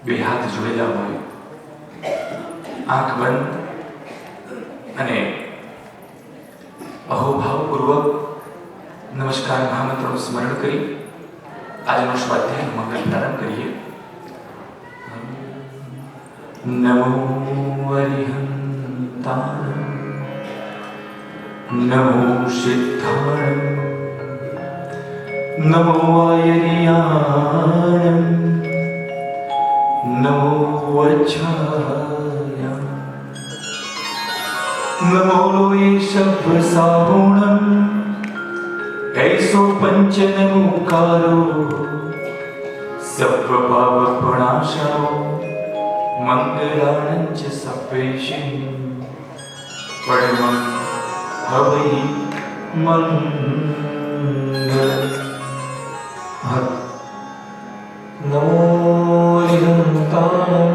બે હાથ જોડેલા હોય, આંખ બંધ અને અહોભાવપૂર્વક નમસ્કાર મહામંત્રનું સ્મરણ કરી આજનો સ્વાધ્યાય મંગળ પ્રારંભ કરીએ. નમો અરિહંતાય, નમો સિદ્ધાય, નમો આયર્યાય, નમો વજ્રાય, નમો લોય સભ્રસારુણમ, ऐसो पंचनमुकारो सप्पपावपणाशनो मंगलानं च सप्पेशं परमं हवै मंगलम्. नमो अरिहन्तानं,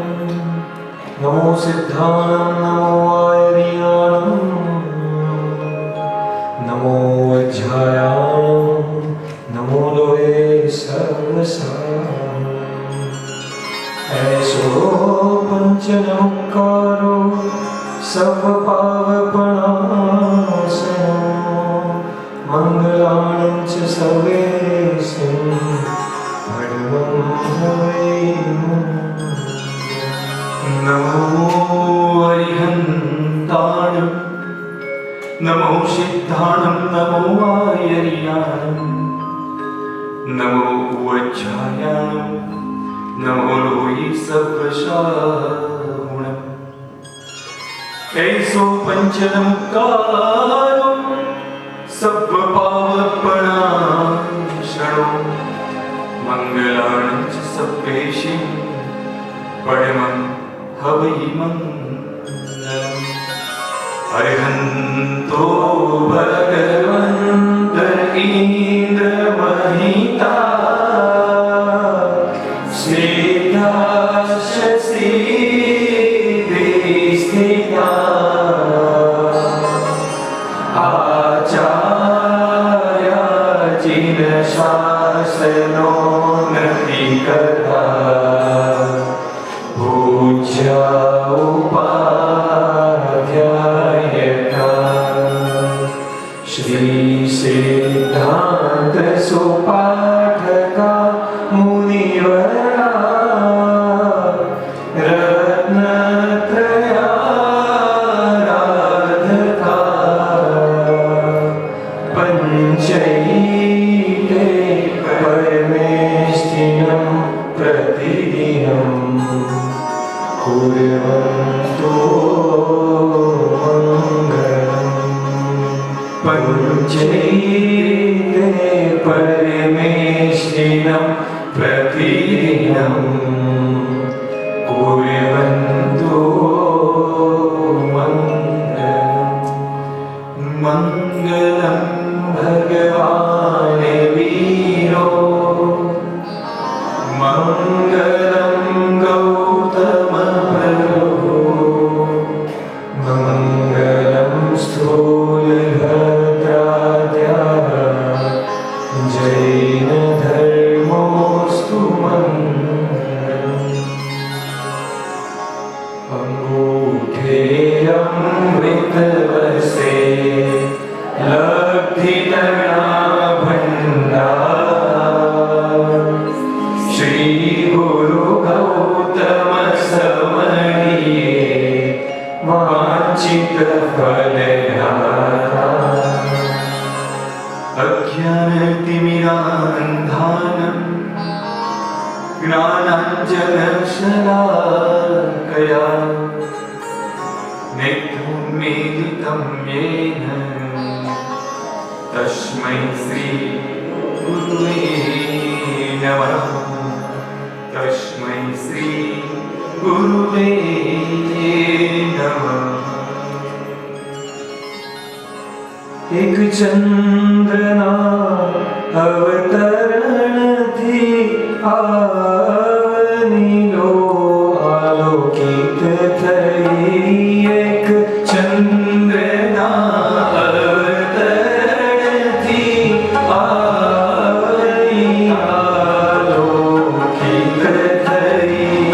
नमो सिद्धानं, नमो आयर्याणं, नमो वज्रायाणं, नमो लोहे सर्वसारं. ऐसो पंचनमुक्कारो सर्वपावपणाशनो मंगलानं च सर्वेशं परमं हवै मंगलम्. नमो अरिहन्ताय, नमो सिद्धाणं, नमो आयर्याणं, नमो वज्रायाणं, नमो लोहि सप्पसारुणम्. ऐसो पंचनमुक्कारो सप्पपावपणाशनो मंगलानं च सप्पेशं परमं हवै मंगलम्. अरिहन्तो भगवन्त इन्द्र महिता स्निग्धाशसि स्थिता आचार्याचिन शासनो नति कथा पूज्या श्री सिद्धांत सुपाठका मुनिवरा रत्नत्रयाराधका पंचैते परमेष्ठिनं प्रतिदिनं कुर्वन्तो पंचैते परमेष्ठिनं प्रतिदिनं कुर्वन्तो मङ्गलम्. मङ्गलं भगवान् वीरो, मङ्गलं गौतम प्रभो, मङ्गलं स्थूलभद्राद्याः जैन धर्मोऽस्तु मङ्गलम्. अंगूठेऽमृतवसे लब्धितृणाभण्डार श्री गुरु गौतम समणिये वाञ्छित फलदाता. अज्ञानतिमिरान्धानं ज्ञानाञ्जनशलाकया नेत्रोन्मीलितं येन तस्मै श्री गुरुवे नमः. तस्मै श्री गुरुवे नमः. एक चंद्રના અવતરણથી આવનીલો આલોકિત થઈ. એક ચંદ્રના અવતરણથી આવની આલોકિત થઈ.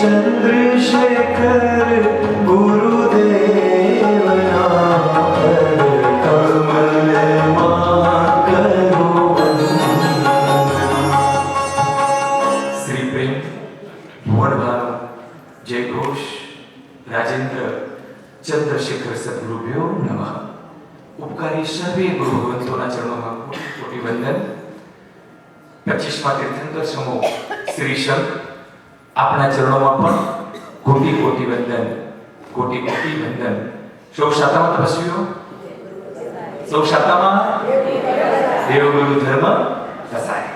चंद्रशेखर गुरुदेवना पर कमल मान करो श्री प्रेम भुवन भानु जय घोष राजेंद्र चंद्रशेखर सद्गुरुभ्यो नमः उपकारी सर्वे गुरु भगवंतोना चरणों में कोटि वंदन 25મા તીર્થંકર સમૂહ શ્રી સંત આપણા ચરણોમાં પણ કોટી કોટી વંદન કોટી કોટી વંદન સૌ શાતામાં તપસ્વીઓ સૌ શાતામાં દેવગુરુ ધર્મ રસાય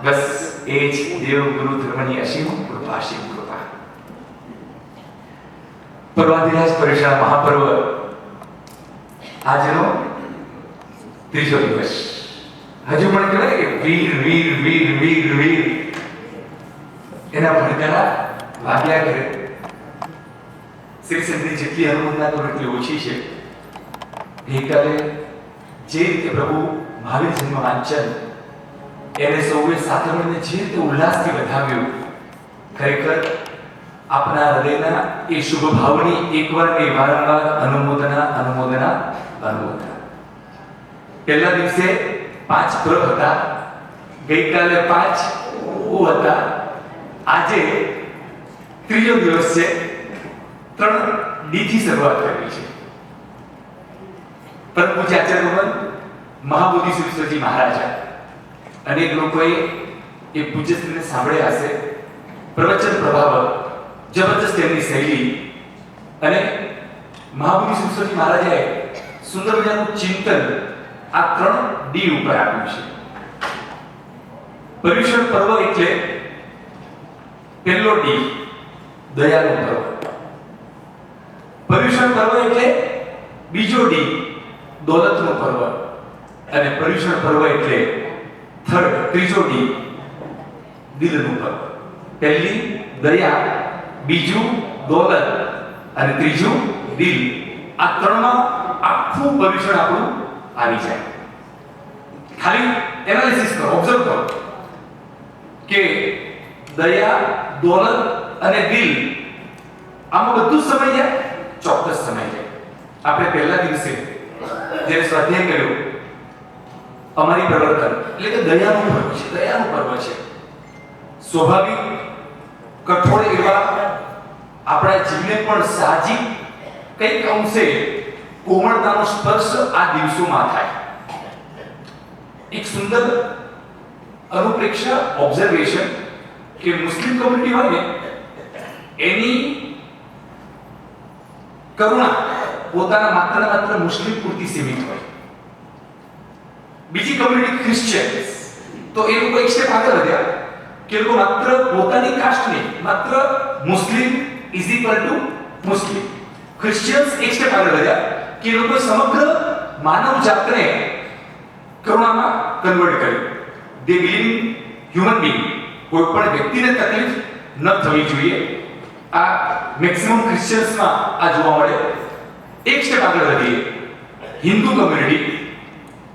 બસ એ જ દેવગુરુ ધર્મની અસીમ કૃપા પર્વાધિરાજ પરીક્ષા મહાપર્વ આજનો ત્રીજો દિવસ હજુ પણ કહેવાય કે વીર વીર વીર વીર વીર એના ભડકારા વાગ્યા કરે શ્રી સંતની જેટલી હનુમાનના તો એટલી ઓછી છે ગઈકાલે જે રીતે પ્રભુ મહાવીર જન્મ વાંચન એને સૌએ સાથે મળીને જે રીતે ઉલ્લાસથી વધાવ્યું ખરેખર આપના હૃદયના એ શુભ ભાવની એકવાર ને વારંવાર અનુમોદના પહેલા દિવસે 5 પ્ર હતા ગઈકાલે 5 ઓ હતા આજે ત્રીજો દિવસ છે 3 ડી થી શરૂઆત કરવી છે પરમ પૂજ્ય આચાર્ય મહાબોધિ સુરેશ્વરજી મહારાજા અનેક લોકોએ એ પૂજ્યશ્રીને સાંભળ્યા હશે પ્રવચન પ્રભાવ જબરદસ્ત એમની શૈલી અને મહાબોધિ સુરેશ્વરજી મહારાજાએ સુંદર મજાનું ચિંતન આ 3 ડી ઉપર આપ્યું છે પર્યુષણ પર્વ એટલે પહેલો ડી દયાનું પર્વ પર્યુષણ પર્વ એટલે બીજો ડી દોલતનું પર્વ અને પર્યુષણ પર્વ એટલે ત્રીજો ડી દિલનું પર્વ પહેલી દયા બીજું દોલત અને ત્રીજું દિલ આ ત્રણમાં આખું પર્યુષણ આપણું આવી જાય ખાલી એનાલિસિસ કરો ઓબ્ઝર્વ કરો કે દયા દોલત અને દિલ આમાં બધું સમય જાય ચોક્કસ સમય જાય આપણે પહેલા દિવસે જે સ્વાધ્યાય કર્યો અમારી પ્રવર્તન એટલે કે દયાનું પર્વ છે સ્વાભાવિક કઠોળ એવા આપણા જીવને પણ સાહજિક કઈક અંશે કોમળતાનો સ્પર્શ આ દિવસોમાં થાય એક સુંદર અનુપ્રેક્ષા ઓબ્ઝર્વેશન કે મુસ્લિમ કમ્યુનિટી હોય ને એની કરુણા પોતાના માત્ર મુસ્લિમ પૂરતી સીમિત હોય બીજી કમ્યુનિટી ક્રિશ્ચિયન્સ તો એ લોકો એક સ્ટેપ આગળ વધ્યા કે લોકો માત્ર પોતાની કાસ્ટ નહીં માત્ર Muslim is equal to Muslim Christians એક સ્ટેપ આગળ વધ્યા કે લોકો સમગ્ર માનવ જાતને કરુણામાં કન્વર્ટ કર્યું દે બિલીવ હ્યુમન બીંગ કોઈ પણ વ્યક્તિને તકલીફ ન થવી જોઈએ આ મેક્સિમમ ક્રિશ્ચિયન્સમાં આ જોવા મળે એક સ્ટેપ આગળ વધીએ હિન્દુ કમ્યુનિટી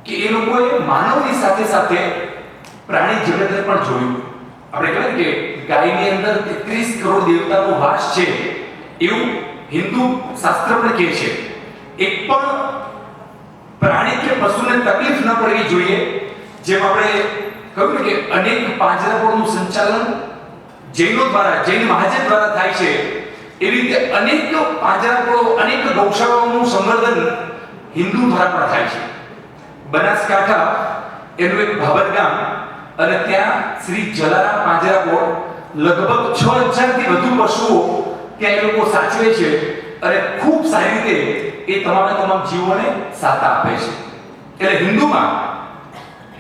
કે એ લોકોએ માનવની સાથે સાથે પ્રાણી જગતને પણ જોયું આપણે કહેવાય કે ગાયની અંદર 33 કરોડ દેવતાનો વાસ છે એવું હિન્દુ શાસ્ત્ર પણ કહે છે એક પણ પ્રાણી કે પશુને તકલીફ ન પડવી જોઈએ જેમ આપણે કહ્યું કે અનેક પાંજરાપોળનું સંચાલન જૈનો દ્વારા જૈન મહાજન દ્વારા થાય છે એવી રીતે અનેક પાંજરાપોળો અનેક ગૌશાળાઓનું સંવર્ધન હિન્દુ દ્વારા પણ થાય છે બનાસકાંઠા એનું એક ભાબર ગામ અને ત્યાં શ્રી જલારામ પાંજરાપોળ લગભગ 6000 થી વધુ પશુઓ ત્યાં એ લોકો સાચવે છે અને ખૂબ સારી રીતે એ તમામ જીવોને સાથ આપે છે એટલે હિન્દુમાં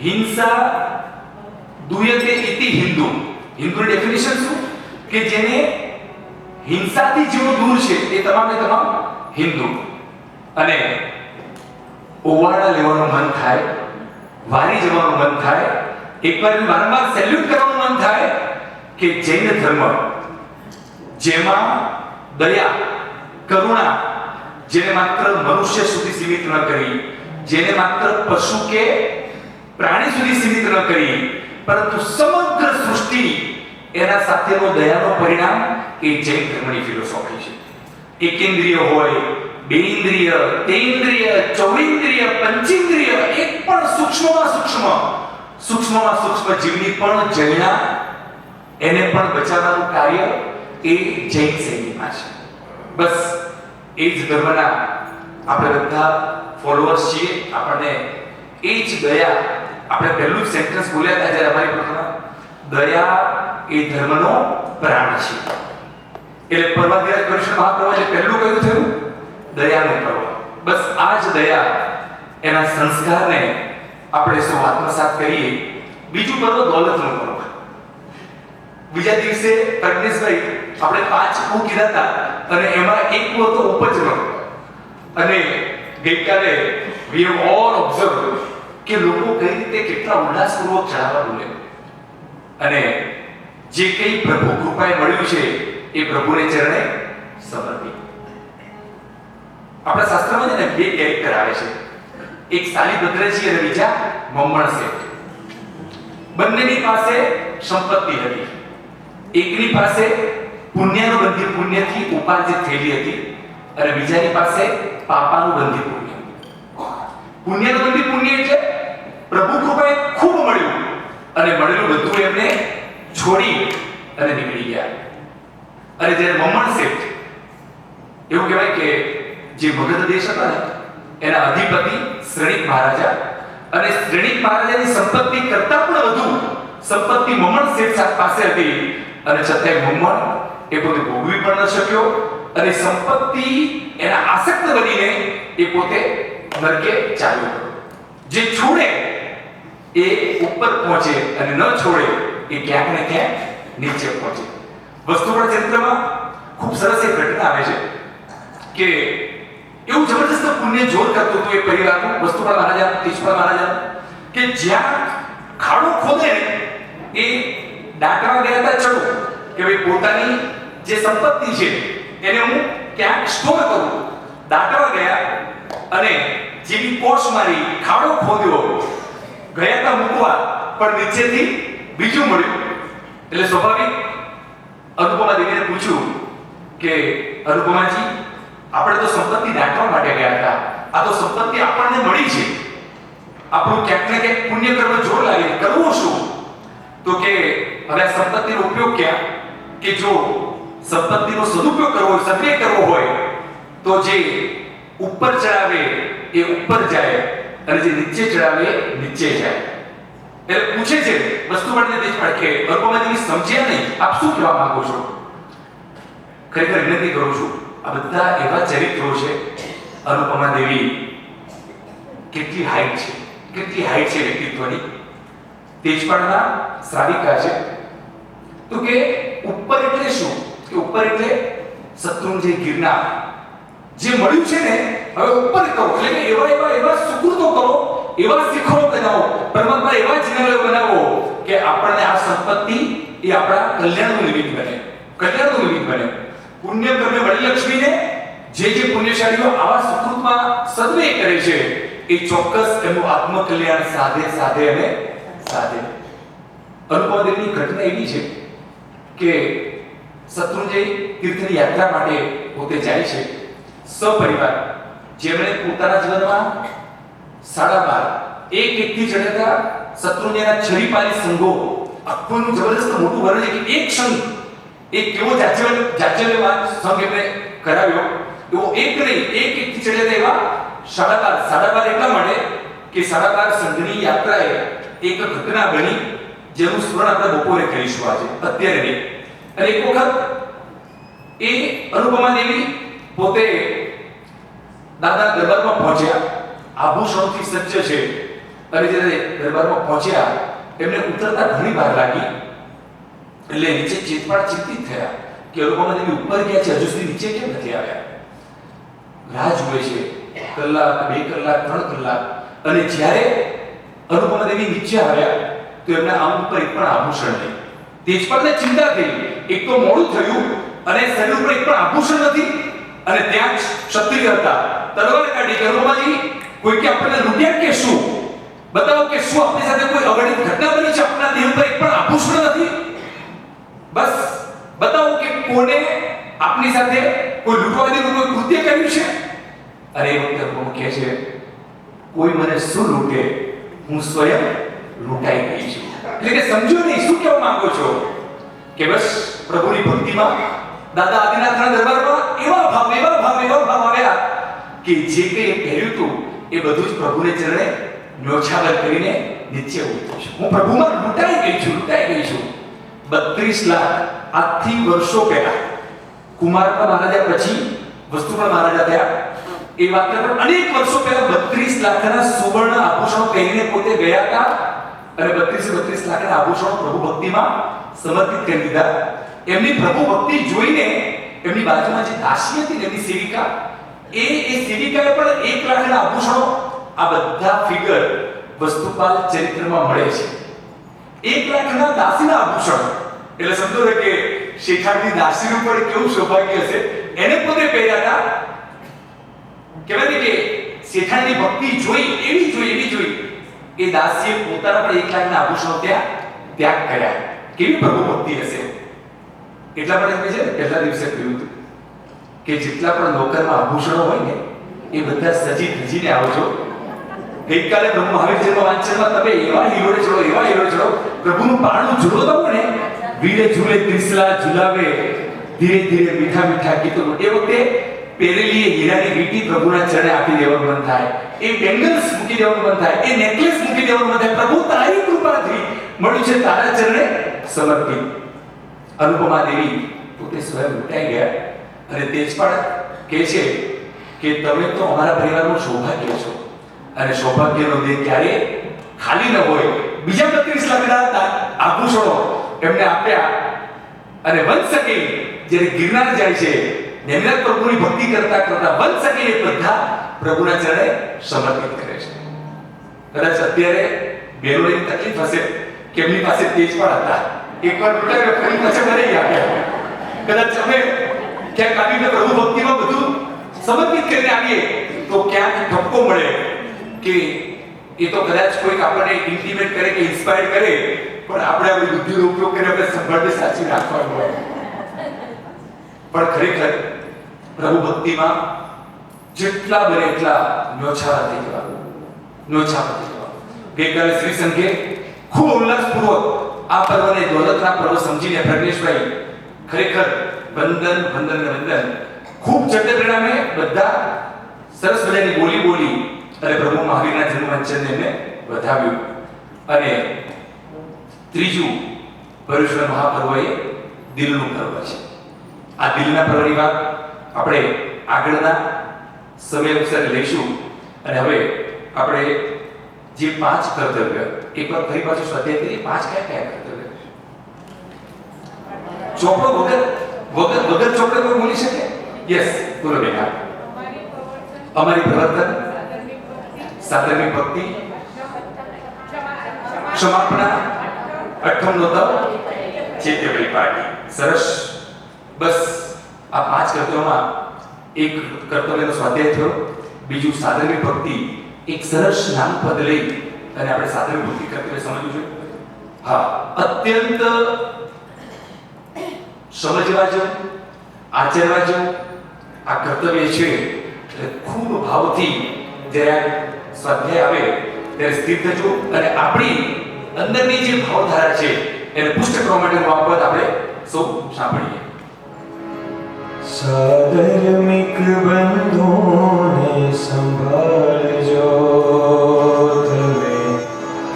હિંસા દુયતે ઇતિ હિન્દુની ડેફિનેશન શું કે જેને હિંસાથી જેઓ દૂર છે એ તમામ હિન્દુ અને ઓવાળા લેવાનું મન થાય વારી જવાનું મન થાય એકવાર વારંવાર સેલ્યુટ કરવાનું મન થાય કે જૈન ધર્મ જેમાં દયા કરુણા જેને માત્ર મનુષ્ય સુધી સીમિત ન કરી જેને માત્ર પશુ કે પ્રાણી સુધી સીમિત ન કરી પરંતુ સમગ્ર સૃષ્ટિ એના સાથેનો દયાનો પરિણામ એ જૈન ધર્મની ફિલોસોફી છે. એકેન્દ્રિય હોય, બેઇન્દ્રિય, તેઇન્દ્રિય, ચૌઇન્દ્રિય, પંચેન્દ્રિય, એક પણ સૂક્ષ્મમાં સૂક્ષ્મ જીવની પણ જૈના એને પણ બચાવવાનું કાર્ય એ જૈન શૈલીમાં છે. બસ એ જ ધર્મના આપણે બધા ફોલોઅર્સ છીએ. આપણને એ જ દયા, આપણે પહેલું જ સેન્ટેન્સ બોલ્યા હતા જ્યારે અમારી પ્રથમ, દયા એ ધર્મનો પ્રાણ છે. એટલે પરમાધિરાજ કૃષ્ણ મહાપ્રભુએ પહેલું કહ્યું થયું દયાનું પર્વ. બસ આ જ દયા, એના સંસ્કારને આપણે સૌ આત્મસાત કરીએ. બીજું પર્વ દોલતનું પર્વ. બીજા દિવસે પ્રજ્ઞેશભાઈ આપણે 5 કુ કીધા હતા અને એમાં એક કુ હતો ઉપજનો. અને ગઈકાલે we have all observed કે લોકો કઈ રીતે કેટલા ઉલ્લાસપૂર્વક ચડાવવા બોલે અને જે કંઈ પ્રભુ કૃપાએ મળ્યું છે એ પ્રભુને ચરણે સમર્પિત. આપણા શાસ્ત્રમાં છે ને 2 કેરેક્ટર આવે છે, એક સાલીભદ્રજી અને બીજા મમ્મણ શેઠ. બંનેની પાસે સંપત્તિ હતી. એકની પાસે પુણ્યનું બંધી પુણ્યથી ઉપાર્જિત થયેલી હતી અને બીજાની પાસે પાપાનું બંધી પુણ્ય. પુણ્યનું બંધી પુણ્ય એટલે પ્રભુ કૃપાએ ખૂબ મળ્યું અને મળેલું બધું એમને છોડી અને નીકળી ગયા. અને જ્યારે મમ્મણ શેઠ, એવું કહેવાય કે જે મગધ દેશ હતા ને એના અધિપતિ શ્રેણિક મહારાજા, અને શ્રેણિક મહારાજાની સંપત્તિ કરતા પણ વધુ સંપત્તિ મમ્મણ શેઠ પાસે હતી અને છતાંય મમ્મણ એ પોતે ભોગવી પણ ન શક્યો અને સંપત્તિ એના આસક્ત બનીને એ પોતે નરકે ચાલ્યો ગયો. જે છોડે એ ઉપર પહોંચે અને ન છોડે એ ક્યાંક ને ક્યાંક નીચે પહોંચે. વસ્તુપર ચરિત્રમાં ખૂબ સરસ એક ઘટના આવે છે કે એવું જબરદસ્ત પુણ્ય જોર કરતું હતું એ પરિવારનું, વસ્તુપર મહારાજા, તેજપાલ મહારાજા, કે જ્યાં ખાડો ખોદે એ દાટવા ગયા હતા ચડો કે ભાઈ પોતાની જે સંપત્તિ છે એને હું ક્યાંક સ્ટોર કરું. દાટવા ગયા અને જેવી કોર્સ મારી, ખાડો ખોદ્યો, ગયા હતા મૂકવા, પણ નીચેથી બીજું મળ્યું. એટલે સ્વાભાવિક અનુપમા દેવીને પૂછ્યું કે અનુપમાજી, આપણે તો સંપત્તિ દાટવા માટે ગયા હતા, આ તો સંપત્તિ આપણને મળી છે, આપણું ક્યાંક ને ક્યાંક પુણ્ય કર્મ જોર લાગે, કરવું શું? તો કે હવે આ સંપત્તિનો ઉપયોગ ક્યાં? કે જો સંપત્તિનો સદુપયોગ કરવો હોય, સદવ્યય કરવો હોય તો જે ઉપર ચડાવે એ ઉપર જાય અને જે નીચે ચડાવે નીચે જાય. એટલે પૂછે છે વસ્તુવાળને દેશપાળ કે અનુપમાજી સમજ્યા નહીં, આપ શું કહેવા માંગો છો? ખરેખર વિનંતી કરું છું, આ બધા એવા ચરિત્રો છે. અનુપમા દેવી કેટલી હાઈટ છે, કેટલી હાઈટ છે વ્યક્તિત્વની. તેજપાળના શ્રાવિકા છે. તો કે ઉપર એટલે શું? કે ઉપર એટલે શત્રુંજય ગિરનાર, જે મળ્યું છે ને હવે ઉપર કરો, એટલે કે એવા સુકૃતો કરો, એવા શિખરો બનાવો, પરમાત્મા એવા જિનાલયો બનાવો કે આપણને આ સંપત્તિ એ આપણા કલ્યાણનું નિમિત્ત બને, કલ્યાણનું નિમિત્ત બને. પુણ્ય કર્મે વળી લક્ષ્મીને જે પુણ્યશાળીઓ આવા સુકૃતમાં સદવ્યય કરે છે એ ચોક્કસ એનું આત્મકલ્યાણ સાધે અને સાધે. અનુપમા દેવીની ઘટના એવી છે કે શત્રુંજય તીર્થની યાત્રા માટે પોતે જાય છે સપરિવાર, જેમણે પોતાના જીવનમાં 12 એક-એકથી ચડ્યા હતા. શત્રુંજયના છરીપાલી સંઘો, આખું જબરદસ્ત મોટું વર્ણન છે કે એક સંઘ, એક કેવો જાજ્યવાન સંઘ એમને કરાવ્યો, એવો એક નહીં, એક-એકથી ચડ્યા એવા 12 એટલા માટે કે 12 સંઘની યાત્રાએ એક ઘટના બની જેનું સ્મરણ આપણે બપોરે કરીશું, આજે અત્યારે નહીં. અને એક વખત એ અનુપમા દેવી પોતે દાદા દરબારમાં પહોંચ્યા, આભૂષણોથી સજ્જ છે, અને જ્યારે દરબારમાં પહોંચ્યા એમને ઉતરતા ઘણી વાર લાગી. એટલે નીચે ચેતપાળ ચિંતિત થયા કે અનુપમા દેવી ઉપર ગયા છે, હજુ સુધી નીચે કેમ નથી આવ્યા? રાહ જુએ છે, કલાક, 2 કલાક, 3 કલાક. અને જ્યારે અનુપમા દેવી નીચે આવ્યા તો એમના આમ ઉપર એક પણ આભૂષણ નહીં. તેજપાલને ચિંતા થઈ, એક તો મોડું થયું અને શરીર ઉપર એક પણ આભૂષણ નથી. અને ત્યાં જ ક્ષત્રિય હતા, તલવાર કાઢી કે અનુપમાજી કોઈ કે આપણને લૂંટ્યા કે શું? બતાવો કે શું આપણી સાથે કોઈ અઘટિત ઘટના બની છે? આપણા દેહ પર એક પણ આભૂષણ નથી. બસ બતાવો કે કોને આપની સાથે કોઈ લૂંટવાદીનું કોઈ કૃત્ય કર્યું છે. અરે એ વખતે પ્રભુ કહે છે, કોઈ મને શું લૂંટે, હું સ્વયં લૂંટાઈ ગઈ છું. એટલે કે સમજો નહીં શું કહેવા માંગો છો કે બસ પ્રભુની ભક્તિમાં દાદા આદિનાથના દરબારમાં એવા ભાવ આવ્યા કે જે કંઈ પહેર્યું હતું એ બધું જ પ્રભુને ચરણે ન્યોછાવર કરીને નીચે ઉતર્યું છે. હું પ્રભુમાં લૂંટાઈ ગઈ છું. 32 લાખ આજથી વર્ષો પહેલા કુમારપા મહારાજા પછી વસ્તુપા મહારાજા થયા એ વાતને પણ અનેક વર્ષો પહેલા 32 લાખના સુવર્ણ આભૂષણો પહેરીને પોતે ગયા હતા અને 32 લાખના આભૂષણો પ્રભુ ભક્તિમાં સમર્પિત કરી દીધા. એમની પ્રભુ ભક્તિ જોઈને એમની બાજુમાં જે દાસી હતી એમની સેવિકા એ સેવિકાએ પણ 1 લાખના આભૂષણો આ બધા ફિગર વસ્તુપાલ ચરિત્રમાં મળે છે. 1 લાખના દાસીના આભૂષણ એટલે સમજો કે શેઠાની દાસીનું પણ કેવું સૌભાગ્ય હશે. એને પોતે પહેર્યા હતા. કહેવાય કે શેઠાની ભક્તિ એવી જોઈ એ દાસીએ પોતાના પણ 1 લાખના આભૂષણો ત્યાગ કર્યા. કેવી પ્રભુ ભક્તિ હશે. એટલા માટે કહે છે ને પહેલા દિવસે કહ્યું હતું કે જેટલા પણ નોકરમાં આભૂષણો હોય ને એ બધા સજી ધજીને આવજો. ગઈકાલે પ્રભુ મહાવીરજીના વાંચનમાં તમે એવા હીરોને ચડો પ્રભુનું પારણું ઝૂલો દો ને વીરે ઝૂલે ત્રિસલા ઝુલાવે ધીરે ધીરે મીઠા ગીતો. એ વખતે પહેરેલી એ હીરાની વીંટી પ્રભુના ચરણે આપી દેવાનું મન થાય. એ બેંગલ્સ મૂકી દેવાનું મન થાય. એ નેકલેસ મૂકી દેવાનું મન થાય. પ્રભુ તારી કૃપાથી મળ્યું છે તારા ચરણે સમર્પિત. અનુપમા દેવી પોતે સ્વયં લૂંટાઈ ગયા અને તે જ પણ કહે છે કે તમે તો અમારા પરિવારનું સૌભાગ્ય છો અને સૌભાગ્યનો દેહ ક્યારે ખાલી ન હોય. બીજા 32 લાખના આભૂષણો એમને આપ્યા અને વંશ સખી જ્યારે ગિરનાર જાય છે નિમ્રત પ્રભુની ભક્તિ કરતા વંશ સખી એ બધા પ્રભુના ચરણે સમર્પિત કરે છે. કદાચ અત્યારે બેરોની તકલીફ હશે કે એમની પાસે તેજ પણ હતા. એકવાર લૂંટાયો ફરી પાછા ઘરે આવ્યા. કદાચ અમે ક્યાંક આવીને પ્રભુ ભક્તિમાં બધું સમર્પિત કરીને આવીએ તો ક્યાંક ઠપકો મળે કે એ તો કદાચ કોઈક આપણને ઇન્ટિમેટ કરે કે ઇન્સ્પાયર કરે પણ આપણે આપણી બુદ્ધિનો ઉપયોગ કરીને આપણે સંભાળને સાચી રાખવાનું હોય. પણ ખરેખર પ્રભુ ભક્તિમાં જેટલા બને એટલા ન્યોછાવર થઈ જવાનું. ગઈકાલે શ્રી સંઘે ખૂબ ઉલ્લાસપૂર્વક આ પર્વને દોલતના પર્વ સમજીને પ્રજ્ઞેશભાઈ ખરેખર વંદન ખૂબ ચડે પરિણામે બધા સરસ મજાની બોલી અને પ્રભુ મહાવીરના જન્મ વંચનને એમને વધાવ્યું. અને ત્રીજું ભરૂચના મહાપર્વ એ દિલનું પર્વ છે. આ દિલના પર્વની વાત આપણે આગળના સમય અવસરે લઈશું. અને હવે આપણે જે 5 કર્તવ્ય એકવાર ફરી પાછું સ્વાધ્યાય કરીએ. 5 કયા કર્તવ્ય? ચોપડો વગર ચોપડે કોઈ બોલી શકે? યસ, બોલો બેટા. અમારી પ્રવર્તન, સાધર્મિક ભક્તિ, ક્ષમાપણા, અઠ્ઠમનો તપ, ચૈત્ય પરિપાટી. સરસ. બસ આ 5 કર્તવ્યોમાં એક કર્તવ્યનો સ્વાધ્યાય થયો. બીજું સાધર્મિક ભક્તિ. એક સરસ નાનું પદ લઈ અને આપણે સાધર્મિક ભક્તિ કર્તવ્ય સમજવું છે. હા, અત્યંત સમજવા જેવું, આચરવા જેવું આ કર્તવ્ય છે. એટલે ખૂબ ભાવથી જ્યારે સ્વાધ્યાય આવે ત્યારે સ્થિર થજો અને આપણી અંદરની જે ભાવધારા છે એને પુષ્ટ કરવા માટેનું આ પદ આપણે સૌ સાંભળીએ. સાધર્મિક બંધોને સંભાળજો, તમે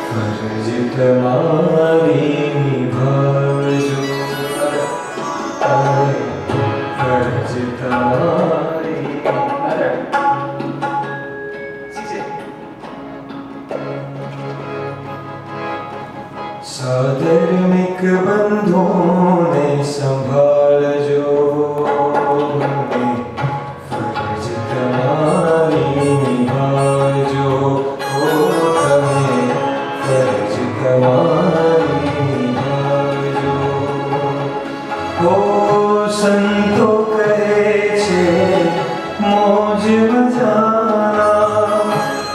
ફરજ તમારી નિભાવજો. ફરજ તમારી સાધર્મિક બંધોને સંભાળજો, ફરજ તમારી નિભાવજો. તમે ફરજ તમારી નિભાવજો. સંતો કહે છે મોજ મજાના,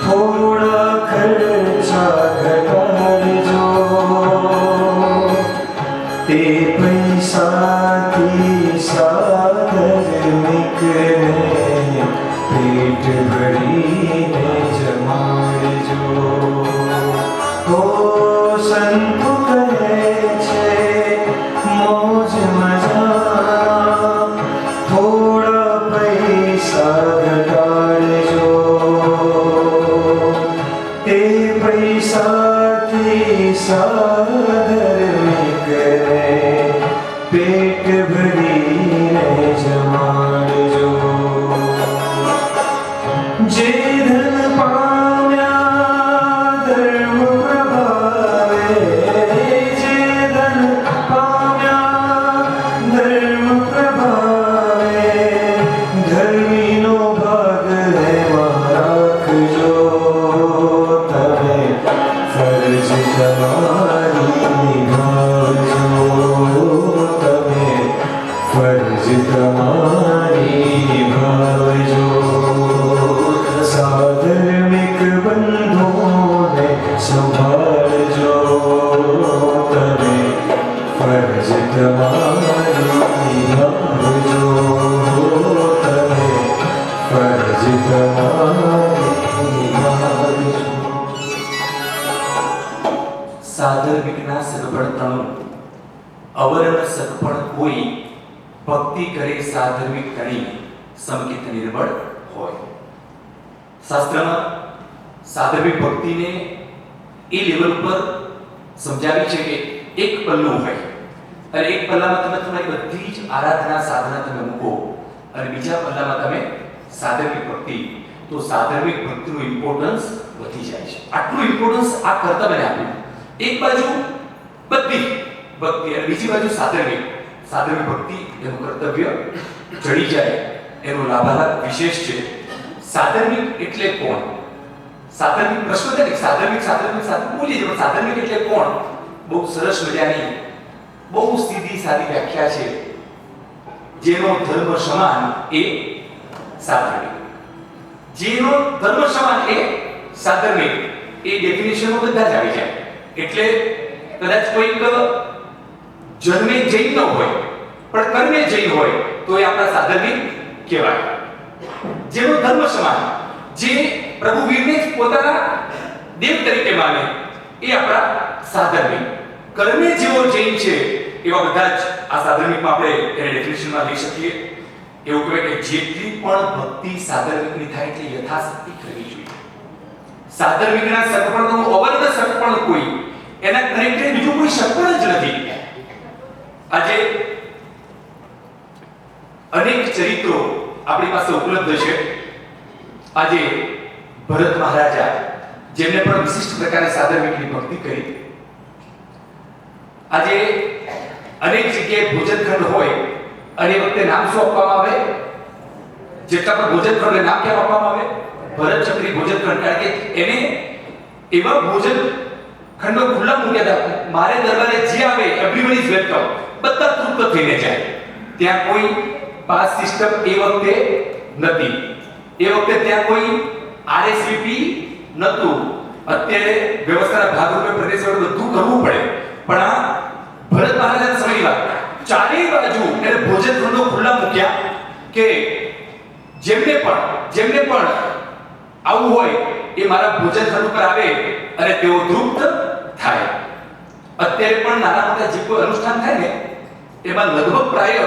થોડા ખર્ચા ઘટાડજો. તે પૈસા પેટ ભરીને જમાડજો. જે ધન પામ્યા ધર્મ પ્રભાવે, જે ધન પામ્યા ધર્મ પ્રભાવે, ધર્મીનો ભાગ એમાં રાખજો. તમે ફરજ તમારી નિભાવજો. તમે ફરજ તમારી નિભાવજો. સાધર્મિક બંધોને સંભાળજો. તમે ફરજ તમારી નિભાવજો. તમે ફરજ તમારી નિભાવજો. સાધર્મિકના સગપણ ત્રણ અવરણ સગપણ કોઈ ભક્તિ કરે સાધર્મિક તણી સમકિત નિર્બળ હોય. શાસ્ત્રમાં સાધર્મિક ભક્તિને એ લેવલ પર સમજાવી છે કે એક પલ્લું હોય અને એક પલ્લામાં તમે તમારી બધી જ આરાધના સાધના તમે મૂકો અને બીજા પલ્લામાં તમે સાધર્મિક ભક્તિ, તો સાધર્મિક ભક્તિનું ઇમ્પોર્ટન્સ વધી જાય છે. આટલું ઇમ્પોર્ટન્સ આ કર્તવ્યને આપ્યું. એક બાજુ બધી ભક્તિ અને બીજી બાજુ સાધર્મિક ભક્તિ એનું કર્તવ્ય ચડી જાય એનો લાભાલાભ વિશેષ છે. સાધર્મિક એટલે કોણ? સાધર્મિક પ્રશ્ન છે ને, સાધર્મિક બોલીએ પણ સાધર્મિક એટલે કોણ? બહુ સરસ મજાની બહુ સીધી સાદી વ્યાખ્યા છે. જેનો ધર્મ સમાન એ સાધર્મિક. જેનો ધર્મ સમાન એ સાધર્મિક. એ ડેફિનેશનમાં બધા જ આવી જાય. એટલે કદાચ કોઈક જન્મે જૈન ન હોય પણ કર્મે જૈન હોય તો એ આપણા સાધર્મિક કહેવાય. જેનો ધર્મ સમાન, જે પ્રભુ વીરને પોતાના દેવ તરીકે માને એ આપણા સાધર્મિક. કર્મે જેવો જૈન છે એવા બધા જ આ સાધર્મિકમાં આપણે એને ડેફિનેશનમાં લઈ શકીએ. એવું કહેવાય કે જેટલી પણ ભક્તિ સાધર્મિકની થાય એટલી યથાશક્તિ કરવી જોઈએ. સાધર્મિકના સગપણનો અવર્ણ સગપણ કોઈ એના કનેક્ટેડ બીજું કોઈ સગપણ જ નથી. આજે અનેક ચરિત્રો આપણી પાસે ઉપલબ્ધ છે. આજે ભરત મહારાજા જેમને પણ વિશિષ્ટ પ્રકારે સાધર્મિકની ભક્તિ કરી. આજે અનેક જગ્યાએ ભોજનખંડ હોય અને એ વખતે નામ શું આપવામાં આવે? જેટલા પણ ભોજનખંડ નામ કેમ આપવામાં આવે? ભરત ચક્રી ભોજનખંડ. કારણ કે એને એવા ભોજનખંડો ખુલ્લા મૂક્યા હતા. મારે દરબારે જે આવે એવરીવન ઇઝ વેલકમ, બધા તૃપ્ત થઈને જાય. ત્યાં કોઈ પાસ સિસ્ટમ એ વખતે નથી. એ વખતે ત્યાં કોઈ આરએસવીપી નહોતું. અત્યારે વ્યવસ્થાના ભાગરૂપે પ્રદેશ વડે બધું કરવું પડે. પણ આ ભરત મહારાજાના સમયની વાત, ચારેય બાજુ એને ભોજનખંડો ખુલ્લા મૂક્યા કે જેમને પણ આવું હોય એ મારા ભોજનખંડ ઉપર આવે અને તેઓ તૃપ્ત થાય. અત્યારે પણ નાના મોટા જે કોઈ અનુષ્ઠાન થાય ને એમાં લગભગ પ્રાય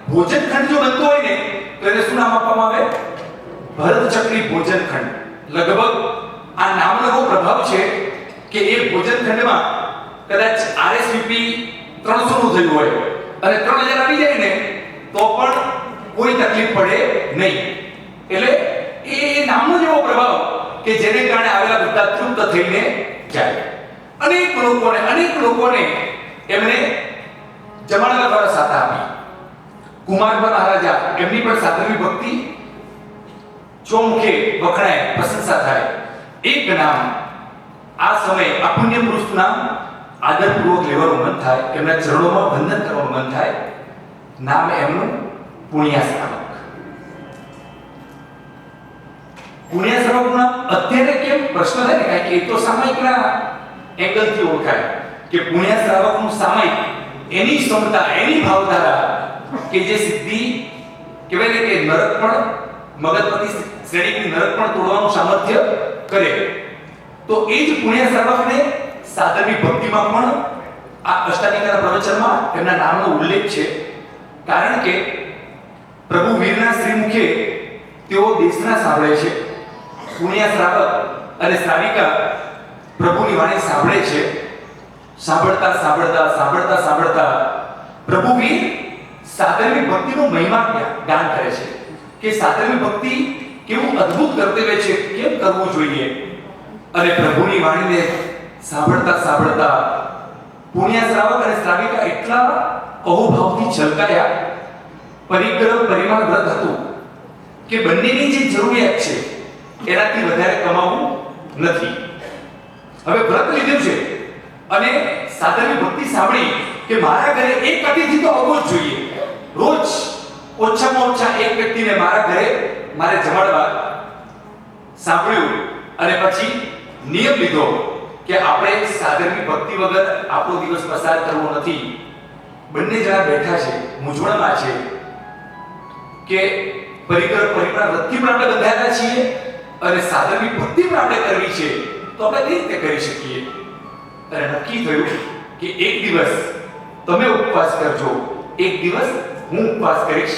ભોજનખંડ જો બનતો હોય ને તો એને શું નામ આપવામાં આવે? ભરત ચક્રી ભોજનખંડ. લગભગ આ નામનો એવો પ્રભાવ છે કે એ ભોજનખંડમાં કદાચ આરએસવીપી 300 નું થયું હોય અને 3000 આવી જાય ને તો પણ કોઈ તકલીફ પડે નહીં. એટલે એ નામનો જેવો પ્રભાવ કે જેને કારણે આવેલા બધા તૃપ્ત થઈને જાય. અનેક લોકોને એમને જમાડવા દ્વારા સાથ આપી. કુમાર મહારાજા એમની પણ સાધર્મિક ભક્તિ ચોમુખે વખણાય, પ્રશંસા થાય. એક નામ આ સમય આ પુણ્ય પુરુષનું નામ આદરપૂર્વક લેવાનું મન થાય, એમના ચરણોમાં વંદન કરવાનું મન થાય. નામ એમનું પુણ્યા શ્રાવક. પુણ્યા શ્રાવકનું નામ અત્યારે કેમ પ્રશ્ન થાય ને, કારણ કે એ તો સામાયિકના એંગલથી ઓળખાય કે પુણ્યા શ્રાવકનું સામાયિક એની ક્ષમતા, એની ભાવધારા કે જે સિદ્ધિ કહેવાય ને કે નરક પણ મગજપતિ શ્રેણીની નરક પણ તોડવાનું સામર્થ્ય કરે. તો એ જ પુણ્ય શ્રાવકને સાધર્મિક ભક્તિમાં પણ આ અષ્ટાધિકાર પ્રવચનમાં એમના નામનો ઉલ્લેખ છે. કારણ કે પ્રભુ વીરના શ્રીમુખે તેઓ દેશના સાંભળે છે. પુણ્ય શ્રાવક અને શ્રાવિકા પ્રભુની વાણી સાંભળે છે. સાંભળતા રઘુવીર સાધર્મિક ભક્તિનો મહિમા ગાન કરે છે કે સાધર્મિક ભક્તિ કેવું અદ્ભુત કર્તવ્ય છે, કેમ કરવું જોઈએ. અને પ્રભુની વાણીને સાંભળતા સાંભળતા પુણ્ય શ્રાવક અને શ્રાવિકા એટલા અહોભાવથી છલકાયા. પરિગ્રહ પરિમાણ વ્રત હતું કે બંનેની જે જરૂરિયાત છે એનાથી વધારે કમાવું નથી. હવે વ્રત લીધું છે અને સાધર્મિક ભક્તિ સાંભળી કે મારા ઘરે એક અતિથિ તો આવવો જ જોઈએ. રોજ ઓછામાં ઓછા એક વ્યક્તિને મારા ઘરે મારે જમાડવા. સાંભળ્યું અને પછી નિયમ લીધો કે આપણે સાધર્મિક ભક્તિ વગર આપણો દિવસ પસાર કરવો નથી. બંને જણા બેઠા છે, મૂંઝવણમાં છે કે પરિગ્રહ પરિમાણ વ્રતથી પણ આપણે બંધાયેલા છીએ અને સાધર્મિક ભક્તિ પણ આપણે કરવી છે, તો આપણે કઈ રીતે કરી શકીએ. અને નક્કી થયું કે એક દિવસ તમે ઉપવાસ કરજો, એક દિવસ હું ઉપવાસ કરીશ.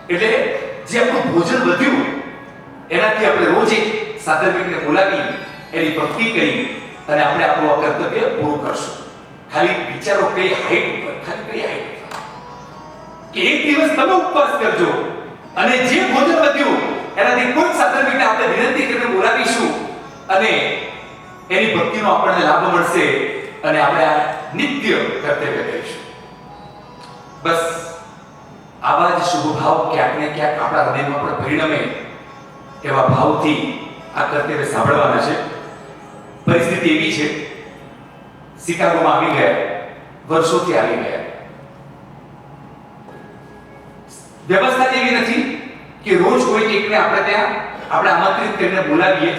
એટલે જે આપણું ભોજન વધ્યું એનાથી આપણે રોજ એક સાધર્મિકને બોલાવી એની ભક્તિ કરી અને આપણે આપણું આ કર્તવ્ય પૂરું કરશું. ખાલી વિચારો કઈ હાઈટ ઉપર, ખાલી કઈ હાઈટ કે એક દિવસ તમે ઉપવાસ કરજો અને જે ભોજન વધ્યું એનાથી કોઈ સાધર્મિકને આપણે વિનંતી કરીને બોલાવીશું અને એની ભક્તિનો આપણને લાભ મળશે અને આપણે આ નિત્ય કર્તવ્ય કરીશું. બસ આવા જ શુભ ભાવ ક્યાંક ને ક્યાંક આપણા હૃદયમાં પણ પરિણમે એવા ભાવથી આ કર્તવ્ય સાંભળવાના છે. પરિસ્થિતિ એવી છે, શિકાગોમાં આવી ગયા, વર્ષોથી આવી ગયા. વ્યવસ્થા એવી નથી કે રોજ કોઈ એકને આપણે ત્યાં આપણે આમંત્રિત કરીને બોલાવીએ,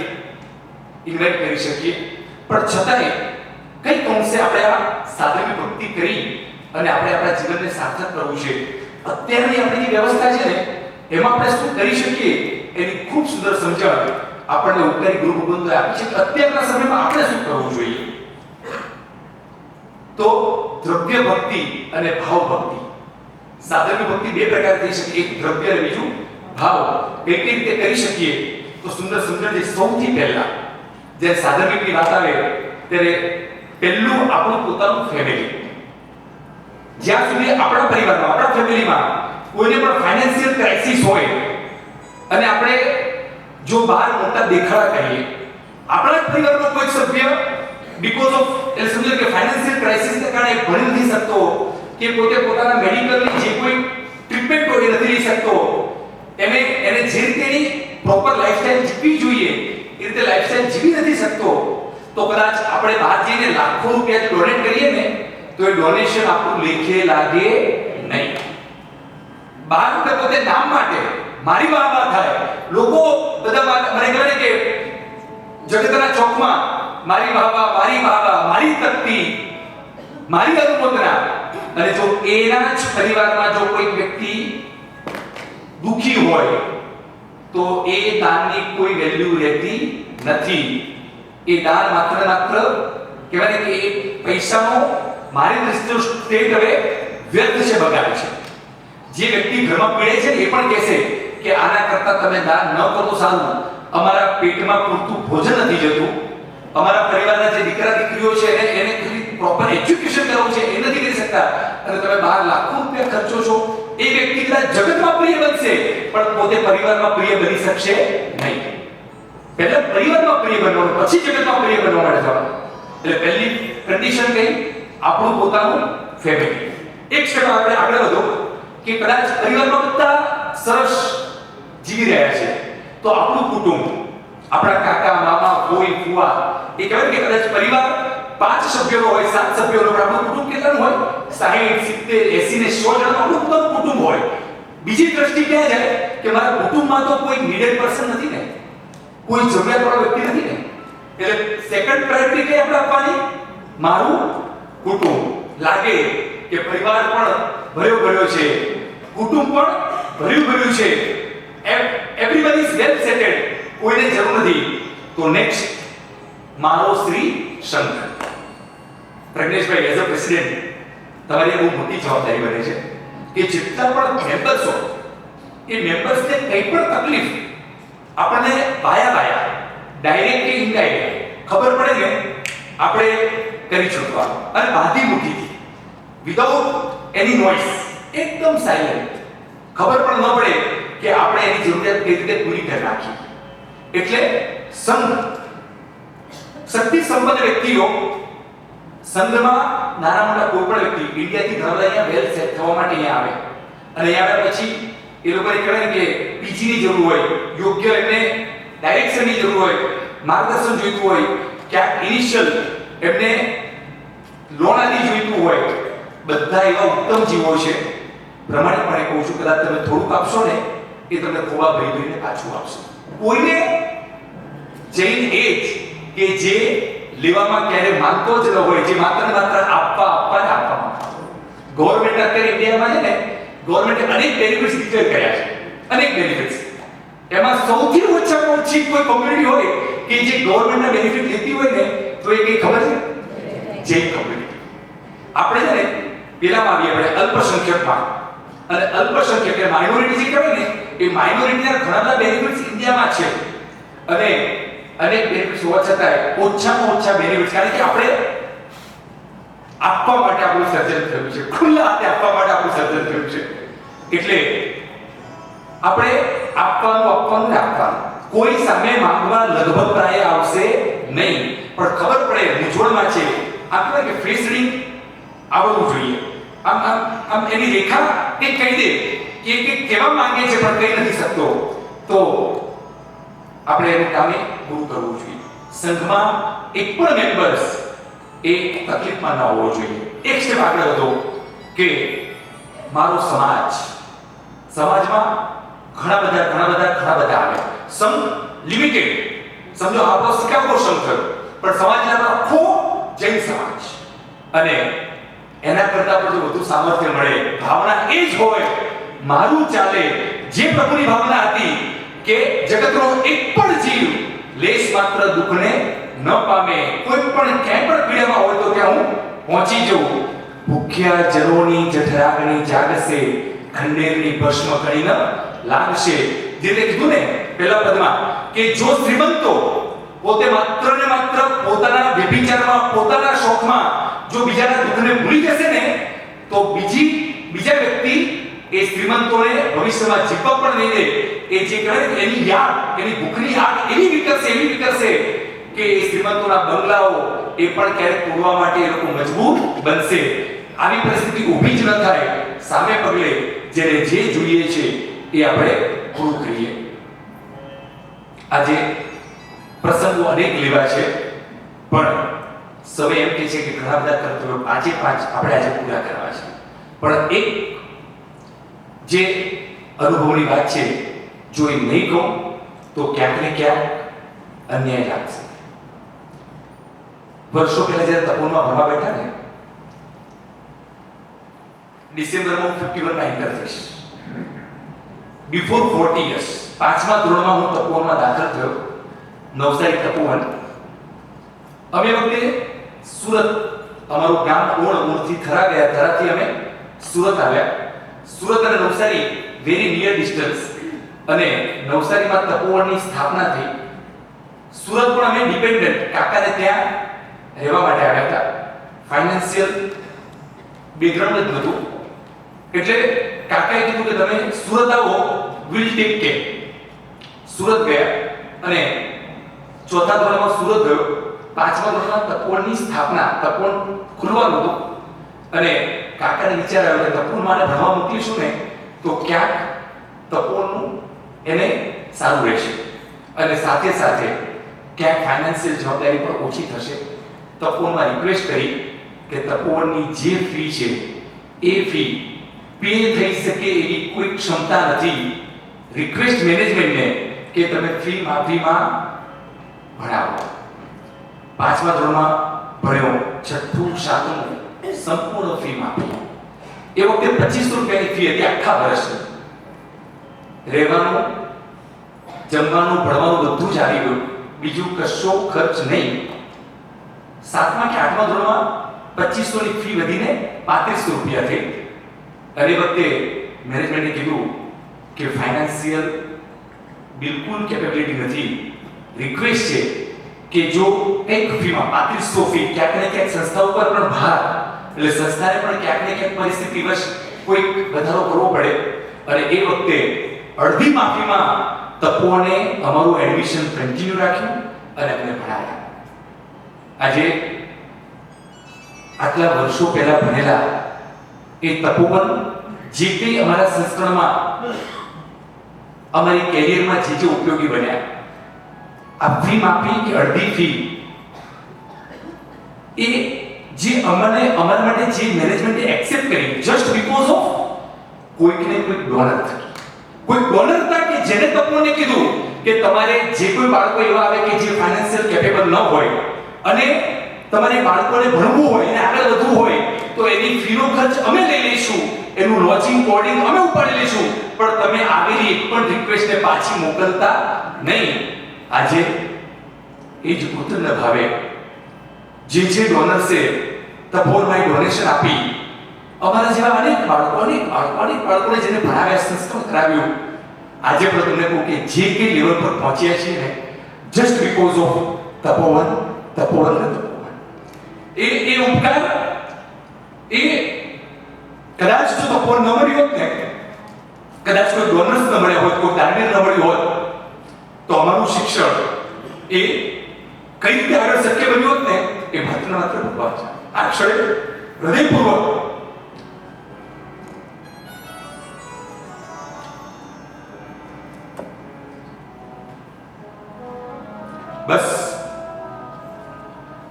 ઇન્વાઇટ કરી શકીએ. પણ છતાંય કઈ અંશે આપણે આ સાધર્મિક ભક્તિ કરી અને આપણે આપણા જીવનને સાર્થક કરવું છે. અત્યારની આપણી જે વ્યવસ્થા છે ને એમાં આપણે શું કરી શકીએ એની ખૂબ સુંદર સમજણ આપણને ઉપકારી ગુરુ ભગવંતોએ આપી છે. અત્યારના સમયમાં આપણે શું કરવું જોઈએ. તો દ્રવ્ય ભક્તિ અને ભાવ ભક્તિ. સાધર્મિક ભક્તિ બે પ્રકાર થઈ શકે, એક દ્રવ્ય અને બીજું ભાવ. કઈ રીતે કરી શકીએ તો સુંદર સમજણ છે. સૌથી પહેલા જ્યારે સાધર્મિકની વાત આવે ત્યારે પહેલું આપણું પોતાનું ફેમિલી. જ્યાં સુધી આપણા પરિવારમાં, આપણા ફેમિલીમાં કોઈને પણ ફાઇનાન્શિયલ ક્રાઇસિસ હોય અને આપણે જો બહાર મોટા દેખાડા કરીએ, આપણા જ પરિવારનો કોઈ સભ્ય બીકોઝ ઓફ એટલે સમજો કે ફાઇનાન્શિયલ ક્રાઇસિસને કારણે ભણી નથી શકતો કે પોતે પોતાના મેડિકલની જે કોઈ ટ્રીટમેન્ટ હોય એ નથી લઈ શકતો, એને જે રીતે એની પ્રોપર લાઈફસ્ટાઈલ જીવવી જોઈએ એ રીતે લાઈફસ્ટાઈલ જીવી નથી શકતો, તો કદાચ આપણે બહાર જઈને લાખો રૂપિયા ડોનેટ કરીએ ને તો એ ડોનેશન આપણું લેખે લાગે નહીં. બહાર પોતે નામ માટે મારી વાહ થાય, લોકો બધા મને કહે કે જગતના ચોકમાં મારી વાહ, મારી તકતી, મારી અનુમોદના. અને જો એના જ પરિવારમાં જો કોઈ વ્યક્તિ દુખી હોય તો એ દાનની કોઈ વેલ્યુ રહેતી નથી. એ દાન માત્ર કહેવાય કે એ પૈસાનો મારી દ્રષ્ટિએ સ્ટેટ હવે વ્યર્થ છે, બગાડે છે. જે વ્યક્તિ ઘરમાં પીડે છે એ પણ કહેશે કે આના કરતા તમે દાન ન કરો સારું, અમારા પેટમાં પૂરતું ભોજન નથી જતું, અમારા પરિવારના જે દીકરા દીકરીઓ છે એને પ્રોપર એજ્યુકેશન કરવું છે એ નથી કરી શકતા અને તમે 12 લાખ રૂપિયા ખર્ચો છો. એ વ્યક્તિ કદાચ જગતમાં પ્રિય બનશે પણ પોતે પરિવારમાં પ્રિય બની શકશે નહીં. પહેલા પરિવારમાં પ્રિય બનવાનું, પછી જગતમાં પ્રિય બનવા માટે જવાનું. એટલે પહેલી કન્ડિશન કઈ? આપણું પોતાનું ફેમિલી. એક સ્ટેપ આપણે આગળ વધો કે કદાચ પરિવારમાં બધા સરસ જીવી રહ્યા છે તો આપણું કુટુંબ, આપણા કાકા મામા ફોઈ ફુવા, એ કહેવાય કે કદાચ પરિવાર 5 સભ્યોનો હોય, 7 સભ્યોનો, પણ આપણું કુટુંબ કેટલાનું હોય? 60 70 80 ને 100 જણનું આપણું પોતાનું કુટુંબ હોય. બીજી દ્રષ્ટિ ક્યાં જાય કે મારા કુટુંબમાં તો કોઈ નીડેડ પર્સન નથી ને, કોઈ જરૂરિયાતવાળો વ્યક્તિ નથી ને. એટલે સેકન્ડ પ્રાયોરિટી કઈ આપણે આપવાની? મારું કુટુંબ. લાગે કે પરિવાર પણ ભર્યો છે, કુટુંબ પણ ભર્યું છે, એવરીબડી ઇઝ વેલ સેટેડ, કોઈને જરૂર નથી. તો નેક્સ્ટ મારો Shri Shankar. Pragneshbhai, as a president તમારી બહુ મોટી જવાબદારી બને છે કે જેટલા પણ મેમ્બર્સ હોય એ મેમ્બર્સને કંઈ પણ તકલીફ આપણને બાયા ડાયરેક્ટ કે ઇનડાયરેક્ટ ખબર પડે ને આપણે કરી છૂટવા અને બાંધી મૂકીથી વિધાઉટ એની નોઇસ એકદમ સાયલેન્ટ, ખબર પણ ન પડે કે આપણે એની જરૂરિયાત કઈ રીતે પૂરી કરી નાખી. એટલે સંઘ, શક્તિ સંપન્ન વ્યક્તિઓ સંઘમાં નાના મોટા કોઈ પણ વ્યક્તિ ઇન્ડિયાથી ઘણા બધા અહીંયા વેલ સેટ થવા માટે અહીંયા આવે, અને અહીંયા આવ્યા પછી એ લોકોને કહેવાય કે પીજીની જરૂર હોય, યોગ્ય એમને ડાયરેક્શનની જરૂર હોય, માર્ગદર્શન જોઈતું હોય, ક્યાંક ઇનિશિયલ એમને લોન આદિ જોઈતું હોય, બધા એવા ઉત્તમ જીવો છે. પ્રમાણિકપણે કહું છું, કદાચ તમે થોડુંક આપશો ને એ તમને ખોબા ભરી ભરીને પાછું આપશે. કોઈને જૈન એજ કે જે લેવામાં ક્યારે માંગતો જ ન હોય, જે માત્ર ને માત્ર આપવા ને આપવામાં. ગવર્નમેન્ટ અત્યારે ઇન્ડિયામાં છે ને, ગવર્નમેન્ટે અનેક બેનિફિટ્સ ડિક્લેર કર્યા છે, અનેક બેનિફિટ્સ. એમાં સૌથી ઓછામાં ઓછી કોઈ કોમ્યુનિટી હોય કે જે ગવર્નમેન્ટના બેનિફિટ લેતી હોય ને, તો એ કઈ ખબર છે? જૈન કોમ્યુનિટી. આપણે છે ને પેલામાં આવીએ, આપણે અલ્પસંખ્યકમાં, અને અલ્પસંખ્યક એટલે માઇનોરિટી જે કહેવાય ને, એ માઇનોરિટીના ઘણા બધા બેનિફિટ્સ ઇન્ડિયામાં છે. અને અનેક બેનિફિટ્સ હોવા છતાંય ઓછામાં ઓછા બેનિફિટ્સ, કારણ કે આપણે આપવા માટે આપણું સર્જન થયું છે, ખુલ્લા હાથે આપવા માટે આપણું સર્જન થયું છે. એટલે આપણે આપવાનું ને આપવાનું, કોઈ સામે માંગવા લગભગ પ્રાય આવશે નહીં. પણ ખબર પડે મૂંઝવણમાં છે, આપણે કે ફેસ રીડિંગ આવડવું જોઈએ. આમ એની રેખા એ કહી દે કે કેવા માંગે છે પણ કહી નથી શકતો, તો આપણે એનું કામે પૂરું કરવું જોઈએ. સંઘમાં એક પણ મેમ્બર્સ એ તકલીફમાં ન હોવો જોઈએ. એક સ્ટેપ આગળ હતો કે મારો સમાજમાં ઘણા બધા આવે. સંઘ લિમિટેડ, સમજો આપણો શિકાગો સંઘ થયો, પણ સમાજના આખો જૈન સમાજ, અને એના કરતા પણ વધુ સામર્થ્ય મળે, ભાવના એ જ હોય મારું ચાલે, જે પ્રભુની ભાવના હતી કે જગતનો એક પણ જીવ લેશ માત્ર દુઃખને ન પામે, કોઈ પણ ક્યાંય પણ પીડામાં હોય તો ત્યાં હું પહોંચી જઉં. ભૂખ્યા જનોની જઠરાગ્નિ જાગશે, ખંડેરની ભસ્મ કરી ન લાગશે. જે કીધું ને પહેલા પદમાં કે જો શ્રીમંતો પોતે માત્ર ને માત્ર પોતાના વ્યભિચારમાં, પોતાના શોખમાં જો બીજાના દુઃખને ભૂલી જશે ને, તો બીજા વ્યક્તિ એ શ્રીમંતોને ભવિષ્યમાં જીવવા પણ નહીં દે. એ જે કહે એની યાદ, એની ભૂખની આગ એવી વિકરશે કે એ શ્રીમંતોના બંગલાઓ એ પણ ક્યારેક તોડવા માટે એ લોકો મજબૂર બનશે. આવી પરિસ્થિતિ ઊભી જ ન થાય, સામે પગલે જેને જે જોઈએ છે એ આપણે પૂરું કરીએ. આજે પ્રસંગો અનેક લેવા છે, પણ સમય એમ કહે છે કે ઘણા બધા કર્તવ્યો પાંચે પાંચ આપણે આજે પૂરા કરવા છે. પણ એક જે અનુભવની વાત છે, જો એ નહીં કહું તો ક્યાંક ને ક્યાંક અન્યાય લાગશે. વર્ષો પહેલા જ્યારે તપોનમાં ભણવા બેઠા ને, ડિસેમ્બરમાં 51 ના એન્ટર થઈશ. બિફોર 40 years, 5મા ધોરણમાં હું તપોવનમાં દાખલ થયો, નવસારી તપોવન. અમે વખતે સુરત, અમારું ગામ ઓળથી થરા ગયા, થરાથી અમે સુરત આવ્યા. સુરત અને નવસારી વેરી નિયર ડિસ્ટન્સ, અને નવસારીમાં તપોવનની સ્થાપના થઈ. સુરત પણ અમે ડિપેન્ડન્ટ, કાકાને ત્યાં રહેવા માટે આવ્યા હતા. ફાઇનાન્શિયલ બેકગ્રાઉન્ડ જ નહોતું, એટલે કાકાએ કીધું કે તમે સુરત આવો, વિલ ટેક કેર. સુરત ગયા, અને ચોથા ધોરણમાં સુરત ગયો. 5મા ધોરણમાં તપોવનની સ્થાપના, તપોવન ખુલવાનું હતું, અને કાકાને વિચાર આવ્યો કે તપોવનમાં આને ભણવા મોકલીશું ને તો ક્યાંક તપોવનનું એને સારું રહેશે, અને સાથે સાથે ક્યાંક ફાઇનાન્શિયલ જવાબદારી પણ ઓછી થશે. તપોવનમાં રિક્વેસ્ટ કરી કે તપોવનની જે ફી છે એ ફી પે થઈ શકે એવી કોઈ ક્ષમતા નથી. રિક્વેસ્ટ મેનેજમેન્ટને કે તમે ફી માફીમાં ભણાવો. 5મા ધોરણમાં ભણ્યો, 6ઠું 7મું સંપૂર્ણ ફી માફી. એ વખતે 2500 રૂપિયાની ફી હતી આખા વર્ષની. રહેવાનું, જમવાનું, ભણવાનું બધું જ આવી ગયું, બીજું કશો ખર્ચ નહીં. 7મા કે 8મા ધોરણમાં 2500 ની ફી વધીને 3500 રૂપિયા થઈ. અને વખતે મેનેજમેન્ટે કીધું કે ફાઇનાન્શિયલ બિલકુલ કેપેબિલિટી નથી. રિક્વેસ્ટ છે કે જો એક ફીમાં 3500 ફી, ક્યાંક ને ક્યાંક સંસ્થા ઉપર પણ ભાર એટલે સંસ્થાને પણ ક્યાંક ને ક્યાંક પરિસ્થિતિવશ કોઈક વધારો કરવો પડે અને એ વખતે અડધી માફીમાં તપોને અમારું એડમિશન કન્ટિન્યુ રાખ્યું અને અમને ભણાવ્યા. આજે આટલા વર્ષો પહેલા ભણેલા એ તપોવન જે કંઈ અમારા સંસ્કરણમાં અમારી કેરિયરમાં જે ઉપયોગી બન્યા, આ ફી માફી કે અડધી ફી એ જે અમારા માટે જે મેનેજમેન્ટે એક્સેપ્ટ કરી જસ્ટ બીકોઝ ઓફ કોઈકને કોઈ ડોનર થકી, કોઈ ડોનર હતા કે જેને તપોને કીધું કે તમારે જે કોઈ બાળકો એવા આવે કે જે ફાઇનાન્શિયલ કેપેબલ ન હોય અને તમારે બાળકોને ભણવું હોય અને આગળ વધવું હોય તો એની ફીનો ખર્ચ અમે લઈ લઈશું, એનું લોજિંગ બોર્ડિંગ અમે ઉપાડી લઈશું, પણ તમે આવેલી એક પણ રિક્વેસ્ટને પાછી મોકલતા નહીં. આજે એ જ પુત્રના ભાવે જે ડોનર્સે તપોરમાં ડોનેશન આપી અમારા જેવા અનેક બાળકોને જેને ભણાવ્યા, સંસ્કાર કરાવ્યું, આજે પણ તમને કહું કે જે કે લેવલ પર પહોંચ્યા છે ને જસ્ટ બીકોઝ ઓફ તપોવન. એ ઉપકાર એ કદાચ જો તપોવન ન મળ્યો હોત ને, કદાચ કોઈ ડોનર્સ ન મળ્યા હોત, કોઈ દાનવીર ન મળ્યું હોત તો અમારું શિક્ષણ એ કઈ રીતે આગળ શક્ય બન્યું હોત ને એ માત્ર ભગવાન છે. આ ક્ષણે હૃદયપૂર્વક બસ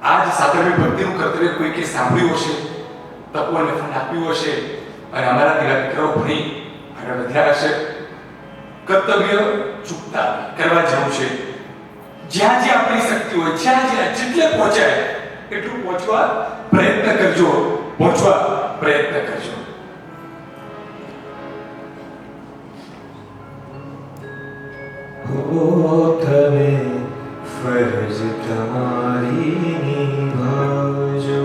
આજ સાધર્મિક ભક્તિનું કર્તવ્ય કોઈકે સાંભળ્યું હશે, તપોને ફંડ આપ્યું હશે અને અમારા દીકરાઓ ભણી આગળ વધ્યા હશે. કર્તવ્ય ચૂકતા કરવા જવું છે. જ્યાં જ્યાં આપણી શક્તિ હોય, જ્યાં જેટલે પહોંચાય એટલું પહોંચવા પ્રયત્ન કરજો. તમે ફરજ તમારી નિભાવજો,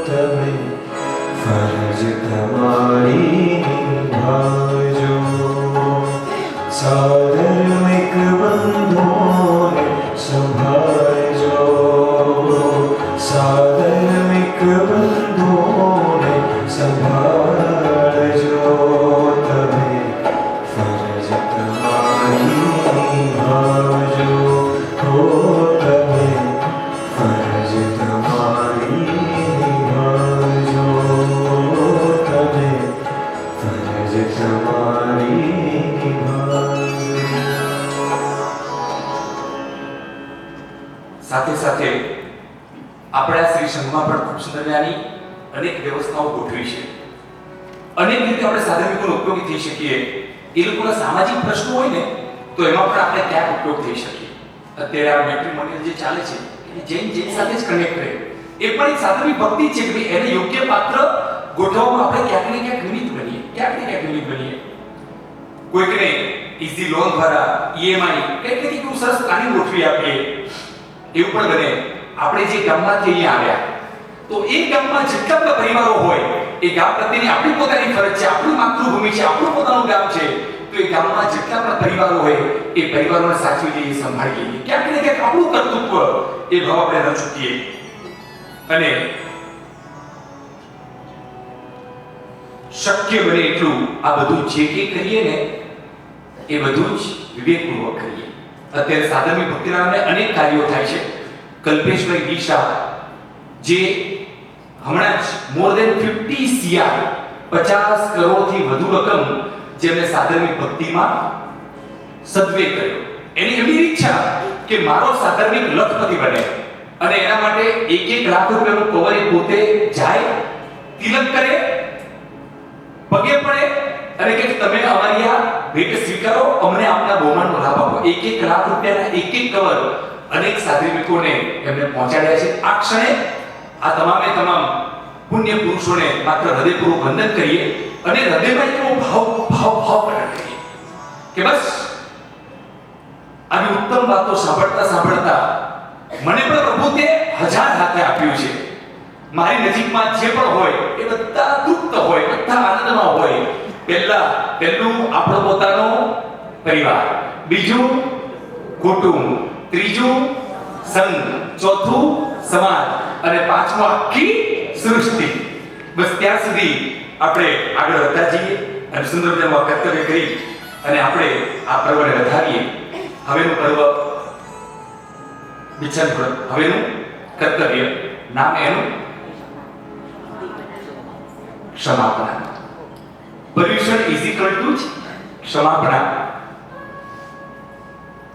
તમે ફરજ તમારી નિભાવજો. સાધર્મિક બંધોને સંભાળજો, સાધર્મિક બંધોને સંભાળજો. તમે ફરજ તમારી નિભાવજો, તમે ફરજ તમારી નિભાવજો, તમે ફરજ તમારી સાથે સાથે આપણા શ્રી સંઘમાં પણ ખૂબ સુંદરતાની અનેક વ્યવસ્થાઓ ગોઠવી છે. અનેક રીતે આપણે સાધનિકોનો ઉપયોગી થઈ શકીએ. એ લોકોના સામાજિક પ્રશ્નો હોય ને તો એમાં પણ આપણે ક્યાંક ઉપયોગ થઈ શકીએ. અત્યારે આ મેટ્રિમોનિયલ જે ચાલે છે એ જૈન સાથે જ કનેક્ટ રહે, એ પણ એક સાધનિક ભક્તિ છે કે એને યોગ્ય પાત્ર ગોઠવવામાં આપણે ક્યાંક ને ક્યાંક નિમિત્ત બનીએ. કોઈકને ઈઝી લોન દ્વારા ઈએમઆઈ કંઈક સરસ પ્લાનિંગ ગોઠવી આપીએ. એવું પણ બને આપણે જે ગામમાંથી અહીંયા આવ્યા તો એ ગામમાં જેટલા બધા પરિવારો હોય એ ગામ પ્રત્યેની આપણી પોતાની ફરજ છે, આપણી માતૃભૂમિ છે, આપણું પોતાનું ગામ છે, તો એ ગામમાં જેટલા પણ પરિવારો હોય એ પરિવારોને સાચવી લઈએ, સંભાળી લઈએ. ક્યાંક ને ક્યાંક આપણું કર્તૃત્વ એ ભાવ આપણે ન ચૂકીએ. અને શક્ય બને એટલું આ બધું જે કંઈ કરીએ ને એ બધું જ વિવેકપૂર્વક કરીએ. અત્યારે સાધર્મિક ભક્તિના નામે અનેક કાર્યો થાય છે. કલ્પેશભાઈ દિશા જે હમણાં જ મોર ધેન 50 CR 50 કરોડથી વધુ રકમ જેમને સાધર્મિક ભક્તિમાં સદવે કર્યો. એમની ઈચ્છા કે મારો સાધર્મિક લખપતિ બને અને એના માટે 1 લાખ રૂપિયાનું કવર એ પોતે જાય, તિલક કરે, પગે પડે અને કે તમે અમારી આ ભેટ સ્વીકારો, અમને આપના બહુમાનનો લાભ આપો. 1 લાખ રૂપિયાના એક કવર અનેક સાધ્વીકોને એમને પહોંચાડ્યા છે. આ ક્ષણે આ તમામે તમામ પુણ્ય પુરુષોને માત્ર હૃદયપૂર્વક વંદન કરીએ અને હૃદયમાં એવો ભાવ પ્રગટ કરીએ કે બસ આવી ઉત્તમ વાતો સાંભળતા મને પણ પ્રભુ તે 1000 હાથે આપ્યું છે. મારી નજીકમાં જે પણ હોય એ બધા તૃપ્ત હોય, બધા આનંદમાં હોય. પહેલું આપણો પોતાનો પરિવાર, બીજું કુટુંબ, ત્રીજું સંઘ, ચોથું સમાજ અને પાંચમું આખી સૃષ્ટિ. બસ ત્યાં સુધી આપણે આગળ વધતા જઈએ અને સુંદર મજાનું કર્તવ્ય કરી અને આપણે આ પર્વને વધારીએ. હવેનું પર્વ બિચાર હવેનું કર્તવ્ય નામ એનું ક્ષમાપણા. પર્યુષણ ઇઝ ઇક્વલ ટુ ક્ષમાપણા.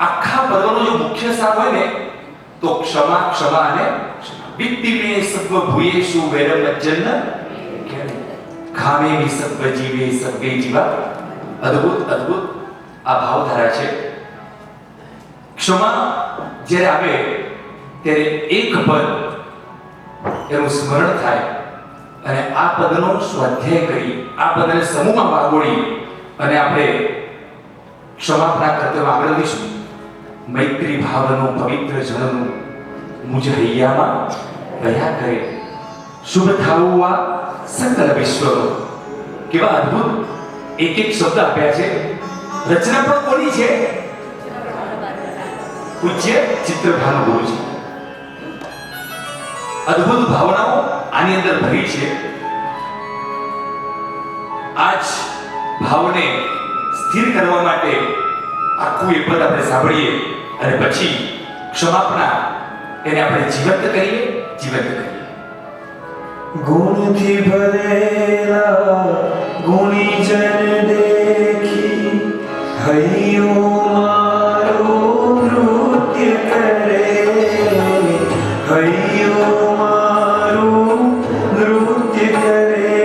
આખા પર્વનો જો મુખ્ય સાર હોય ને તો ક્ષમા ક્ષમા અને વિત્તિમે સત્વ ભૂયેષુ વૈરમજ્જન ખામે વિસત્વ જીવે સત્વે જીવા. અદ્ભુત અદ્ભુત આ ભાવધારા છે. ક્ષમા જ્યારે આવે ત્યારે એક પદ એનું સ્મરણ થાય અને આ પદનો સ્વાધ્યાય કરી આ પદને સમૂહમાં વાગોળી અને આપણે ક્ષમાપણા કરતા આગળ વધીશું. મૈત્રી ભાવનું પવિત્ર જળનું મુજ હૈયામાં રહ્યા કરે શુભ થાવું આ સકલ વિશ્વનો. કેવા અદ્ભુત એક એક શબ્દ આપ્યા છે. રચના પણ કોની છે? પૂજ્ય ચિત્રભાનુ ગુરુજી. અદ્ભુત ભાવનાઓ આની અંદર ભરી છે. આજ ભાવને સ્થિર કરવા માટે આખું એ પદ આપણે સાંભળીએ અને પછી ક્ષમાપણા એને આપણે જીવંત કરીએ. ગુણથી ભરેલા ગુણીજન દેખી હૈયો મારો નૃત્ય કરે. હૈયો મારું નૃત્ય કરે.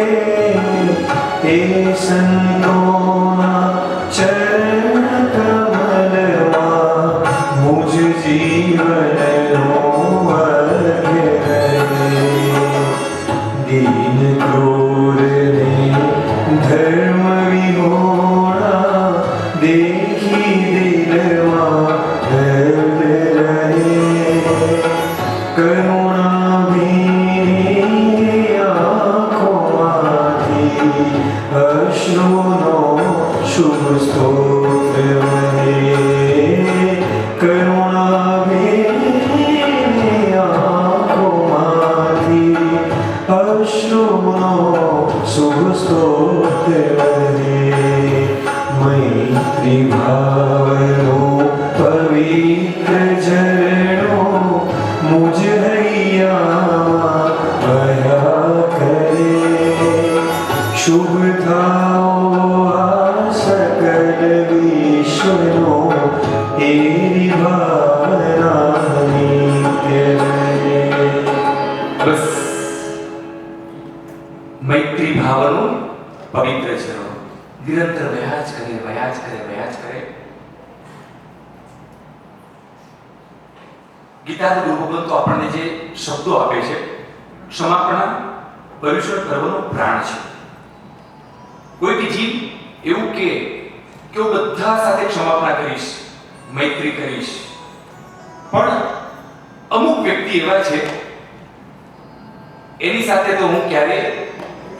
એ સંતોના ચરણ કમલમાં મુજ જીવનનો વર્ગ કરે. દીન ક્રૂરને ધર્મ વિહોણા દેખી દિલમાં દર્દ રહે. કરુણા ભીની આંખોમાંથી અશ્રુનો શુભ સ્તોત્ર વહે. કરુણા ભીની આંખોમાંથી અશ્રુનો શુભ સ્તોત્ર વહે. મૈત્રી ભાવનો પવિત્ર ઝરણો મુજ હૈયામાં ભયા કરે. શુભ થાઓ આ સકલ વિશ્વનો એવી ભાવના નિત્ય રહે. બસ મૈત્રી ભાવનું પવિત્ર ઝરણું નિરંતર વહ્યા જ કરે. ગીતાના ગુરુ ભગવાન તો આપણને જે શબ્દો આપે છે, ક્ષમાપણા પર્યુષણ પર્વનો પ્રાણ છે. કોઈ બી જીવ એવું કે હું બધા સાથે ક્ષમાપણા કરીશ, મૈત્રી કરીશ, પણ અમુક વ્યક્તિ એવા છે એની સાથે તો હું ક્યારે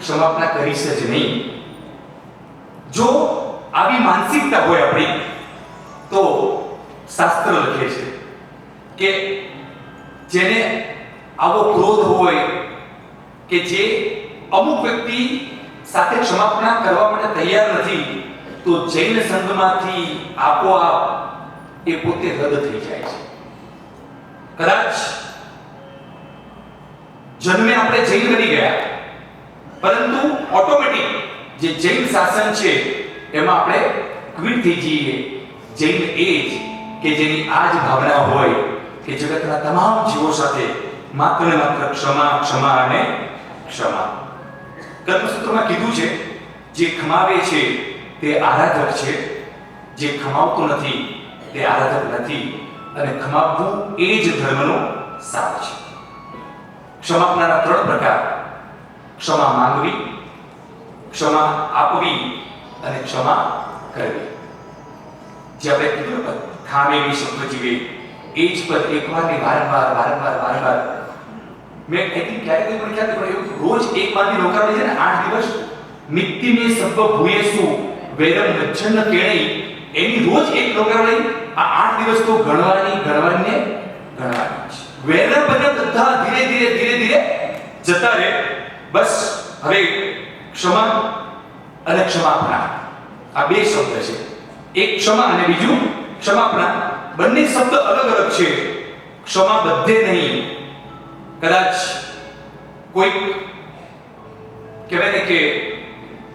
ક્ષમાપણા કરીશ જ નહીં. જો આવી માનસિકતા હોય આપણી તો શાસ્ત્ર લખે છે કે જેને આવો ક્રોધ હોય કે જે અમુક વ્યક્તિ સાથે ક્ષમાપણા કરવા માટે તૈયાર નથી તો જૈન સંઘમાંથી આપોઆપ એ પોતે રદ થઈ જાય છે. કદાચ જન્મે આપણે જૈન બની ગયા પરંતુ ઓટોમેટિક જે જૈન શાસન છે એમાં આપણે ક્વિટ થઈ જઈએ. જૈન એ જ કે જેની આ જ ભાવના હોય કે જગતના તમામ જીવો સાથે માત્ર ને માત્ર ક્ષમા ક્ષમા અને ક્ષમા. કર્મસૂત્રમાં કીધું છે જે ખમાવે છે તે આરાધક છે, જે ખમાવતો નથી તે આરાધક નથી, અને ખમાવવું એ જ ધર્મનો સાર છે. ક્ષમાપણાના 3 પ્રકાર: ક્ષમા માંગવી, ક્ષમા આપવી અને ક્ષમા કરવી. જે આપણે કીધું ને ખામે વિસત્વ જીવે, એ જ પદ એકવાર ને વારંવાર મેં કીધું ક્યારે પણ ખ્યાલ પણ એવું રોજ એક વારની નોકરાણી છે ને 8 દિવસ નિત્યમે સત્વ ભૂયેષુ વૈરમ મચ્છન્ન કેણઈ, એની રોજ એક નોકરાણી આ 8 દિવસ તો ગણવાની છે. વૈરમ બધા ધીરે ધીરે જતા રહે. બસ હવે ક્ષમા અને ક્ષમાપણા આ બે શબ્દ છે. એક ક્ષમા અને બીજું ક્ષમાપણા. બંને શબ્દ અલગ અલગ છે. ક્ષમા બધે નહીં. કદાચ કોઈ કહેવાય ને કે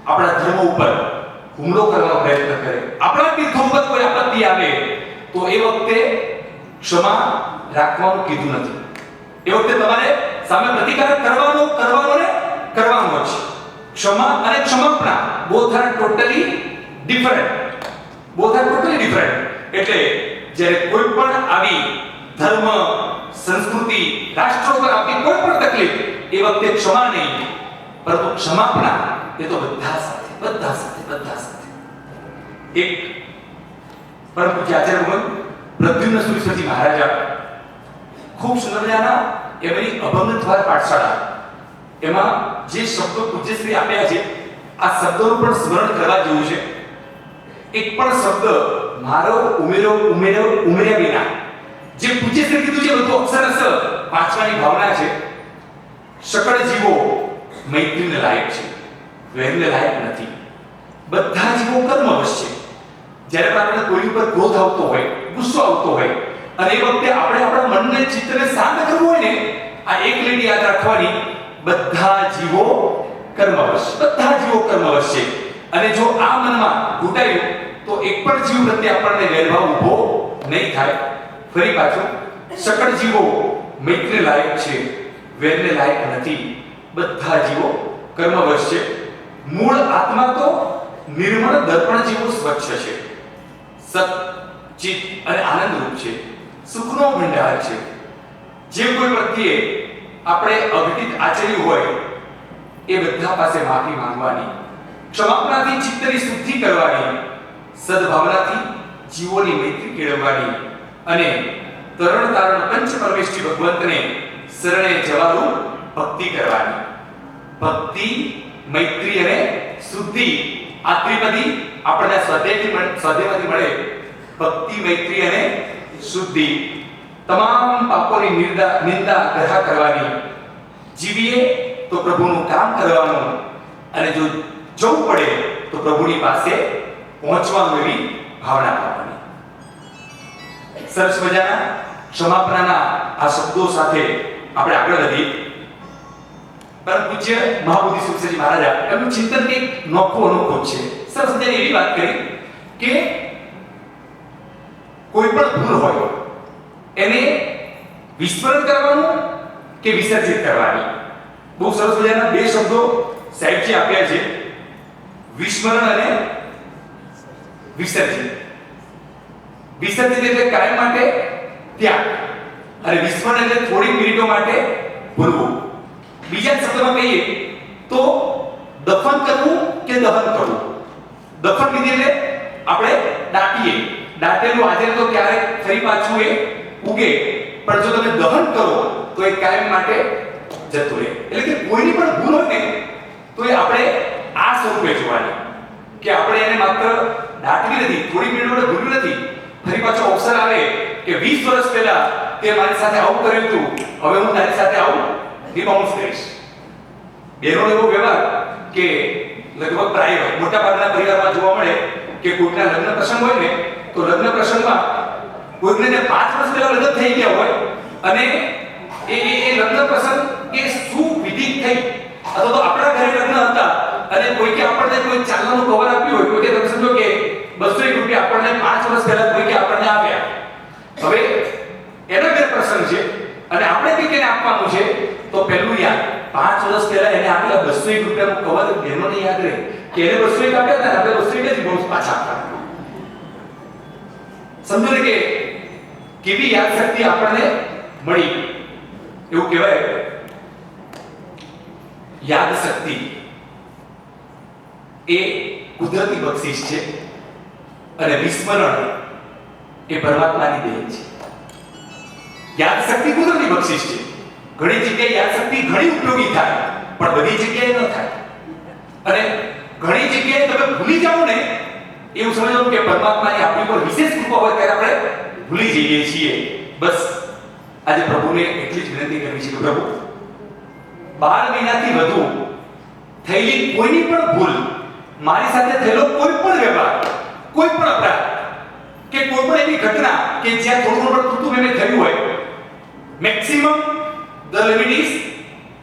આપણા ધર્મ ઉપર હુમલો કરવાનો પ્રયત્ન કરે, આપણા તીર્થો ઉપર કોઈ આપત્તિ આવે, તો એ વખતે ક્ષમા રાખવાનું કીધું નથી. એ વખતે તમારે સામે પ્રતિકાર કરવાનો જ. ક્ષમા અને ક્ષમાપણા both are totally different. એટલે જ્યારે કોઈ પણ આવી ધર્મ, સંસ્કૃતિ, રાષ્ટ્ર પર આપણી કોઈ પણ તકલીફ, એ વખતે ક્ષમા નહીં પરંતુ ક્ષમાપણા, એ તો બધા સાથે. એક પરમ પૂજ્ય આચાર્ય ભગવાન પ્રદ્યુમ્ન સુરીશ્વરજી મહારાજા ખૂબ સુંદર મજાના એમની અભંગ દ્વાર પાઠશાળા, એમાં જે શબ્દો પૂજ્યશ્રી આપ્યા છે, આ શબ્દોનું પણ સ્મરણ કરવા જેવું છે. એક પણ શબ્દ મારો ઉમેર્યા વિના જે પૂજ્યશ્રી કીધું છે બધું અક્ષરશ વાંચવાની ભાવના છે. સકળ જીવો મૈત્રીને લાયક છે, વૈરને લાયક નથી. બધા જીવો કર્મવશ છે. જ્યારે આપણને કોઈ ઉપર ક્રોધ આવતો હોય, ગુસ્સો આવતો હોય, અને એ વખતે આપણે આપણા મનને, ચિત્તને શાંત કરવું હોય ને, આ એક લીટી યાદ રાખવાની, બધા જીવો કર્મવશ છે. અને જો આ મનમાં ઘૂંટાયું તો એક પણ જીવ પ્રત્યે આપણને વેરભાવ ઊભો નહીં થાય. ફરી પાછું, સકળ જીવો મૈત્રી લાયક છે, વેરને લાયક નથી. બધા જીવો કર્મવશ છે. મૂળ આત્મા તો નિર્મળ દર્પણ જેવો સ્વચ્છ છે. સત, ચિત અને આનંદ રૂપ છે. સુખનો ભંડાર છે. જે કોઈ પ્રત્યે આપણે અઘટિત આચર્યું હોય એ બધા પાસે માફી માંગવાની, ક્ષમાપણાથી ચિત્તની શુદ્ધિ કરવાની, સદભાવનાથી જીવોની મૈત્રી કેળવવાની અને તરણ તારણ પંચ પરમેશ્વરી ભગવંતને શરણે જવાનું ભક્તિ કરવાની. ભક્તિ, મૈત્રી અને શુદ્ધિ, આ ત્રિપદી આપણને સ્વાધ્યાયમાંથી મળે. ભક્તિ, મૈત્રી અને શુદ્ધિ. તમામ પાપોની નિંદા ગ્રહ કરવાની. જીવીએ તો પ્રભુનું કામ કરવાનું, અને જો જવું પડે તો પ્રભુની પાસે પહોંચવાનું, એવી ભાવના કરવાની. સરસ મજાના ક્ષમાપણાના આ શબ્દો સાથે આપણે આગળ વધીએ. પરમ પૂજ્ય મહાબોધિ સુખસજી મહારાજા એમનું ચિંતન એક નોખું છે. સરસ મજાની એવી વાત કરી કે કોઈ પણ ભૂલ હોય એને વિસ્મરણ કરવાનું કે વિસર્જિત કરવાની. બહુ સરસ મજાના બે શબ્દો સાહેબજી આપ્યા છે, વિસ્મરણ અને વિસર્જિત. વિસર્જિત એટલે કાયમ માટે ત્યાગ, અને વિસ્મરણ એટલે થોડી મિનિટો માટે ભૂલવું. બીજા શબ્દમાં કહીએ તો દફન કરવું કે દહન કરવું. દફન વિધિ એટલે આપણે દાટીએ, દાટેલું આજે તો ક્યારેક ફરી પાછું એ ઉગે, પણ જો તમે દહન કરો તો એ કાયમ માટે જતું રહે. એટલે કે કોઈની પણ ભૂલ હોય ને તો એ આપણે આ સ્વરૂપે જોવાની કે આપણે એને માત્ર દાટવી નથી, થોડી મિનિટ માટે ભૂલ્યું નથી. ફરી પાછો અવસર આવે કે 20 વર્ષ પહેલા તે મારી સાથે આવું કર્યું હતું, હવે હું તારી સાથે આવું રિબાઉન્સ કરીશ. બેનો એવો વ્યવહાર કે લગભગ પ્રાય મોટા ભાગના પરિવારમાં જોવા મળે કે કોઈના લગ્ન પ્રસંગ હોય ને તો લગ્ન પ્રસંગમાં કોઈને 5 વર્ષ પહેલા લગ્ન થઈ ગયા હોય અને એ લગ્ન પ્રસંગ એ સુવિધિત થઈ, અથવા તો આપણા ઘરે લગ્ન હતા અને કોઈ કે આપણને કોઈ ચાલવાનું કવર આપ્યું હોય, કોઈ કે તમે સમજો કે 201 રૂપિયા આપણને 5 વર્ષ પહેલા કોઈ કે આપણને આપ્યા. હવે એના ઘરે પ્રસંગ છે અને આપણે કે કેને આપવાનું છે, તો પહેલું યાદ 5 વર્ષ પહેલા એને આપેલા 201 રૂપિયાનું કવર બેનોને યાદ રહે કે એને 201 આપ્યા હતા, આપણે 201 જ બહુ પાછા આપતા. સમજો ને કે કેવી યાદ શક્તિ આપણને મળી. એવું કહેવાય યાદ શક્તિ એ કુદરતી બક્ષિસ છે અને વિસ્મરણ એ પરમાત્માની દેન છે. યાદ શક્તિ કુદરતી બક્ષિસ છે. ઘણી જગ્યાએ યાદ શક્તિ ઘણી ઉપયોગી થાય, પણ બધી જગ્યાએ ન થાય. અને ઘણી જગ્યાએ તમે ભૂલી જાઓ ને એવું સમજવાનું કે પરમાત્માની આપણી પર વિશેષ કૃપા હોય ત્યારે આપણે ભૂલી જઈએ છીએ. બસ આજે પ્રભુને એટલી જ વિનંતી કરવી છે કે પ્રભુ 12 મહિનાથી વધુ થયેલી કોઈની પણ ભૂલ, મારી સાથે થયેલો કોઈ પણ વ્યવહાર, કોઈ પણ અપરાધ કે કોઈ પણ એવી ઘટના કે જ્યાં થોડું ઘણું તૂટું મેં થયું હોય, maximum the limit is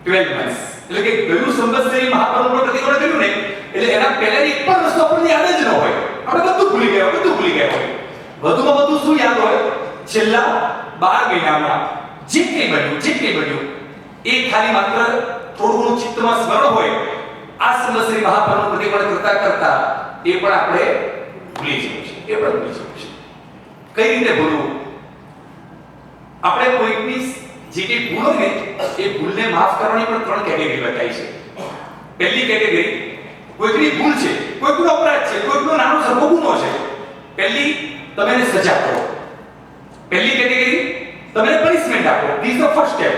12 months. એટલે કે ગયું સંવત્સરી મહાપર્વ પ્રતિક્રમણ કર્યું ને, એટલે એના પહેલાની એક પણ વસ્તુ આપણને યાદ જ ન હોય. આપણે બધું ભૂલી ગયા હોય. વધુમાં વધુ શું યાદ હોય? છેલ્લા 12 મહિનામાં જે કંઈ બન્યું એ ખાલી માત્ર થોડું ઘણું ચિત્તમાં સ્મરણ હોય. આ સંવત્સરી મહાપર્વ પ્રતિક્રમણ કરતા એ પણ આપણે ભૂલી જઈએ છીએ. કઈ રીતે ભૂલવું? આપણે કોઈકની જે કંઈ ભૂલ હોય ને, એ ભૂલને માફ કરવાની પણ 3 કેટેગરી બતાવી છે. પહેલી કેટેગરી, કોઈકની ભૂલ છે, કોઈકનો અપરાધ છે, કોઈકનો નાનો સરખો ગુનો છે. પહેલી, તમે એને સજા કરો. પહેલી કેટેગરી, તમે એને પનિશમેન્ટ આપો. This is the first step.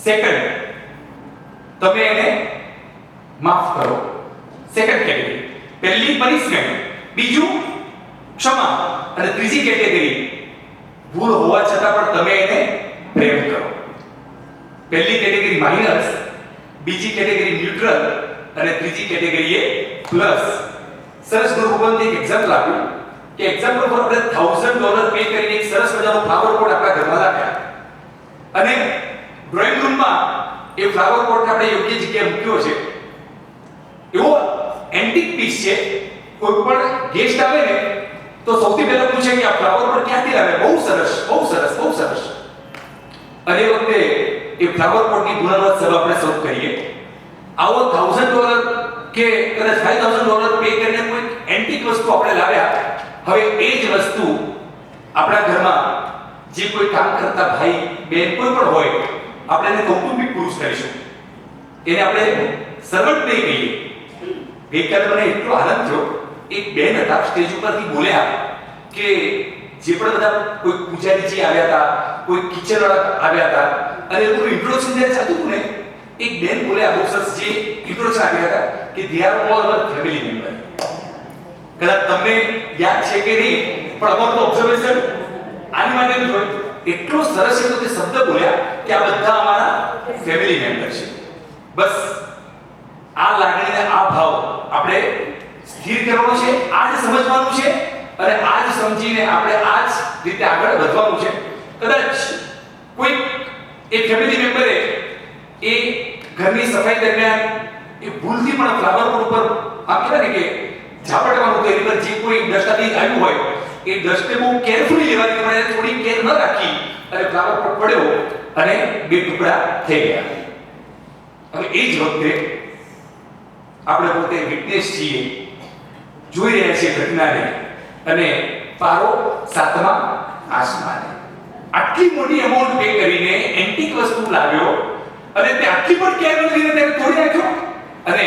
Second, તમે એને માફ કરો. Second category. પહેલી પનિશમેન્ટ, બીજું ક્ષમા, અને ત્રીજી કેટેગરી, ભૂલ હોવા છતાં પણ તમે એને પ્રેમ કરો. પહેલી કેટેગરી માઇનસ, બીજી કેટેગરી ન્યુટ્રલ, અને ત્રીજી કેટેગરી એ પ્લસ. સરસ ગુરુબંધ એક એક્ઝામ્પલ આપ્યું કે એક્ઝામ્પલ પર આપણે $1000 પે કરીને એક સરસ મજાનો ફ્લાવર પોટ આપણા ઘરમાં લાવ્યા, અને ડ્રોઈંગ રૂમમાં એ ફ્લાવર પોટ આપણે યોગ્ય જગ્યાએ મૂક્યો છે. એવો એન્ટિક પીસ છે. કોઈ પણ ગેસ્ટ આવે ને તો સૌથી પહેલા પૂછે કે આ ફ્લાવર પોટ ક્યાંથી લાવ્યા? બહુ સરસ. અને એ વખતે એ ફ્લાવર પોટની પુનર્વસન આપણે શરૂ કરીએ. આવો $1000 કે કદાચ $5000 પે કરીને કોઈ એન્ટિક વસ્તુ આપણે લાવ્યા. હવે એ જ વસ્તુ આપણા ઘરમાં જે કોઈ કામ કરતા ભાઈ બેન કોઈ પણ હોય, આપણે એને કૌટુંબિક પુરુષ કહીશું. એને આપણે સર્વન્ટ નહીં કહીએ. ગઈકાલે મને એટલો આનંદ થયો, એક બેન હતા સ્ટેજ ઉપરથી બોલ્યા કે જે પણ બધા કોઈ પૂજારીજી આવ્યા હતા, કોઈ કિચન વાળા આવ્યા હતા, અને એનું ઇન્ટ્રોડક્શન જ્યારે ચાલતું હતું ને, એક બેન બોલ્યા બહુ સરસ જે ઇન્ટ્રોડક્શન આપ્યા હતા કે they are all our family member. કદાચ તમને યાદ છે કે નહીં, પણ અમારું તો ઓબ્ઝર્વેશન આની માટે જ હોય. એટલો સરસ એ તે શબ્દ બોલ્યા કે આ બધા અમારા ફેમિલી મેમ્બર છે. બસ આ લાગણીને, આ ભાવ આપણે સ્થિર કરવાનો છે, આ જ સમજવાનું છે, અને આ જ સમજીને આપણે આ જ રીતે આગળ વધવાનું છે. કદાચ કોઈ એક ફેમિલી મેમ્બરે એ ઘરની સફાઈ દરમિયાન એ ભૂલથી પણ ફ્લાવર પોટ ઉપર આમ કહેવાય ને કે ઝાપટવાનું, તેની પર જે કોઈ ડસ્ટાથી આવ્યું હોય એ ડસ્ટને બહુ કેરફુલી લેવાની, પણ થોડી કેર ન રાખી અને ફ્લાવર પોટ પડ્યો અને 2 ટુકડા થઈ ગયા. હવે એ જ વખતે આપણે પોતે વિટનેસ છીએ, જોઈ રહ્યા છીએ ઘટનાને, અને પારો 7મા આસમાને. આટલી મોટી અમાઉન્ટ પે કરીને એન્ટિક વસ્તુ લાવ્યો, અને તે આટલી પણ કેર નથી લીધી, તેને તોડી નાખ્યો. અને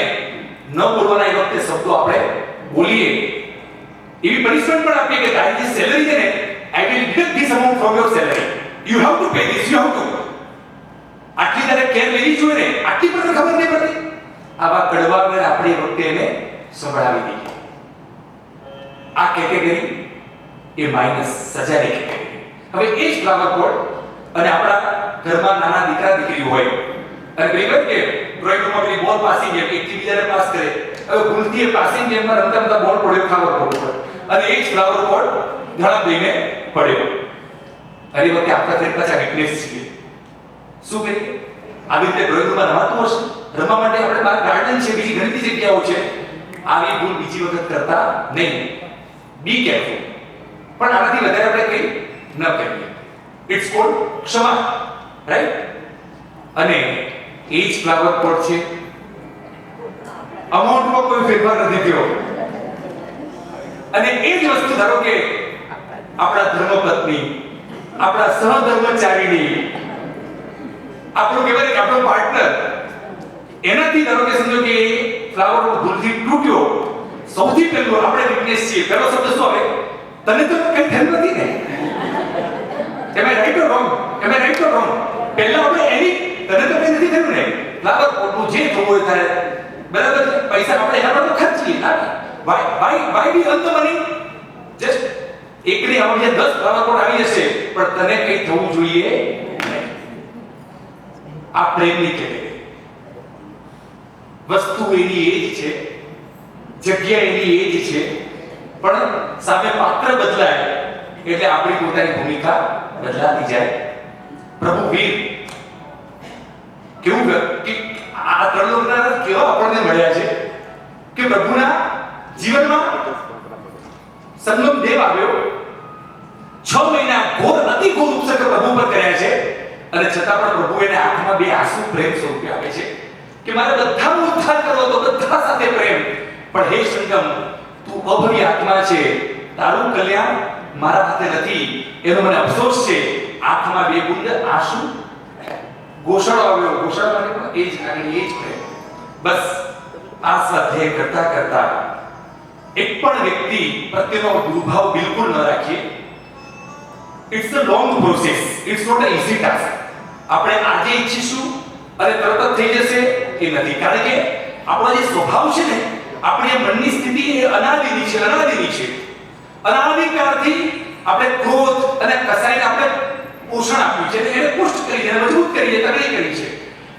ન બોલવાના એ વખતે શબ્દો આપણે બોલીએ, એવી પનિશમેન્ટ પણ આપીએ કે તારી જે સેલરી છે ને, I will deduct this amount from your salary, you have to pay this, you have to. આટલી તારે કેર લેવી જોઈએ ને, આટલી પણ ખબર નહીં પડતી. આવા કડવા વેર આપણે વખતે એને સંભળાવી દઈએ. આ કેટેગરી એ માઇનસ, સજાની કેટેગરી. હવે એ જ ફ્લાવર પોટ, અને આપણા ઘરમાં નાના દીકરા દીકરી હોય, અને પેલી કહે કે ડ્રોઈંગ રૂમમાં પેલી બોલ પાસિંગ ગેમ એકથી બીજાને પાસ કરે. હવે ભૂલથી એ પાસિંગ ગેમમાં રમતા બોલ પડ્યો ફ્લાવર પોટ ઉપર, અને એ જ ફ્લાવર પોટ ધડામ દઈને પડ્યો. અને એ વખતે આપણા ઘર પાછા વિટનેસ છીએ. શું કરીએ? આવી રીતે ડ્રોઈંગ રૂમમાં રમાતું હશે, રમવા માટે આપણે બહાર ગાર્ડન છે, બીજી ઘણી બધી જગ્યાઓ છે. આવી ભૂલ બીજી વખત કરતા નહીં. Be careful. પણ આનાથી વધારે આપણે કંઈ ન કરીએ. ઇટ્સ કોલ્ડ ક્ષમા, રાઈટ? અને એ જ ફ્લાવર પોટ છે, અમાઉન્ટમાં કોઈ ફેરફાર નથી થયો. અને એ જ વસ્તુ ધારો કે આપણા ધર્મપત્ની, આપણા સહધર્મચારીણી, આપણું કહેવાય કે આપણો પાર્ટનર, એનાથી ધારો કે સમજો કે ફ્લાવર ભૂલથી તૂટ્યો, સૌથી પહેલું આપણે વિટનેસ છીએ. પહેલો શબ્દ શું આવે? તને તો કઈ ધ્યાન નથી ને? એમ આઈ રાઈટ ઓર રોંગ? પહેલા આપણે એની, તને તો કઈ નથી થયું ને? ફ્લાવર પોટનું જે થવું હોય ત્યારે બરાબર છે, પૈસા આપણે એના પર તો ખર્ચીએ ના. Why we earn the money? Just એકની આવડે 10 ફ્લાવર પોટ આવી જશે, પણ તને કઈ થવું જોઈએ નહીં. આ પ્રેમની કેટેગરી. વસ્તુ એની એ જ છે, જગ્યા એની એ જ છે, પણ સામે પાત્ર બદલાય એટલે આપણી પોતાની ભૂમિકા બદલાતી જાય. પ્રભુ વીર કેવું કે આ ત્રણ લોકના કેવા આપણને મળ્યા છે કે પ્રભુના જીવનમાં સંગમ દેવ આવ્યો, 6 મહિના ઘોર અતિ ઘોર ઉપસર્ગ પ્રભુ પર કર્યા છે અને છતાં પણ પ્રભુ એને આંખમાં 2 આંસુ પ્રેમ સ્વરૂપે આપે છે કે મારે બધાનો ઉદ્ધાર કરવો તો બધા સાથે પ્રેમ, પણ હે સંગમ તું અભય આત્મા છે, તારું કલ્યાણ મારા હાથે નથી, એનો મને અફસોસ છે. આંખમાં 2 બુંદ આંસુ, ગોસાળો આવ્યો, ગોસાળો માટે પણ એ જ આગળ એ જ પ્રેમ. બસ આ સ્વાધ્યાય કરતા કરતા એક પણ વ્યક્તિ પ્રત્યેનો દુર્ભાવ બિલકુલ ન રાખીએ. It's a long process, it's not a easy task. આપણે આજે ઈચ્છીશું અને તરત જ થઈ જશે એ નથી, કારણ કે આપણો જે સ્વભાવ છે ને, આપણી મનની સ્થિતિ એ અનાદિની છે. અનાદિકાળથી આપણે ક્રોધ અને કસાઈને આપણે પોષણ આપ્યું છે, એને પુષ્ટ કરી છે, મજબૂત કરી છે, તગડી કરી છે.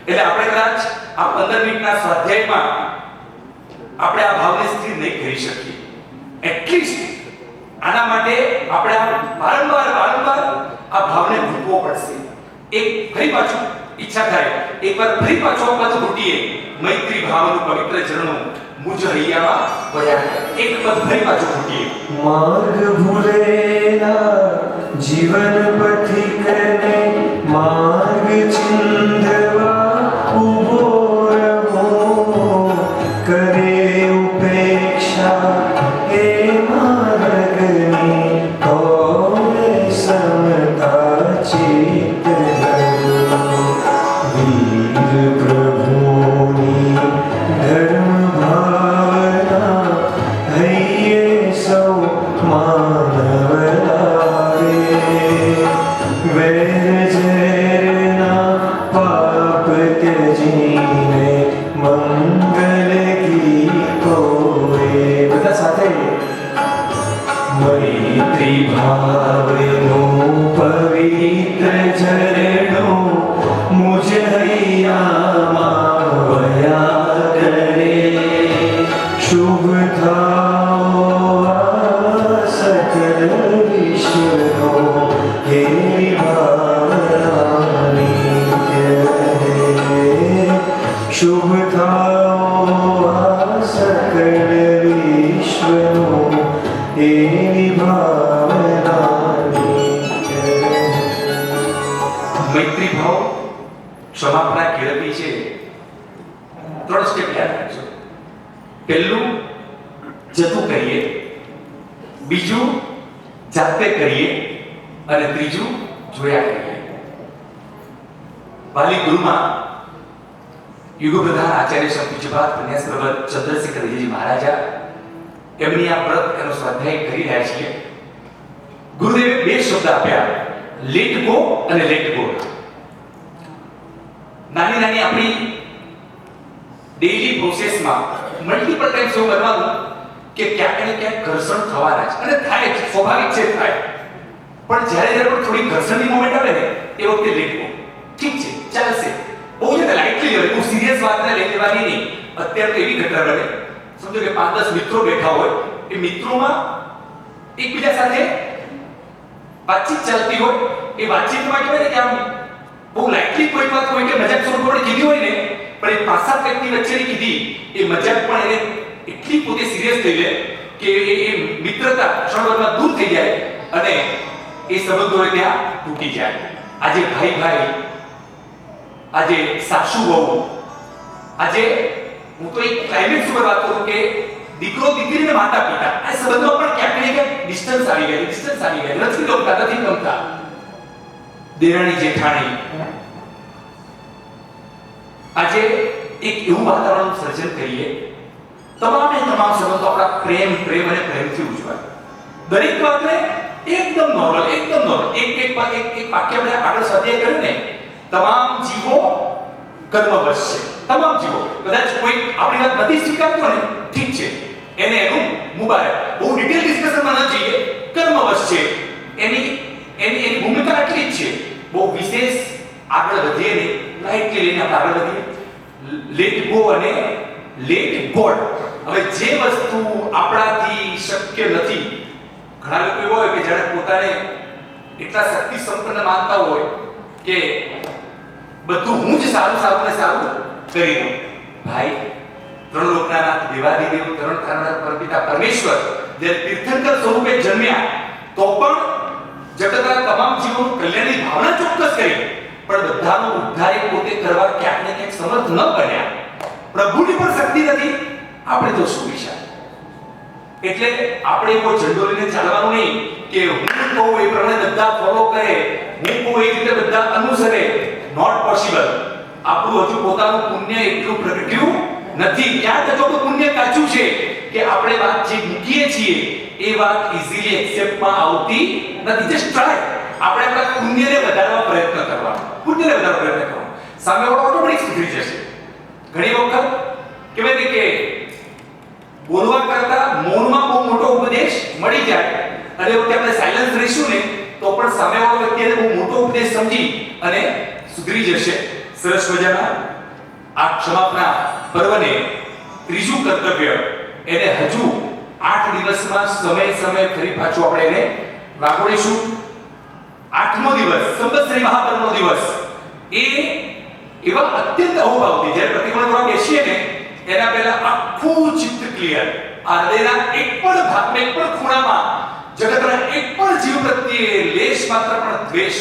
એટલે આપણે કદાચ આ 15 મિનિટના સ્વાધ્યાયમાં આપણે આ ભાવને સ્થિર નહીં કરી શકીએ. એટલીસ્ટ આના માટે આપણે વારંવાર આ ભાવને ભૂલવો પડશે. એક ફરી પાછું ઈચ્છા થાય, એકવાર ફરી પાછું આ પદ ઘૂંટીએ, મૈત્રી ભાવનું પવિત્ર ઝરણું મુજ હૈયામાં વહ્યા કરે. એક પદ ફરી પાછું ઘૂંટીએ. માર્ગ ભૂલેલા જીવન પથિકને માર્ગ ચિંધવા ઉભો રહો, કરે ઉપેક્ષા એ માર્ગની તોય સમતા ચિત્ત ધરો. વીર પ્રભુની ધર્મ ભાવના હૈયે સૌ માનવલારે, વેર ઝેરના પાપ ત્યજીને મંગલ ગીતો એ. બધા સાથે મૈત્રી ભાવનું પવિત્ર ઝરણું મુજ હૈયામાં વહ્યા કરે. શુભ થાઓ આ સકલ વિશ્વનો, હે ભાવનાની રહે. શુભ થાઓ આ સકલ વિશ્વનો, હે ભાવનાની રહે. મૈત્રી ભાવ ક્ષમાપના કેળવી છે. 3 સ્ટેપ યાદ રાખજો. પહેલું જતું કરીએ, બીજું જાતે કરીએ અને ત્રીજું જોયા કરીએ. વાલી ગુરુમાં યુગ પ્રધાન આચાર્ય શ્રી પૂજ્યપાદ કન્યા પ્રવર ચંદ્રશેખરજી મહારાજા એમની આ વ્રત એનો સ્વાધ્યાય કરી રહ્યા છીએ. ગુરુદેવે 2 શબ્દ આપ્યા, લેટ ગો અને લેટ ગો. નાની આપણી ડેઈલી પ્રોસેસમાં મલ્ટીપલ ટાઈમ્સ એવું બનવાનું કે ક્યાંક ને ક્યાંક ઘર્ષણ થવાના છે અને થાય છે, સ્વાભાવિક છે, થાય. પણ જ્યારે પણ થોડી ઘર્ષણની મોમેન્ટ આવે ને એ વખતે લેટ ગો. ઠીક છે, ચાલશે. બહુ જ લાઇટલી લેવાય, બહુ સિરિયસ વાતને લઈ લેવાની નહીં. અત્યારે તો એવી ઘટના બને, સમજો કે 5-10 મિત્રો બેઠા હોય, એ મિત્રોમાં એકબીજા સાથે વાતચીત ચાલતી હોય, એ વાતચીતમાં કહેવાય ને કે આમ બહુ લાઇટલી કોઈ વાત હોય કે મજાક સ્વરૂપે કીધી હોય ને, પણ એ 5-7 વ્યક્તિ વચ્ચેની કીધી એ મજાક પણ એને એટલી પોતે સિરિયસ થઈ જાય કે એ મિત્રતા ક્ષણભરમાં દૂર થઈ જાય અને એ સંબંધો ત્યાં તૂટી જાય. આજે ભાઈ, આજે સાસુ વહુ, આજે હું તો એક ક્લાઇમેક્સ ઉપર વાત કરું કે દીકરો દીકરી ને માતા પિતા, આ સંબંધો પણ ક્યાંક ને ક્યાંક ડિસ્ટન્સ આવી ગયા, નથી ગમતા. દેરાણી જેઠાણી, આજે એક એવું વાતાવરણ સર્જન કરીએ, તમામ સંબંધો આપણા પ્રેમ અને પ્રેમથી ઉજવાય. દરેક વાતને એકદમ નોર્મલ. એક વાક્ય આપણે આગળ સ્વાધ્યાય કર્યું ને, તમામ જીવો કર્મવશ છે. તમામ જીવો, કદાચ કોઈ આપણી વાત નથી સ્વીકારતો ને, ઠીક છે, એને એનું મુબારક. બહુ ડિટેલ ડિસ્કશનમાં ન જઈએ. કર્મવશ છે, એની ભૂમિકા એટલી જ છે. બહુ વિશેષ આગળ વધીએ ને, લાઇટલી લઈને આપણે આગળ વધીએ. લેટ ગો અને લેટ ગોડ. હવે જે વસ્તુ આપણાથી શક્ય નથી, ઘણા લોકો એવા હોય કે જ્યારે પોતાને એટલા શક્તિ સંપન્ન માનતા હોય કે બધું હું જ સારું ને સારું કરી દઉં. ભાઈ, ત્રણ લોકના નાથ દેવાધિદેવ ત્રણ તારણહાર પરપિતા પરમેશ્વર જે તીર્થંકર સ્વરૂપે જન્મ્યા તો પણ જગતના તમામ જીવોનું કલ્યાણની ભાવના ચોક્કસ કરી, પણ બધાનો ઉદ્ધાર એ પોતે કરવા ક્યાંક ને ક્યાંક સમર્થ ન બન્યા. પ્રભુની પણ શક્તિ નથી, આપણે તો શું વિચાર. એટલે આપણે કોઈ ઝંડો લઈને ચાલવાનું નહીં કે હું કહું એ પ્રમાણે બધા ફોલો કરે, હું કહું એ રીતે બધા અનુસરે. Not possible. આપણું હજુ પોતાનું પુણ્ય એટલું પ્રગટ્યું નથી. ક્યાં તો પુણ્ય કાચું છે કે આપણે વાત જે મૂકીએ છીએ એ વાત ઈઝીલી એક્સેપ્ટમાં આવતી નથી. Just try. આપણે આપણા પુણ્યને વધારવા પ્રયત્ન કરવાનો, પુણ્યને વધારવા પ્રયત્ન કરવાનો. સામેવાળો ઓટોમેટિક સુધરી જશે. ઘણી વખત કહેવાય ને કે બોલવા કરતા મૌનમાં બહુ મોટો ઉપદેશ મળી જાય, અને એ વખતે આપણે સાયલન્સ રહીશું ને તો પણ સામેવાળો વ્યક્તિને બહુ મોટો ઉપદેશ સમજી અને સુધરી જશે. સરસ મજાના આ ક્ષમાપના પર્વને ત્રીજું કર્તવ્ય એને હજુ 8 દિવસમાં સમય ફરી પાછું આપણે એને વાગોડીશું. 8મો દિવસ સંવત્સરી મહાપર્વનો દિવસ એ એવા અત્યંત અહોભાવથી જ્યારે પ્રતિક્રમણ કરવા બેસીએ ને એના પહેલા આખું ચિત્ત ક્લિયર, આ હૃદયના એક પણ ભાગમાં, એક પણ ખૂણામાં જગતના એક પણ જીવ પ્રત્યે લેશ માત્ર પણ દ્વેષ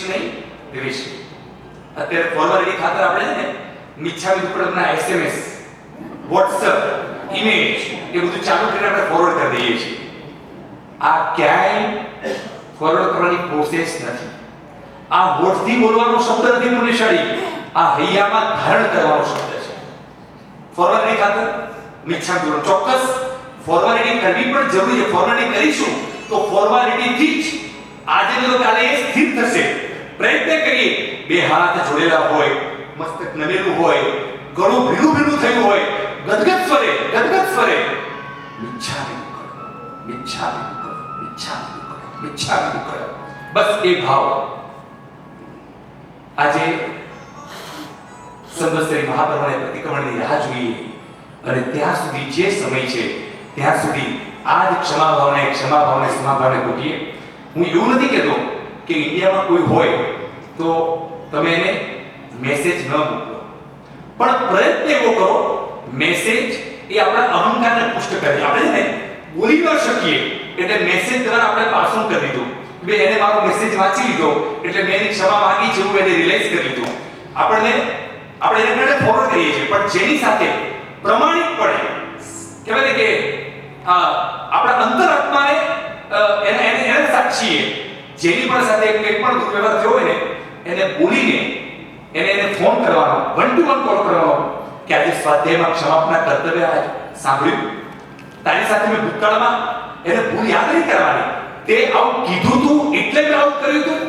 નહીં. અત્યારે ફોર્માલિટી ખાતર આપણે છે ને મિચ્છામી દુક્કડમના SMS, WhatsApp, ઇમેજ એ બધું ચાલુ કરીને આપણે ફોરવર્ડ કરી દઈએ છીએ. આ ક્યાંય ફોરવર્ડ કરવાની પ્રોસેસ નથી. આ હોઠથી બોલવાનો શબ્દ નથી પુણ્યશાળી, આ હૈયામાં ધારણ કરવાનો શબ્દ છે. ફોર્માલિટી ખાતર મિચ્છામી દુક્કડમ ચોક્કસ ફોર્માલિટી કરવી પણ જરૂરી છે. ફોર્માલિટી કરીશું તો ફોર્માલિટીથી જ આજે તો કાલે એ સ્થિર થશે. પ્રયત્ન કરીએ, બે હાથ જોડેલા હોય, મસ્તક નમેલું હોય, ગળું ભીનું થયું હોય, ગદગદ સ્વરે મિચ્છામી. બસ એ ભાવ આજે સંવત્સરી મહાપર્વને પ્રતિક્રમણની રાહ જોઈએ, અને ત્યાં સુધી જે સમય છે ત્યાં સુધી આ જ ક્ષમાભાવને સમાભાવને ગોઠવીએ. હું એવું નથી કહેતો કે ઇન્ડિયામાં કોઈ હોય તો તમે એને મેસેજ ન મોકલો, પણ પ્રયત્ન એવો કરો મેસેજ એ આપણા અહંકારને પુષ્ટ કરે. આપણે છે ને બોલી ન શકીએ એટલે મેસેજ દ્વારા આપણે પાસું કરી દીધું. બે એને મારો મેસેજ વાંચી લીધો એટલે મેં એની ક્ષમા માંગી છે એવું એને રિયલાઇઝ કરી લીધું. આપણે એને ફોરવર્ડ કરીએ છીએ, પણ જેની સાથે પ્રમાણિકપણે કહેવાય ને કે આપણા અંતરાત્માને એને સાક્ષીએ, જેની પણ સાથે કંઈ પણ દુર્વ્યવહાર થયો હોય ને એને બોલીને એને ફોન કરવાનો, 1 to 1 કોલ કરવાનો કે આજે સ્વાધ્યાયમાં ક્ષમાપના કર્તવ્ય આજ સાંભળ્યું, તારી સાથે મેં ભૂતકાળમાં એને ભૂલ યાદ નહીં કરવાની, તે આવું કીધું તું એટલે મેં આવું કર્યું તું.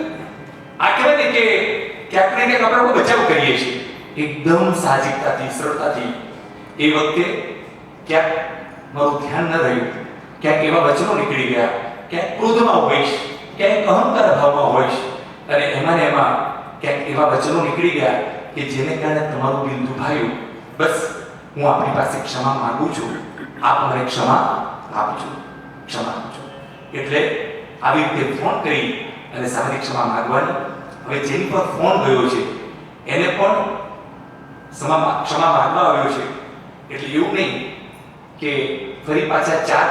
આ કહેવાય ને કે ક્યાંક ને ક્યાંક આપણે બચાવ કરીએ છીએ એકદમ સાહજિકતાથી, સરળતાથી. એ વખતે ક્યાંક મારું ધ્યાન ન રહ્યું, ક્યાંક એવા વચનો નીકળી ગયા, ક્યાંક ક્રોધમાં હોઈશ, ક્યાંક અહંકાર ભાવમાં હોઈશ, અને એમાં ક્યાંક એવા વચનો નીકળી ગયા કે જેને કારણે તમારું દિલ દુભાયું. બસ હું આપની પાસે ક્ષમા માંગુ છું, આપ મને ક્ષમા આપજો. એટલે આવી રીતે ફોન કરી અને સામેથી ક્ષમા માંગવાની. હવે જેની પર ફોન ગયો છે એને પણ ક્ષમા માંગવા આવ્યો છે. એટલે એવું નહીં કે ફરી પાછા 4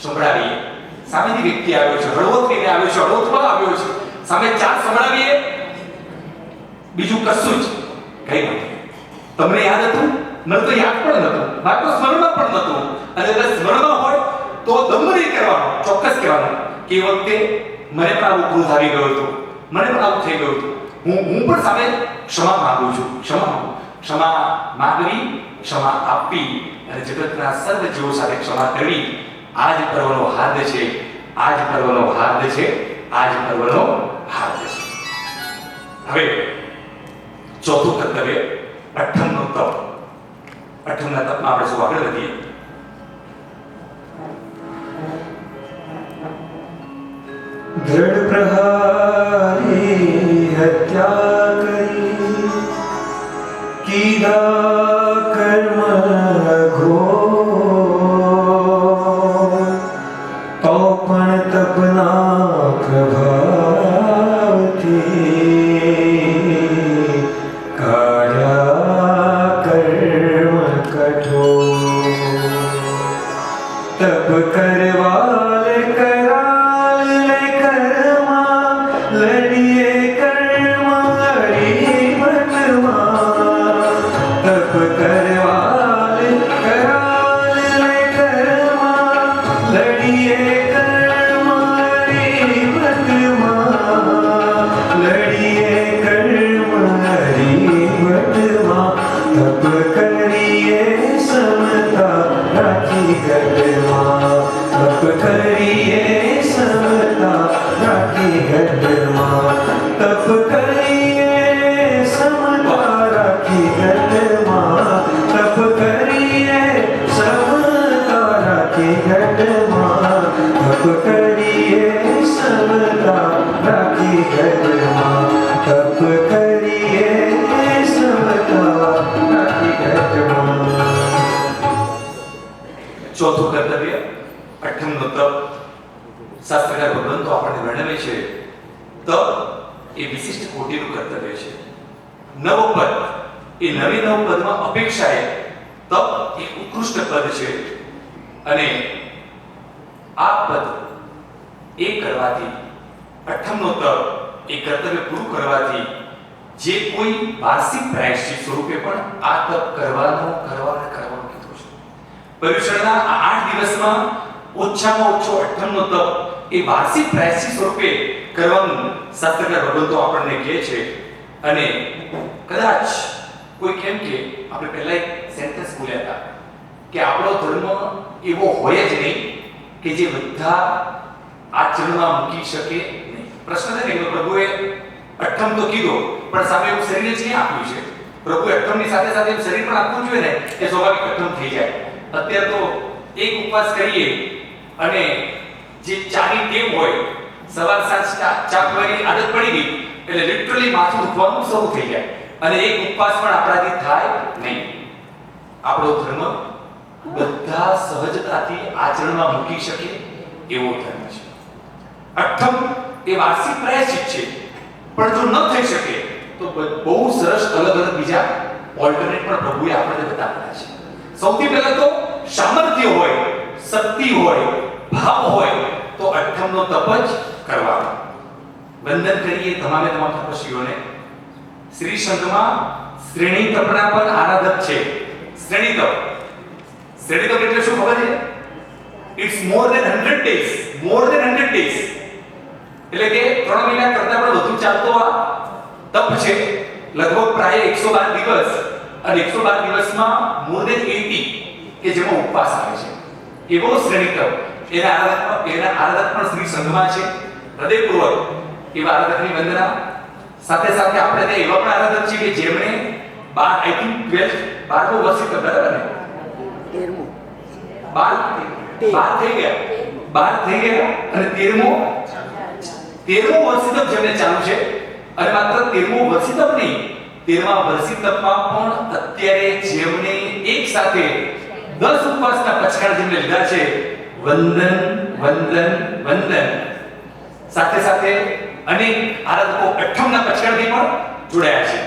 સંભળાવીએ. સામેની વ્યક્તિ આવ્યો છે, હળવો થઈને આવ્યો છે, હળવોમાં આવ્યો છે, સામે 4 સંભળાવીએ, બીજું કશું જ કઈ નથી. તમને યાદ હતું? મને તો યાદ પણ નહોતું, માત્ર સ્મરણમાં પણ નહોતું. અને જો સ્મરણમાં હોય તો દમ નહીં કરવાનો, ચોક્કસ કહેવાનું કે એ વખતે મને પણ આવું ક્રોધ આવી ગયો હતો, મને પણ આવું થઈ ગયું હતું. હું પણ સામે ક્ષમા માંગુ છું. ક્ષમા માંગવી, ક્ષમા આપવી અને જગતના સર્વ જીવો સાથે ક્ષમા કરવી આ જ પર્વનો હાર્દ છે. હવે ચોથું કર્તવ્ય અઠમનું તપ. અઠમના તપમાં આપણે શું આગળ વધીએ. दृढ़ प्रहारी हत्या करी कीदा कर्म તપ કરવાલ કરાલ ને કર્મા લડીએ કર્મ હરી મનમાં તપ કરવાલ કરાલ ને કર્મા લડીએ કર્મ હરી મનમાં લડીએ કર્મ હરી મનમાં તપ કરીએ સમતા રાખી ગઢમાં તપ કરીએ સમતા રાખી ગઢમાં તપ કરીએ સમતા રાખી ગઢમાં તપ કરીએ સમતા રાખી ગઢમાં તપ કરીએ સમતા રાખી ગઢમાં તપ કરીએ સમતા રાખી ગઢમાં. ચોથું કર્તવ્ય અઠ્ઠમનો તપ. શાસ્ત્રકાર ભગવંતો આપણને વર્ણવે છે તપ એ વિશિષ્ટ કોટીનું કર્તવ્ય છે. નવપદ એ નવી નવપદમાં અપેક્ષાએ તપ એ ઉત્કૃષ્ટ પદ છે અને આ પદ એ કરવાથી અઠ્ઠમનો તપ એ કર્તવ્ય પૂરું કરવાથી જે કોઈ વાર્ષિક પ્રાયશ્ચિત સ્વરૂપે પણ આ તપ કરવાનું કીધું છે. પર્યુષણના આ 8 દિવસમાં ઓછામાં ઓછો અઠ્ઠમનો તપ એ વાર્ષિક પ્રાયશ્ચિત સ્વરૂપે કરવાનું શાસ્ત્રકાર ભગવંતો આપણને કહે છે. અને કદાચ કોઈ કેમ કે આપણે પહેલા એક સેન્ટેન્સ બોલ્યા હતા કે આપણો ધર્મ એવો હોય જ નહીં કે જે બધા આચરણમાં મૂકી શકે નહીં. પ્રશ્ન છે ને કે પ્રભુએ અઠ્ઠમ તો કીધો પણ સામે એવું શરીર જ નહીં આપ્યું છે. પ્રભુએ અઠ્ઠમની સાથે સાથે એવું શરીર પણ આપવું જોઈએ ને કે સ્વાભાવિક અઠ્ઠમ થઈ જાય. અત્યારે તો એક ઉપવાસ કરીએ અને જે ચાની ટેવ હોય સવાર સાંજ ચા પીવાની આદત પડી ગઈ એટલે લિટરલી માથું દુખવાનું શરૂ થઈ જાય અને એક ઉપવાસ પણ આપણાથી થાય નહીં. આપણો ધર્મ બધા સહજતાથી આચરણમાં મૂકી શકે એવો ધર્મ છે. અઠ્ઠમ એ વાર્ષિક પ્રાયશ્ચિત છે પણ જો ન થઈ શકે તો બહુ સરસ અલગ અલગ બીજા ઓલ્ટરનેટ પણ પ્રભુએ આપણને બતાવ્યા છે. સૌથી પહેલા તો સામર્થ્ય હોય, શક્તિ હોય, ભાવ હોય તો અઠ્ઠમનો તપ જ કરવાનો. વંદન કરીએ તમામે તમામ તપસ્વીઓને. શ્રી સંઘમાં શ્રેણી તપના પણ આરાધક છે. શ્રેણી તપ એટલે શું ખબર છે? It's more than 100 days. એટલે કે 3 મહિના કરતા પણ વધુ ચાલતો આ તપ છે. લગભગ પ્રાય 112 દિવસ અને 112 દિવસમાં મોર ધેન 80 કે જેમાં ઉપવાસ આવે છે એવો શ્રેણી તપ. એના આરાધક પણ શ્રી સંઘમાં છે. હૃદયપૂર્વક એવા આરાધકની વંદના. સાથે સાથે આપણે ત્યાં એવા પણ આરાધક છે કે જેમણે 12મું વર્ષ બરાબર ને 12 થઈ ગયા અને 13મું વર્ષિતપ જેમને ચાલુ છે. અને માત્ર 13મું વર્ષિતપ નહીં, 13મા વર્ષિતપમાં પણ અત્યારે જેમને એક સાથે 10 ઉપવાસના પછાડ જેમને લીધા છે, વંદન. સાથે સાથે અનેક આરાધકો અઠ્ઠમના પછાડથી પણ જોડાયા છે.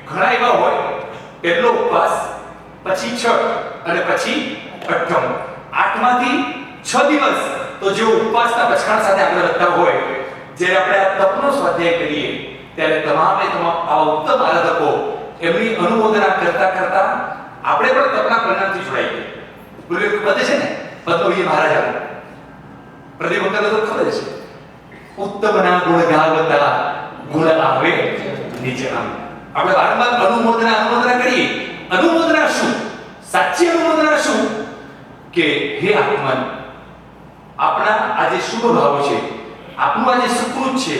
ઘણા એવા હોય પહેલો ઉપવાસ, પછી છઠ અને પછી અઠ્ઠમ. 8માંથી 6 દિવસ તો જે ઉપવાસના પછાડ સાથે આગળ વધતા હોય, જ્યારે આપણે આ તપનો સ્વાધ્યાય કરીએ ત્યારે તમામ આ ઉત્તમ આરાધકો એમની અનુમોદના કરતા આપણે પણ તપના પરિણામથી જોડાઈએ. બોલે પદ છે ને પદ્મવીર મહારાજ પ્રદીપ વખતે તો ખબર છે, ઉત્તમના ગુણ ગાવતા ગુણ આવે નિજ આમ. આપણે વારંવાર અનુમોદના કરીએ. અનુમોદના શું? સાચી અનુમોદના શું? કે હે આત્મન, આપણા આ જે શુભ ભાવ છે, આપણું આ જે સુકૃત છે,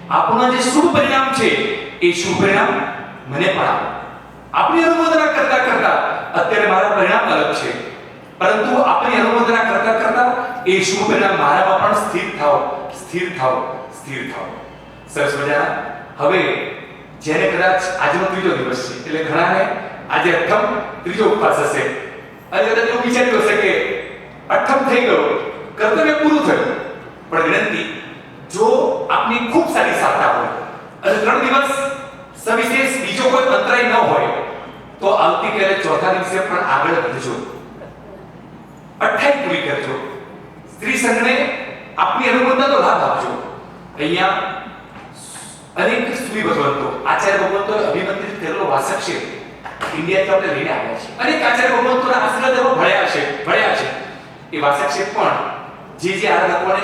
આપણું જે શુભ પરિણામ છે, એ શુભ પરિણામ મને પણ આપો. આપણી અનુમોદના કરતા અત્યારે મારા પરિણામ અલગ છે, પરંતુ આપણી અનુમોદના કરતા એ શુભ પરિણામ મારામાં પણ સ્થિર થાઓ. સરસ મજાના. હવે જેને કદાચ આજનો 3જો દિવસ છે એટલે ઘણાને આજે અઠ્ઠમ 3જો ઉપવાસ હશે અને કદાચ એવું વિચાર્યું હશે કે અઠ્ઠમ થઈ ગયો, કર્તવ્ય પૂરું થયું. પણ વિનંતી, જો આપની ખૂબ સારી સાધના હોય અને 3 દિવસ સવિશેષ બીજો કોઈ અંતરાય ન હોય તો આવતીકાલે ચોથા દિવસે પણ આગળ વધજો, 28 પૂરી કરજો. સંઘને આપની અનુકૂળતાનો લાભ આપજો. અહીંયા અનેક સ્ત્રી ભગવંતો, આચાર્ય ભગવંતો અભિમંત્રિત કરેલો વાસક છે ઇન્ડિયાથી આપણે લઈને આવ્યા છે. અનેક આચાર્ય ભગવંતોના આશીર્વાદ એમાં ભળ્યા છે. એ વાસક છે પણ જે આરાધકોને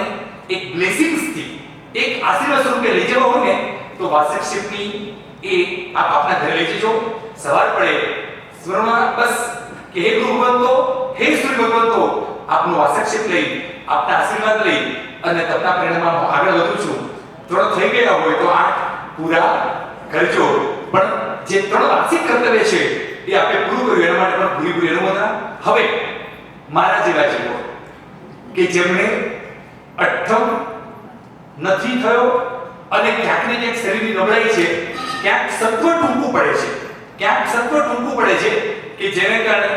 એક બ્લેસિંગ્સથી, એક આશીર્વાદ સ્વરૂપે લઈ જવા હોય ને, તો વાસકશીપની એ આપ આપના ઘરે લઈ જજો. સવાર પડે સ્મરણમાં બસ કે હે ગુરુ ભગવંતો, હે સૂર્ય ભગવંતો, આપનો વાસકશીપ લઈ, આપના આશીર્વાદ લઈ અને તપના પરિણામમાં હું આગળ વધું છું. 3 થઈ ગયા હોય તો 8 પૂરા કરજો. પણ જે 3 વાર્ષિક કર્તવ્ય છે એ આપણે પૂરું કર્યું, એના માટે પણ પૂરી અનુમોદના. હવે મારા જેવા જીવો કે જેમને અઠ્ઠમ નથી થયો અને ક્યાંક ને ક્યાંક શરીરની નબળાઈ છે, ક્યાંક સત્વ ટૂંકું પડે છે કે જેને કારણે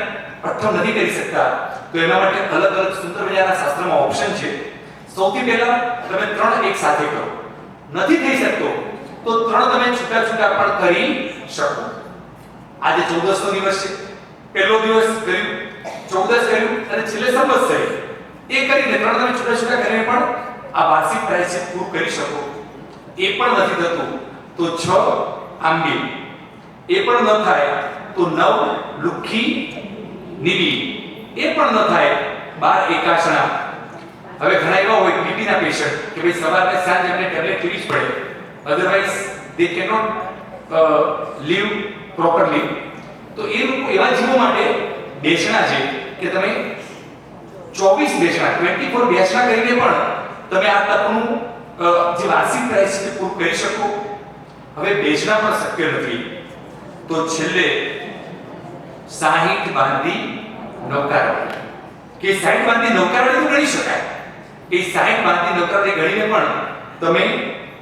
અઠ્ઠમ નથી કરી શકતા, તો એના માટે અલગ અલગ સુંદર મજાના શાસ્ત્રમાં ઓપ્શન છે. સૌથી પહેલા તમે 3 એક સાથે કરો. નથી થઈ શકતો તો 3 તમે છૂટા પણ કરી શકો. આજે 14નો દિવસ છે. પહેલો દિવસ કર્યું, 14 કર્યું અને છેલ્લે સંવત્સરી એ કરીને 3 તમે છૂટા કરીને પણ આ વાર્ષિક પ્રાયશ્ચિત પૂરું કરી શકો. એ પણ નથી થતું તો 6 આંબી, એ પણ ન થાય તો 9 લુખી નીવી, એ પણ ન થાય 12 એકાશણા. હવે ઘણા એવા હોય બીપીના પેશન્ટ કે ભાઈ સવારે સાંજ એમને ટેબ્લેટ લેવી જ પડે, અધરવાઇઝ દે કેનોટ લીવ પ્રોપરલી. તો એ લોકો એવા જીવો માટે બેસણા છે કે તમે 24 બેસણા 24 બેસણા કરીને પણ તમે આ તપનું જે વાર્ષિક પ્રાયશ્ચિત પૂરું કરી શકો. હવે બેસણા પણ શક્ય નથી તો છેલ્લે 60 બાંધી નૌકારવાળી કે 60 બાંધી નૌકારવાળી તો ગણી શકાય. એ 60 બાંધી નૌકારવાળી ગણીને પણ તમે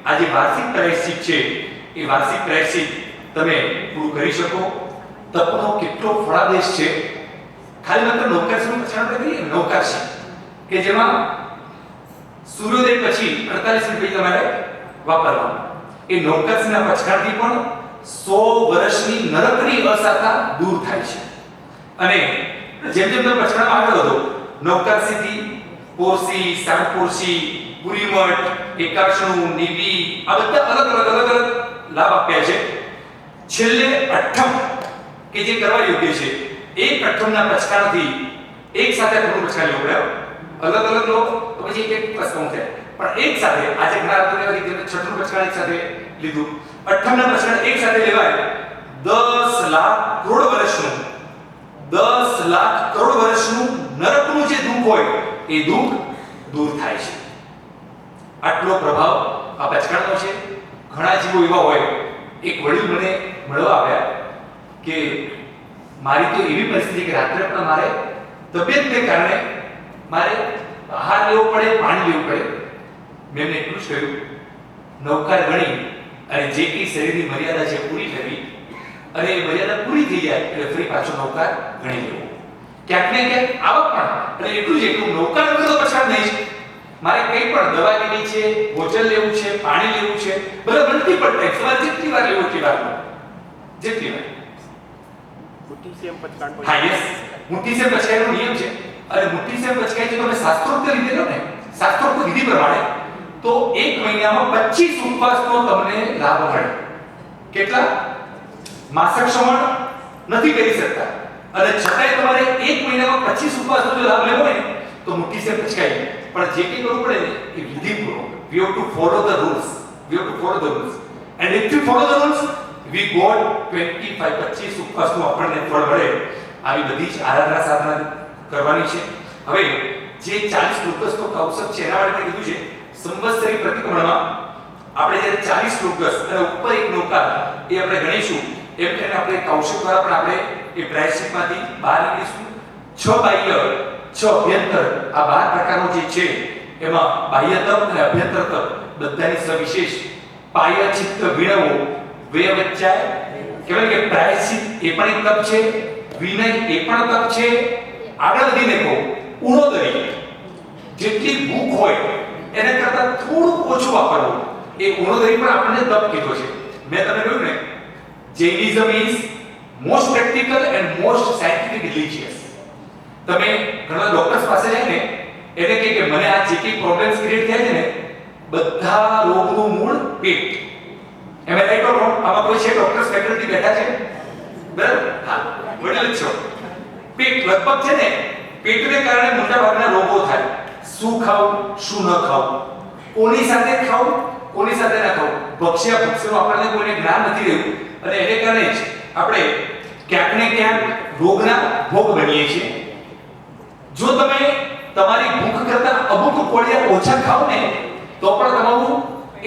આ જે વાર્ષિક પ્રાયશ્ચિત છે એ વાર્ષિક પ્રાયશ્ચિત તમે પૂરું કરી શકો. તપનો કેટલો ફળાદેશ છે. ખાલી માત્ર નૌકારસીનું પછાણ આપણે કરીએ નૌકારસી કે જેમાં સૂર્યોદય પછી 48 મિનિટ તમારે વાપરવાનું. એ નૌકારસીના પછાણથી પણ 100 વર્ષની નરકની અસાતા દૂર થાય છે. અને જેમ તમે પછાણમાં આગળ વધો, નૌકારસીથી પોરસી, સાણપોરસી, પુરીમઠ, એકાશણું, નીવી આ બધા અલગ અલગ લાભ આપ્યા છે. છેલ્લે અઠ્ઠમ કે જે કરવા યોગ્ય છે, એક અઠ્ઠમના પછાણથી એક સાથે પૂરું પછાણ લેવું પડે. અલગ લો તો પછી એક પછાણ થાય, પણ એક સાથે આજે ઘણા લોકો એવા રીતે છઠ્ઠું પછાણ એક સાથે લીધું. અઠ્ઠમના પછાણ એક સાથે લેવાય 10 લાખ કરોડ વર્ષનું 10 લાખ કરોડ વર્ષનું નરકનું જે દુઃખ હોય એ દુઃખ દૂર થાય છે. આટલો પ્રભાવ આ પછાણનો છે. ઘણા જીવો એવા હોય, એક વડીલ મને મળવા આવ્યા કે મારી તો એવી પરિસ્થિતિ કે રાત્રે પણ મારે તબિયતને કારણે મારે આહાર લેવો પડે, પાણી લેવું પડે. મેં એમને એટલું જ કહ્યું, નૌકાર ગણી અને જે કઈ શરીરની મર્યાદા છે પૂરી કરવી, અને એ મર્યાદા પૂરી થઈ જાય એટલે ફરી પાછો નૌકાર ગણી લેવો. ક્યાંક ને ક્યાંક આવક પણ, અને એટલું જ એટલું નૌકાર વગર તો પછાડ નહીં છે. મારે કંઈ પણ દવા લેવી છે, ભોજન લેવું છે, પાણી લેવું છે, બધા મલ્ટીપલ ટાઈમ સવારે જેટલી વાર લેવું એટલી વાર જેટલી વાર. હા યસ, મુઠ્ઠી સે પચકાયનો નિયમ છે. અને મુઠ્ઠી સે પચકાય જો તમે શાસ્ત્રોક્ત રીતે લો ને, શાસ્ત્રોક્ત વિધિ પ્રમાણે, તો 1 મહિનામાં 25 ઉપવાસનો તમને લાભ મળે. કેટલા? માસક શ્રવણ નથી કરી શકતા અને છતાંય તમારે 1 મહિનામાં 25 ઉપવાસનો જો લાભ લેવો હોય ને તો મુઠ્ઠી સે પચકાય. પણ જે કંઈ કરવું પડે ને એ વિધિપૂર્વક. We have to follow the rules. And if you follow the rules, we got 25 ઉપવાસનું આપણને ફળ મળે. આવી બધી જ આરાધના સાધના કરવાની છે. હવે જે 40 શ્લોકસનો કૌશક છે એના માટે કીધું છે સંવત્સરી પ્રતિક્રમણમાં આપણે જ્યારે 40 શ્લોકસ અને ઉપર એક નૌકાર એ આપણે ગણીશું, એમ કરીને આપણે કૌશક દ્વારા પણ આપણે એ પ્રાયશ્ચિતમાંથી બહાર નીકળીશું. 6 બાહ્ય 6 અભ્યંતર, આ 12 પ્રકારનો જે છે એમાં બાહ્ય તપ અને અભ્યંતર તપ બધાની સવિશેષ પાય ચિત્ત વિણવો વે વચ્ચાય કહેવાય કે પ્રાયશ્ચિત એ પણ એક તપ છે, વિનય એ પણ તપ છે. આગળ વધીને કહો ઉણોદરી, જેટલી ભૂખ હોય એને કરતા થોડું ઓછું વાપરવું, એ ઉણોદરી પણ આપણને તપ કીધો છે. મેં તમને કહ્યું ને, Jainism is most practical and most scientific religious. તમે ઘણા ડોક્ટર્સ પાસે જાય ને એટલે કે મને આ જે કઈ પ્રોબ્લેમ્સ ક્રિએટ થયા છે ને બધા રોગનું મૂળ પેટ. એમ રાઈટ ઓર રોંગ? આમાં કોઈ છે ડોક્ટર્સ ફેકલ્ટી બેઠા છે? બરાબર? હા, વડીલ છો. પેટ લગભગ છે ને પેટને કારણે મોટા ભાગના રોગો થાય. શું ખાવું, શું ન ખાવું, કોની સાથે ખાવું, કોની સાથે ના ખાવું, ભક્ષ્યા ભક્ષનું આપણને કોઈને જ્ઞાન નથી રહ્યું અને એને કારણે જ આપણે ક્યાંક ને ક્યાંક રોગના ભોગ બનીએ છીએ. જો તમે તમારી ભૂખ કરતા અમુક કોળિયા ઓછા ખાઓ ને તો પણ તમારું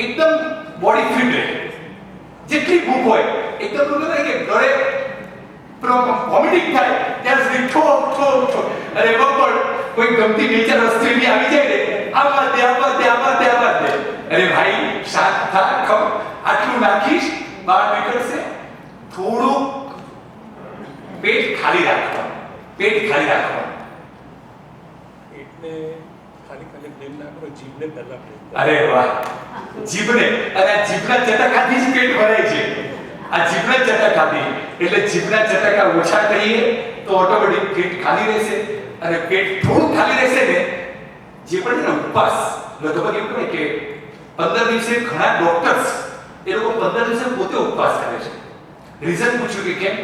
એકદમ બોડી ફિટ રહે. જેટલી ભૂખ હોય એકદમ એવું નહીં કે ઘરે વોમિટિંગ થાય ત્યાં સુધી ઠોક ઠોક ઠોક અરે બપોર કોઈ ગમતી નેચર વસ્તુ બી આવી જાય ને આમાં ત્યાં દે અરે ભાઈ શાક થા ખાઓ, આટલું નાખીશ બહાર નીકળશે. થોડું પેટ ખાલી રાખવાનું. એટલે ખાલી પ્રેમ ના કરો, જીભને પહેલા પ્રેમ કરો. અરે વાહ, જીભને અને આ જીભના ચટકાથી જ પેટ ભરાય છે. આ જીભના ચટકાથી એટલે જીભના ચટકા ઓછા કરીએ તો ઓટોમેટિક પેટ ખાલી રહેશે અને પેટ થોડું ખાલી રહેશે ને જે પણ છે ને ઉપવાસ લગભગ એવું કહે કે 15 દિવસે ઘણા ડોક્ટર્સ એ લોકો 15 દિવસે પોતે ઉપવાસ કરે છે. રીઝન પૂછ્યું કે કેમ?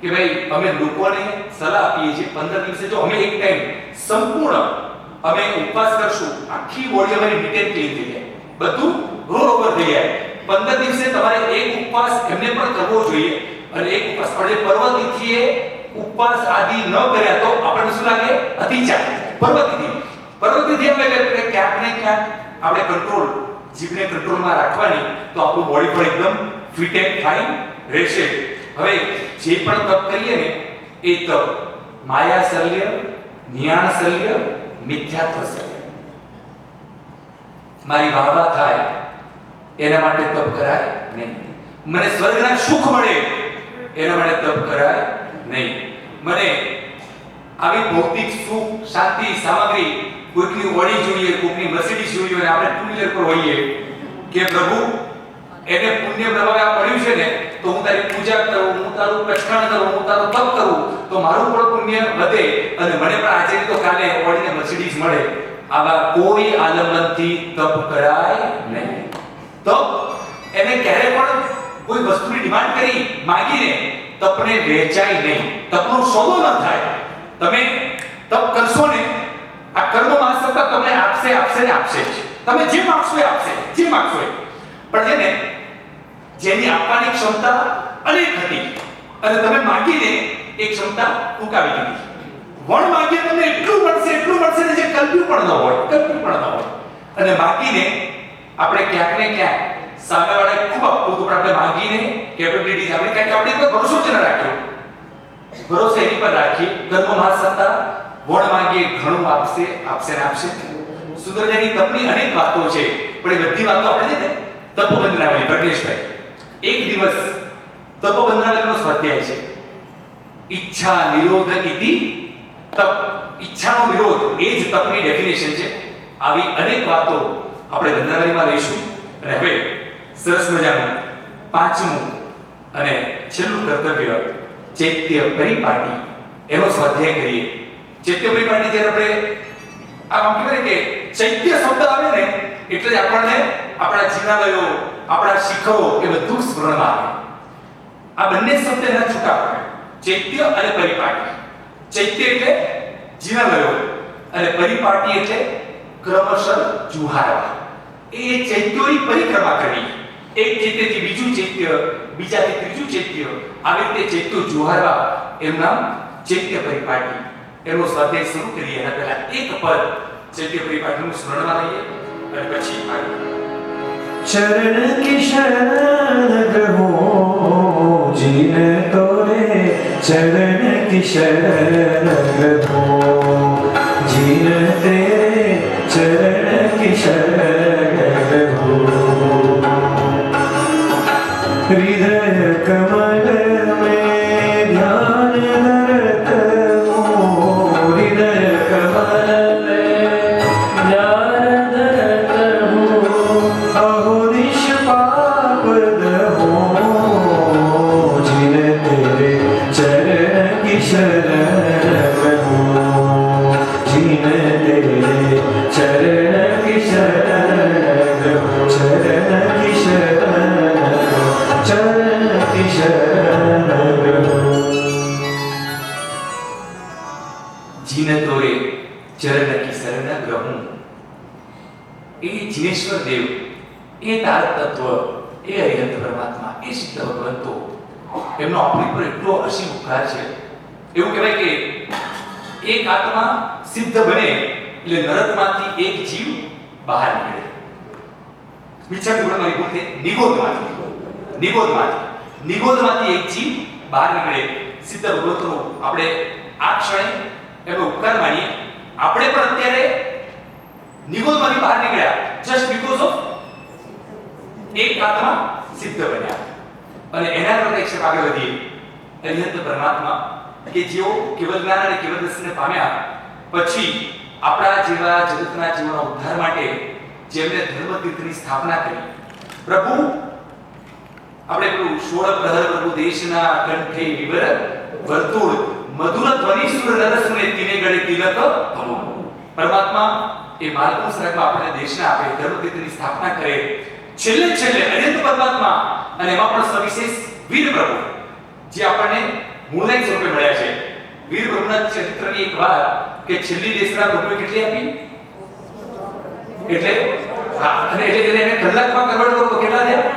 કે ભાઈ અમે લોકોને સલાહ આપીએ છીએ 15 દિવસે જો અમે એક ટાઈમ સંપૂર્ણ અમે ઉપવાસ કરશું આખી બોડી અમારી નીટ ક્લીન થઈ જાય, બધું રોલ ઓવર થઈ જાય. 15 દિવસે તમારે એક ઉપવાસ એમને પણ કરવો જોઈએ અને એક ઉપવાસ આપણે પર્વતિથિએ ઉપવાસ આદિ ન કર્યા તો આપણને શું લાગે? અતિચાર. પર્વતિથિ એટલે ક્યાંક ને ક્યાંક આપણે કંટ્રોલ જીભને કંટ્રોલમાં રાખવાની તો આપણું બોડી પણ એકદમ ફિટ એન્ડ ફાઇન રહેશે. હવે જે પણ તપ કરીએ ને એ તપ માયા શલ્ય, જ્ઞાન શલ્ય, મિથ્યાત્વ શલ્ય. મારી વાહવા થાય એના માટે તપ કરાય નહીં. મને સ્વર્ગના સુખ મળે એના માટે તપ કરાય નહીં. મને આવી ભૌતિક સુખ, શાંતિ, સામગ્રી, કોઈકની ઓડી જોઈએ, કોઈકની મર્સિડીઝ જોઈએ અને આપણે ટુ વ્હીલર પર હોઈએ કે પ્રભુ એને પુણ્ય પ્રભાવે આ મળ્યું છે ને તો હું તારી પૂજા કરું, હું તારું પ્રક્ષાણ કરું, હું તારું તપ કરું તો મારું પણ પુણ્ય વધે અને મને પણ આજે તો કાલે ઓડીને મર્સિડીઝ મળે. આવા કોઈ આલંબનથી તપ કરાય નહીં. તપ એને ક્યારે પણ કોઈ વસ્તુની ડિમાન્ડ કરી માંગીને તપને વેચાય નહીં. તપનો સોદો ન થાય. તમે તપ કરશો ને આ કર્મ મહાસત્તા તમને આપશે જ. તમે જે માંગશો એ આપશે, જે માંગશો એ. પણ છે ને જેની આપવાની ક્ષમતા અનેક હતી અને તમે માંગીને એ ક્ષમતા ટૂંકાવી દીધી. વણ માંગીએ તમને એટલું મળશે ને જે કલ્પ્યું પણ ન હોય. અને માંગીને આપણે ક્યાંક ને ક્યાંક સામેવાળાએ ખૂબ આપવું તો આપણે માંગીને કેપેબિલિટીઝ આપણે ક્યાંક આપણે પર ભરોસો જ ન રાખ્યો. ભરોસો એની પર રાખી કર્મ મહાસત્તા વણ માંગીએ ઘણું આપશે. સુંદરજાની તપની અનેક વાતો છે પણ એ બધી વાતો આપણે છે ને તપોબંધનાવલી પ્રજ્ઞેશભાઈ એક દિવસ તપોબંધનાવલીનો સ્વાધ્યાય છે. ઈચ્છા નિરોધ ઇતિ તપ. ઈચ્છાનો વિરોધ એ જ તપની ડેફિનેશન છે. આવી અનેક વાતો આપણે બંધનાવલીમાં લઈશું. અને હવે સરસ મજાનું પાંચમું અને છેલ્લું કર્તવ્ય ચૈત્ય પરિપાટી એનો સ્વાધ્યાય કરીએ. ચૈત્ય પરિપાટી જ્યારે આપણે આમ કહેવાય કે ચૈત્ય શબ્દ આવે ને એટલે જ આપણને આપણા જીવનાલયો, આપણા શિખરો એ બધું સ્મરણમાં આવે. આ બંને શબ્દ એના છૂટા પડે, ચૈત્ય અને પરિપાટી. ચૈત્ય એટલે જીવનાલયો અને પરિપાટી એટલે ક્રમશઃ જુહારવા. એ ચૈત્યોની પરિક્રમા કરવી. એક ચૈત્યથી બીજું ચૈત્ય, બીજાથી ત્રીજું ચૈત્ય, આવી રીતે ચૈત્યો જુહારવા એનું નામ ચૈત્ય પરિપાટી. એનો સ્વાધ્યાય શરૂ કરીએ એના પહેલા એક પદ ચૈત્ય પરિપાટીનું સ્મરણમાં લઈએ અને પછી આગળ. चरण की शरण ग्रहो जिन तोरे चरण की शरण ग्रहो जिन तेरे चरण की शरण ग्रहो हृदय कमल में ध्यान धरत हो हृदय कमल में ध्यान धरत हो अहो निष्पाप दहो जिन तेरे चरण की शरण हो ચરણ કી શરણ ગ્રહું, એ જીનેશ્વર દેવ, એ તારક તત્વ, એ હરિહંત પરમાત્મા, એ સિદ્ધ ભગવંતો, એમનો આપણી પર એટલો અસીમ ઉપકાર છે. એવું કહેવાય કે એક આત્મા સિદ્ધ બને એટલે નરકમાંથી એક જીવ બહાર નીકળે. વિચાર ગુણમાં બોલતે નિગોદમાંથી એક જીવ બહાર નીકળે. સિદ્ધ ભગવંતોનો આપણે આ ક્ષણે એનો ઉપકાર માનીએ. આપણે પણ અત્યારે નિગોદમાંથી બહાર નીકળ્યા જસ્ટ બીકોઝ ઓફ એક આત્મા સિદ્ધ બન્યા. અને એના કરતા એક સ્ટેપ આગળ વધીએ. હરિહંત પરમાત્મા કે જેઓ કેવલ જ્ઞાન અને કેવલ દર્શનને પામ્યા પછી આપણા જેવા જગતના જીવનના ઉદ્ધાર માટે જેમણે ધર્મતીર્થની સ્થાપના કરી. પ્રભુ આપણે પેલું 16 પ્રહર પ્રભુ દેશના કંઠે વિવર વર્તુળ મધુર ધ્વનિ સુર નરસને તીને ગળે તિલક ભમો. પરમાત્મા એ માલકુંસ રાગમાં આપણે દેશના આપે ધર્મતીર્થની સ્થાપના કરે. છેલ્લે અનંત પરમાત્મા અને એમાં પણ સવિશેષ વીર પ્રભુ જે આપણને મૂળનાયક સ્વરૂપે મળ્યા છે. વીર પ્રભુના ચરિત્રની એક વાત કે છેલ્લી દેશના પ્રભુએ કેટલી આપી એટલે એટલે એને કલાકમાં કન્વર્ટ કરો તો કેટલા થયા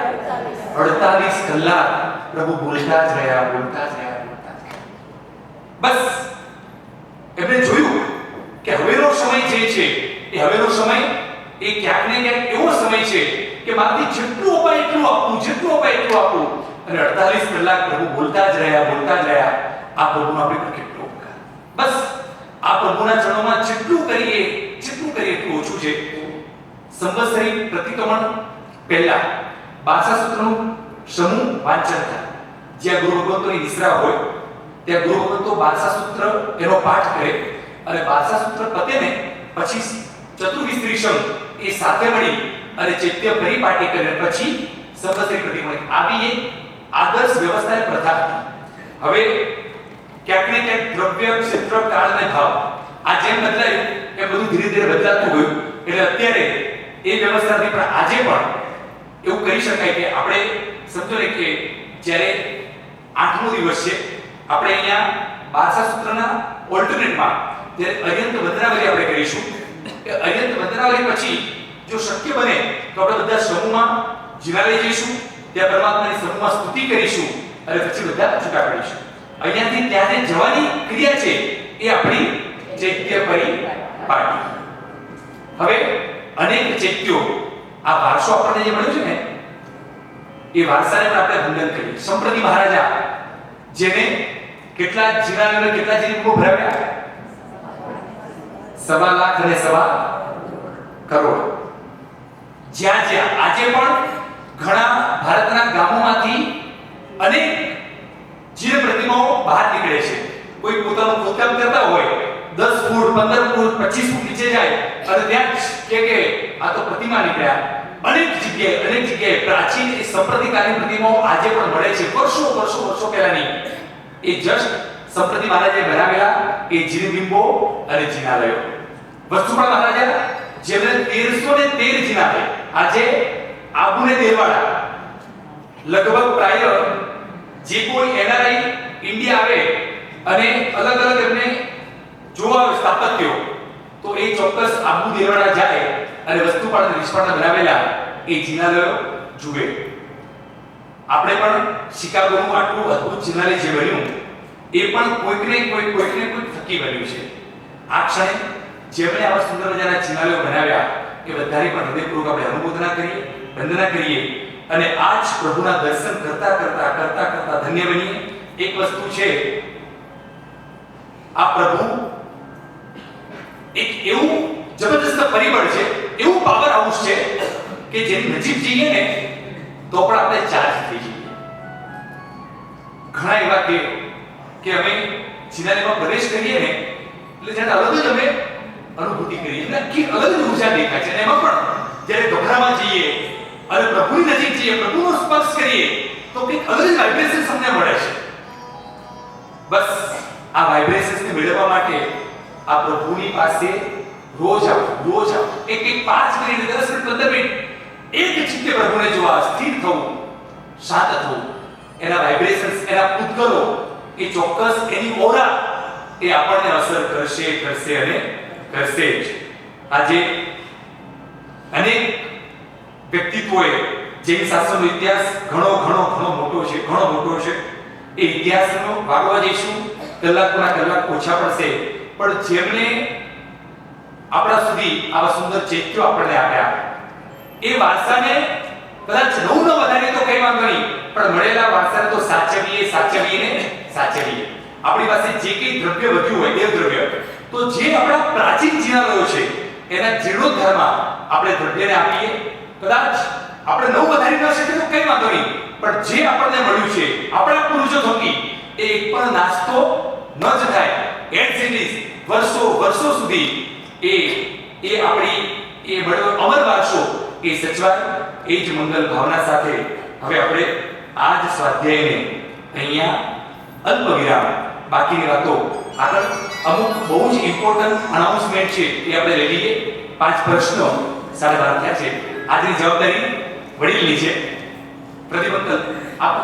48 કલાક પ્રભુ બોલતા જ રહ્યા. બસ એમણે જોયું કે હવેનો સમય જે છે એ હવેનો સમય એ ક્યાંક ને ક્યાંક એવો સમય છે કે મારાથી જેટલું અપાય એટલું આપું. અને 48 કલાક પ્રભુ બોલતા જ રહ્યા. આ પ્રભુનો આપણી પર કેટલો ઉપકાર. બસ આ પ્રભુના ચરણોમાં જેટલું કરીએ એટલું ઓછું છે. સંવત્સરી પ્રતિક્રમણ પહેલા 12 સૂત્રનું સમૂહ વાંચન થાય. જ્યાં ગુરુ ભગવંતોની નિશ્રા હોય ત્યાં ગુરુ ભગવંતો 12 સૂત્ર એનો પાઠ કરે અને 12 સૂત્ર પતે ને પછી ચતુર્વિસ્તરીષમ એ સાથે મળી અને ચૈત્ય પરિપાટી કરે પછી સંવત્સરી પ્રતિક્રમણ આવી એક આદર્શ વ્યવસ્થા પ્રથા હતી. હવે ક્યાંક ને ક્યાંક દ્રવ્ય ક્ષેત્ર કાળ અને ભાવ આ જેમ બદલાયું એમ બધું ધીરે ધીરે બદલાતું ગયું. એટલે અત્યારે એ વ્યવસ્થાથી પણ આજે પણ એવું કહી શકાય કે આપણે સમજો ને કે જ્યારે 8મો દિવસ છે આપણે અહીંયા 12 સૂત્રના ઓલ્ટરનેટમાં ત્યારે અર્યંત વંદનાવલી આપણે કરીશું. કે અર્યંત વંદનાવલી પછી જો શક્ય બને તો આપણે બધા સમૂહમાં જીવાલય જઈશું, ત્યાં પરમાત્માની સમૂહમાં સ્તુતિ કરીશું અને પછી બધા છૂટા પડીશું. અહીંયાથી ત્યાં જવાની ક્રિયા છે એ આપણી ચૈત્ય પરિપાટી. હવે અનેક ચૈત્યો આ વારસો આપણને જે મળ્યો છે ને એ વારસાને પણ આપણે વંદન કરીએ. સંપ્રતિ મહારાજા જેને કેટલા જીરાને કેટલા જીરીકો ભરાવ્યા 1.25 લાખ અને 1.25 કરોડ. જ્યાં આજે પણ ઘણા ભારતના ગામોમાંથી અનેક જીવ પ્રતિમાઓ બહાર નીકળે છે. કોઈ પોતાનું ખોદકામ કરતા હોય 10 ફૂટ 15 ફૂટ 25 ફૂટ નીચે જાય અને ત્યાં કે આ તો પ્રતિમા નીકળ્યા. અનેક જગ્યાએ પ્રાચીન એ સંપ્રતિકાલીન પ્રતિમાઓ આજે પણ મળે છે. વર્ષો પહેલાની એ જસ્ટ સંપ્રતિ મહારાજે બનાવેલા એ જીનબિંબો અને જીનાલયો. વસ્તુપા મહારાજા જેમણે 1313 જીનાલય આજે આબુ ને દેલવાડા લગભગ પ્રાય જે કોઈ એનઆરઆઈ ઇન્ડિયા આવે અને અલગ એમને જોવા સ્થાપત્યો તો એ ચોક્કસ આબુ દેલવાડા જાય અને વસ્તુપાળ વિશ્વના બનાવેલા એ જીનાલયો જુએ. આપણે પણ શિકાગોનું આટલું અદ્ભુત જીનાલય જે બન્યું એ પણ કોઈકને કોઈક થકી બન્યું છે. આ ક્ષણે જેમણે આવા સુંદર મજાના જીનાલયો બનાવ્યા એ બધાની પણ હૃદયપૂર્વક આપણે અનુમોદના કરીએ, વંદના કરીએ અને આજ પ્રભુના દર્શન કરતા ધન્ય બનીએ. એક વસ્તુ છે આ પ્રભુ એક એવું જબરદસ્ત પરિબળ છે, એવું પાવર હાઉસ છે કે જેની નજીક જઈએ ને તો પણ આપણે ચાર્જ થઈ જઈએ. ઘણા એવા કે અમે જીનાલયમાં પ્રવેશ કરીએ ને એટલે જ્યારે અલગ જ અમે અનુભૂતિ કરીએ એટલે કે અલગ જ ઊર્જા દેખાય છે. અને એમાં પણ જ્યારે ગભરામાં જઈએ અને પ્રભુની નજીક જઈએ, પ્રભુનો સ્પર્શ કરીએ તો કંઈક અલગ જ વાઇબ્રેશન અમને મળે છે. બસ આ વાઇબ્રેશન્સને મેળવવા માટે આ પ્રભુની પાસે રોજ આવો એક 5 મિનિટ 10 મિનિટ 15 મિનિટ એક ચિત્તે પ્રભુને જોવા, સ્થિર થવું, શાંત થવું. એના વાઇબ્રેશન્સ, એના ઉદ્ગલો એ ચોક્કસ એની ઓરા એ આપણને અસર કરશે અને કરશે જ. આજે અનેક વ્યક્તિત્વોએ જૈન શાસ્ત્રનો ઇતિહાસ ઘણો મોટો છે. એ ઇતિહાસનો ભાગવા જઈશું, કલાકોના કલાક ઓછા પડશે, પણ જેમણે આપણા સુધી આવા સુંદર ચૈત્યો આપણને આપ્યા, એ વારસાને કદાચ નવું ન વધારીએ તો કઈ વાંધો નહીં, પણ મળેલા વારસાને તો સાચવીએ. આપણી પાસે જે કંઈ દ્રવ્ય વધ્યું હોય, દેવ દ્રવ્ય, તો જે આપણા પ્રાચીન જીર્ણાલયો છે એના જીર્ણોદ્ધારમાં આપણે દ્રવ્યને આપીએ. કદાચ આપણે નવું વધારી ન શકીએ તો કઈ વાંધો નહીં, પણ જે આપણને મળ્યું છે આપણા પૂર્વજો થકી, એ એક પણ નાસ્તો ન જ થાય. એઝ ઇટ ઇઝ વર્ષો સુધી એ આપણી એ મળ્યો અમર વારસો એ સચવાય. એ જ મંગલ ભાવના સાથે હવે આપણે આ જ સ્વાધ્યાયને અહીંયા અલ્પ વિરામ, બાકીની વાતો આગળ અમુક બહુ જ ઇમ્પોર્ટન્ટ અનાઉન્સમેન્ટ છે એ આપણે લઈ લઈએ. 5 પ્રશ્નો 12:30 થયા છે. આજની જવાબદારી વડીલની છે. પ્રતિબંધ આપ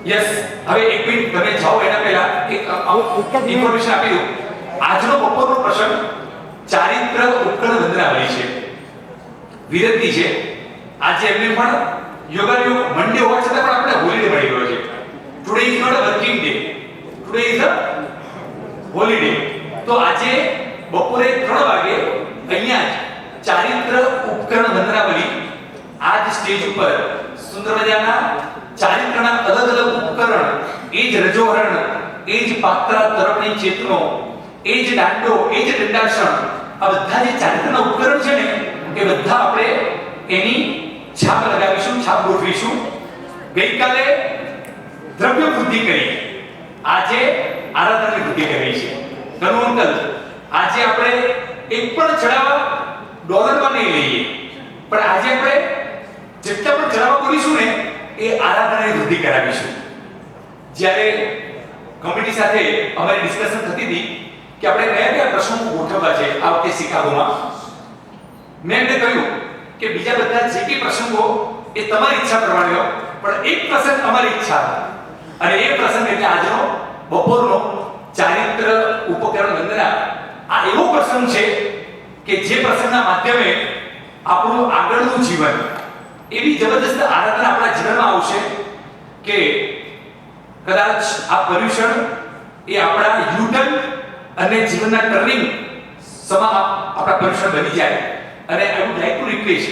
યસ. હવે એક મિનિટ તમે જાઓ એના પહેલા એક ઇન્ફોર્મેશન આપી દઉં. આજનો બપોરનો પ્રસંગ ચારિત્ર ઉપકરણ વંદનાવલી છે, વિરતિ છે. આજે એમને પણ યોગાયોગ મંડે હોવા છતાં પણ આપણે હોલિડે મળી ગયો છે. Today is not a working day, today is a holiday. તો આજે બપોરે 3 વાગે અહીંયા જ ચારિત્ર ઉપકરણ વંદનાવલી આ જ સ્ટેજ ઉપર સુંદર મજાના ચારિત્રના અલગ ઉપકરણ, એ જ રજોહરણ, એ જ પાત્રા તરફની ચેતનો, એ જ દાંડો, એ જ દંડાસન, આ બધા જે ચારિત્રના ઉપકરણ છે ને એ બધા આપણે એની છાપ લગાવીશું, છાપ ગોઠવીશું. ગઈકાલે દ્રવ્ય વૃદ્ધિ કરી, આજે આરાધનાની વૃદ્ધિ કરી છે. ઘણું અંકલ, આજે આપણે એક પણ ચડાવવા ડોલરમાં નહીં લઈએ, પણ આજે આપણે જેટલા પણ ચડાવવા બોલીશું ને એ આરાધનાની વૃદ્ધિ કરાવીશું. જ્યારે કમિટી સાથે અમારી ડિસ્કશન થતી હતી કે આપણે કયા પ્રસંગો ગોઠવવા છે આ વખતે શિકાગોમાં, મેં એમને કહ્યું કે બીજા બધા જે કે પ્રસંગો એ તમારી ઈચ્છા પ્રમાણે હોય, પણ એક પ્રસંગ અમારી ઈચ્છા, અને એ પ્રસંગ એટલે આજનો બપોરનો ચારિત્ર ઉપકરણ વંદના. આ એવો પ્રસંગ છે કે જે પ્રસંગના માધ્યમે આપણું આગળનું જીવન, એવી જબરદસ્ત આરાધના આપણા જીવનમાં આવશે કે કદાચ આ પર્યુષણ એ આપણા યુટર્ન અને જીવનના ટર્નિંગ સમા આપણા પર્યુષણ બની જાય. અને I would like to request,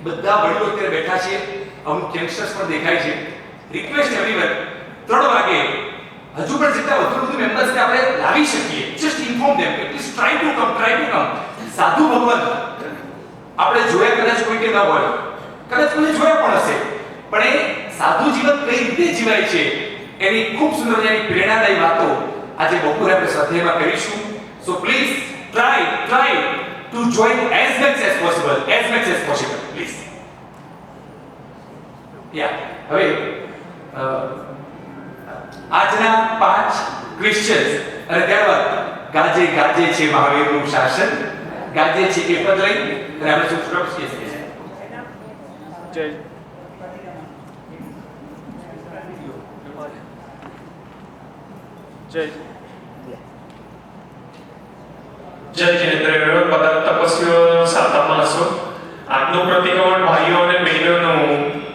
બધા વડીલો અત્યારે બેઠા છે, અમુક યંગસ્ટર્સ પણ દેખાય છે, રિક્વેસ્ટ એવરીવન 3 વાગે હજુ પણ જેટલા વધુ મેમ્બર્સને આપણે લાવી શકીએ, જસ્ટ ઇન્ફોર્મ ધેમ કે પ્લીઝ ટ્રાય ટુ કમ. સાધુ ભગવાન આપણે જોયા કદાચ કોઈ કે ન હોય, કદાચ કોઈ જોયા પણ હશે, પણ એ સાધુ જીવન કઈ રીતે જીવાય છે એની ખૂબ સુંદર મજાની પ્રેરણાદાયી વાતો આજે બપોરે આપણે સ્વાધ્યાયમાં કરીશું. So please try to join as much as possible, please. હવે આજના 5 ક્રિશ્ચિયન્સ અને ત્યારબાદ ગાજે છે મહાવીરનું શાસન, ગાજે છે એ પદ લઈ અને આપણે સુપ્રભ છીએ. જય જિનેન્દ્ર પદાર્થ તપસ્વીઓ સાતમમાં હશો. આજનું પ્રતિક્રમણ ભાઈઓ અને બહેનોનું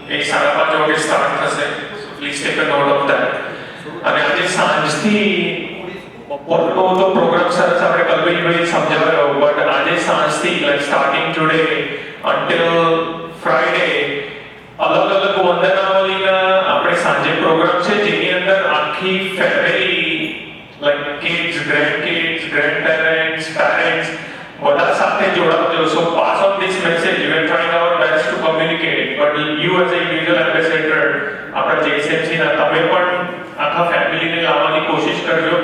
એ 5:30 વાગે સ્ટાર્ટ થશે. Please take a note of that. અને આજે સાંજથી બપોરનો તો પ્રોગ્રામ સરસ આપણે કલ્પેશભાઈ સમજાવ્યો, બટ આજે સાંજથી like starting today until Friday અલગ વંદનાવલીના આપણે સાંજે પ્રોગ્રામ છે, જેની અંદર આખી family like kids, grandkids, grandparents, parents, બધા સાથે જોડાવજો. So pass on this message. We are trying our best to communicate, but you as a individual ambassador, આપણા JSMC ના તમે પણ આખા ફેમિલીને લાવવાની કોશિશ કરજો.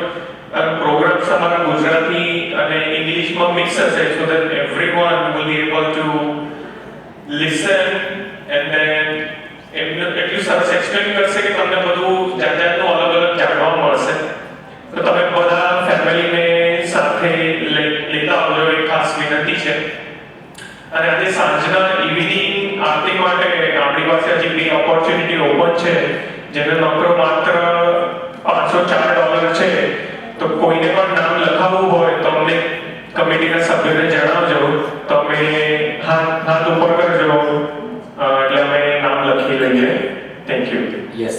પ્રોગ્રામ તમારા ગુજરાતી અને ઇંગ્લિશમાં મિક્સ હશે, so that everyone will be able to listen and then એટલું સરસ એક્સપ્લેન કરશે કે તમને બધું જાતનું અલગ જાણવા મળશે. તો તમે બધા ફેમિલીને સાથે લેતા આવજો, એ ખાસ વિનંતી છે. અને આજે સાંજના ઇવનિંગ આરતી માટે આપણી પાસે હજી 2 ઓપોર્ચ્યુનિટી ઓપન છે, જેને માત્ર $504 છે. તો કોઈને પણ નામ લખાવવું હોય તો અમને કમિટીના સભ્યોને જણાવજો, તો અમે હાથ ઉપર કરજો, એટલે અમે નામ લખી લઈએ. Thank you. યસ,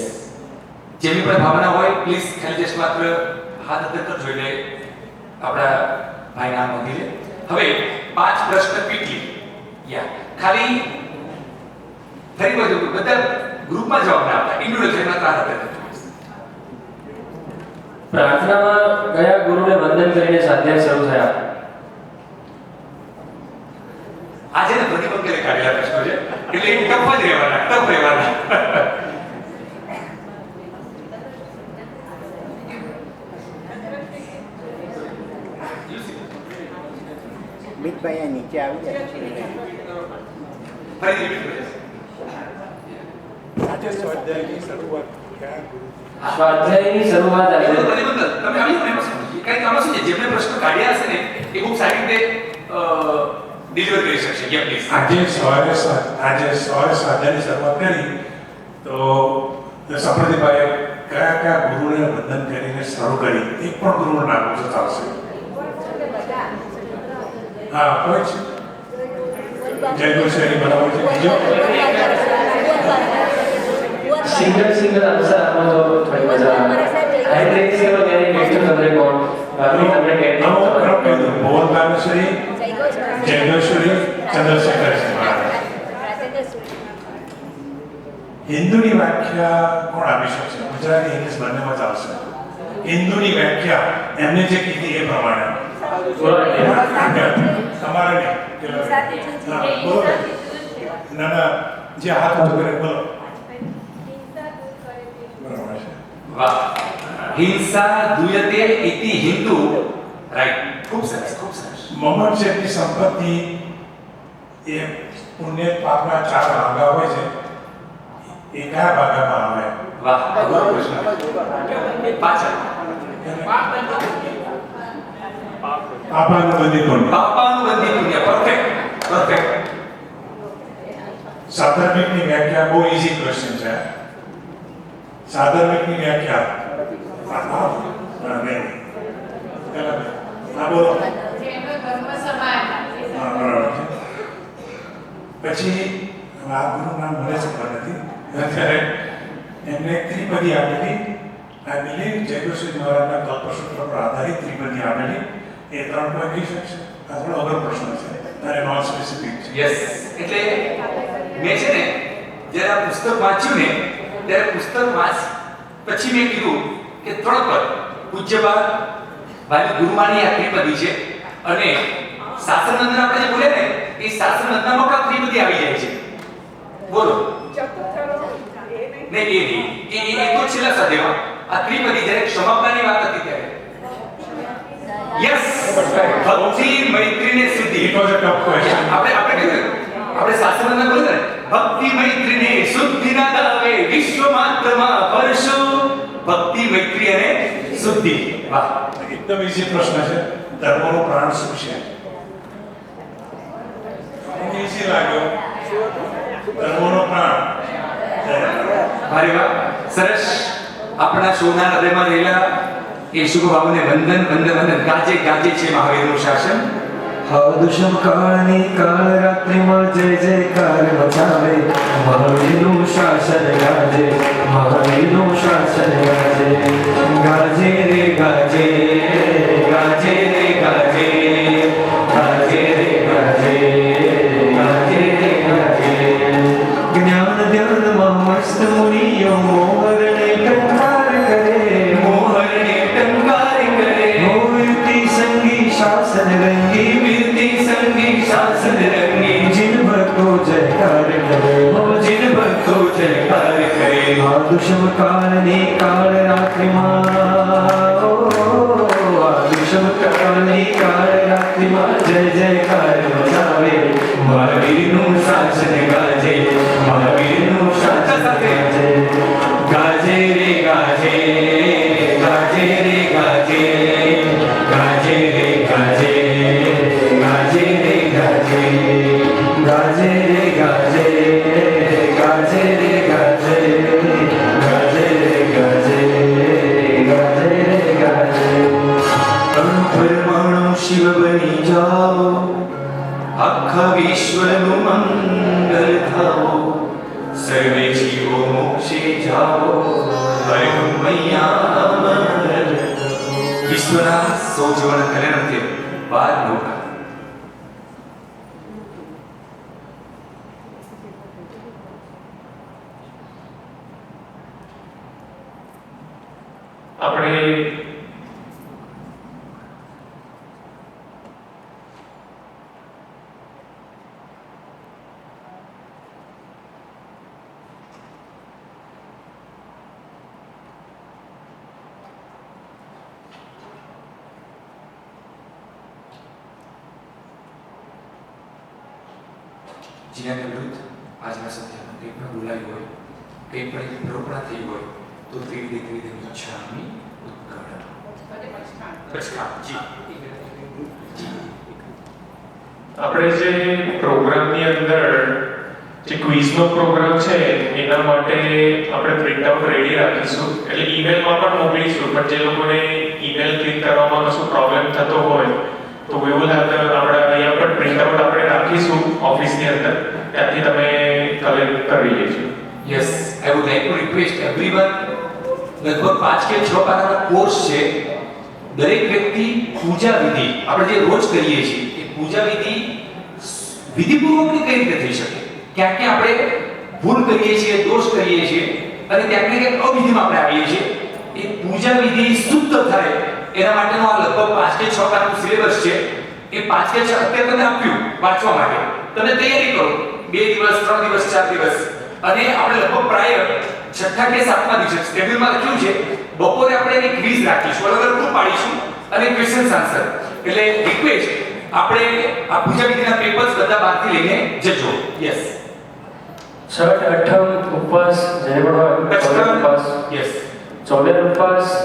જેની પણ ભાવના હોય પ્લીઝ ખાલી જસ્ટ માત્ર હાથ અંદર કરજો એટલે આપણા ભાઈ નામ નોંધી લે. હવે 5 પ્રશ્ન ક્વિકલી ખાલી ફરી બધું બધા ગ્રુપમાં જવાબ ના આપતા, ઇન્ડિવિડ્યુઅલ માત્ર હાથ અંદર કરજો. પ્રાર્થનામાં કયા ગુરુને વંદન કરીને સ્વાધ્યાય શરૂ થયા? આજે ને પ્રતિબંધ કરી કાઢેલા પ્રશ્નો છે એટલે એક ટફ જ રહેવાના. મિતભાઈ અહીંયા નીચે આવી જાય ફરી રિપીટ કરજો. આજે સ્વાધ્યાયની શરૂઆત કયા ગુરુ સ્વાધ્યાયની શરૂઆત એ આજે તો પ્રતિબંધ તમે આવી એમાં શું કારણ કે આમાં શું છે જેમને પ્રશ્નો કાઢ્યા હશે ને એ ખૂબ સારી રીતે ડિલિવર કરી શકશે. Yes please. આજે સવારે સ્વાધ્યાયની શરૂઆત કરી તો સપ્રતિભાઈએ કયા ગુરુને વંદન કરીને શરૂ કરી, એક પણ ગુરુનું નામ પૂછો ચાલશે. હા, કોઈ છે જય ગુરુ શેરી બરાબર છે. બીજો સિંગલ આન્સર આપો તો થોડી મજા આવે. હાઇડ્રેક્સ કરો ત્યારે બેસ્ટ તમને કોણ બાકી તમને કે ભુવન બાલેશ્વરી, જયગોશ્વરી, ચંદ્રશેખર મહારાજ. હિન્દુની વ્યાખ્યા કોણ આપી શકશે? ગુજરાતી ઇંગ્લિશ બંનેમાં ચાલશે. હિન્દુની વ્યાખ્યા એમને જે કીધી એ પ્રમાણે તમારે નહીં. હા, બોલો. ના, જે હાથ ઊંચો કરે બોલો. બરાબર છે. વાહ. હિંસા દુયતે ઇતિ હિન્દુ. રાઈટ. ખૂબ સરસ, ખૂબ સરસ. મોહમ્મદ શેખની સંપત્તિ એ પુણ્ય પાપના 4 ભાગા હોય છે, એ કયા ભાગામાં આવે? વાહ, અઘરો પ્રશ્ન. પાછળ પાપાનું બંધી પુણ્ય. બાપાનું બંધી પુણ્ય. Perfect, perfect. સાધર્મિકની વ્યાખ્યા બહુ ઈઝી ક્વેશ્ચન છે. સાધર્મિકની વ્યાખ્યા નહીં. હા, બોલો. હા, બરાબર છે. પછી આ ગુરુનું નામ મને જ ખબર નથી. અત્યારે એમને ત્રિપદી આપેલી, આઈ બિલીવ જયગોશ્રી મહારાજના કલ્પસૂત્ર પર આધારિત ત્રિપદી આપેલી. એ 3 કોઈ કહી શકશે? આ થોડો અઘરો પ્રશ્ન છે, ત્યારે નોન સ્પેસિફિક છે. યસ, એટલે મેં છે ને જ્યારે આ પુસ્તક વાંચ્યું ને ત્યારે પુસ્તક પછી મેં કીધું કે થોડોક પૂજ્યપાદ ભાઈ ગુરુમાની આ ત્રિપદી છે અને શાસ્ત્રનંદન આપણે જે બોલે ને એ શાસ્ત્રનંદનમાં પણ ત્રિપદી આવી જાય છે. બોલો. ને એ તો છેલ્લા સદેવા આ ત્રિપદી જ્યારે ક્ષમાપનાની વાત હતી ત્યારે યસ ભક્તિ મૈત્રી ને સિદ્ધિ. It was a tough question. આપણે શાસ્ત્રનંદન બોલે ને ભક્તિ મૈત્રી ને શુદ્ધિ ના દાવે વિશ્વ માત્રમાં પરશો. ભક્તિ મૈત્રી અને શુદ્ધિ. વાહ, એકદમ ઈઝી પ્રશ્ન છે. ધર્મનો પ્રાણ શું છે? ઈઝી લાગ્યો. ધર્મનો પ્રાણ. ભારે વાહ, સરસ. આપણા શોના હૃદયમાં રહેલા એ શુભ ભાવને વંદન વંદન વંદન ગાજે ગાજે છે મહાવીરનું શાસન. દુષમ કાળની કાળ રાત્રિમાં જય જયકાર મચાવે મહાવીરનું શાસન ગાજે મહાવીરનું શાસન ગાજે ગાજે રે ગાજે ગાજે રે ગાજે ગાજે રે ગાજે ગાજે રે ગાજે જ્ઞાન ધ્યાનમાં મસ્ત મુનિયો મોહરને ટંકાર કરે મોહરને ટંકાર કરે મોહતી સંગી શાસન રંગી शासन रंगी जिन भक्तों जयकार करे जिन भक्तों जयकार करे दुष्म काल ने काल रात्रि दुष्म काल ने काल रात्रि जय जयकार मचावे महावीरનું શાસન ગાજે મહાવીરનું શાસન ગાજે ગાજે રે ગાજે ગાજે રે ગાજે ગાજે રે ગાજે વિશ્વના સૌ જીવન કલ્યાણથી બાર નોકા આપણે જેના વિરુદ્ધ આજના સત્યમાં કંઈ પણ બોલાયું હોય કંઈ પણ એવી પ્રવૃત્તિ થઈ હોય તો ત્રિવિધ ઈચ્છામી આપણે જે પ્રોગ્રામની અંદર જે ક્વિઝનો પ્રોગ્રામ છે એના માટે આપણે પ્રિન્ટઆઉટ રેડી રાખીશું એટલે ઈમેલમાં પણ મોકલીશું પણ જે લોકોને ઈમેલ ક્લિક કરવામાં કશું પ્રોબ્લેમ થતો હોય તો we will have આપણે અહીંયા પર પ્રિન્ટઆઉટ આપણે રાખીશું ઓફિસની અંદર ત્યાંથી તમે કલેક્ટ કરી લેજો. Yes I would like to request everyone લગભગ 5 કે 6 પાનાનો કોર્સ છે. દરેક વ્યક્તિ પૂજા વિધિ આપણે જે રોજ કરીએ છીએ એ પૂજા વિધિ વિધિપૂર્વકની કઈ રીતે થઈ શકે ક્યાંક ક્યાં આપણે ભૂલ કરીએ છીએ દોષ કરીએ છીએ અને ક્યાંક ને ક્યાંક અવિધિમાં આપણે આવીએ છીએ. એ પૂજા વિધિ શુદ્ધ થાય એના માટેનો આ લગભગ 5 કે 6 પાનાનું સિલેબસ છે. એ 5 કે 6 અત્યારે તમે આપ્યું વાંચવા માટે તમે તૈયારી કરો 2 દિવસ 3 દિવસ 4 દિવસ અને આપણે લગભગ પ્રાય 6થા કે 7મા દિવસે શેડ્યુલમાં લખ્યું છે બપોરે આપણે એક ક્વિઝ રાખીશું અલગ અલગ ગ્રુપ પાડીશું અને ક્વેશ્ચન્સ આન્સર એટલે રિક્વેસ્ટ આપણે આ પૂજા વિધિના પેપર્સ બધા બહારથી લઈને જજો. યસ છઠ અઠમ ઉપવાસ જેને પણ હોય ચોદર ઉપવાસ યસ ચોદર ઉપવાસ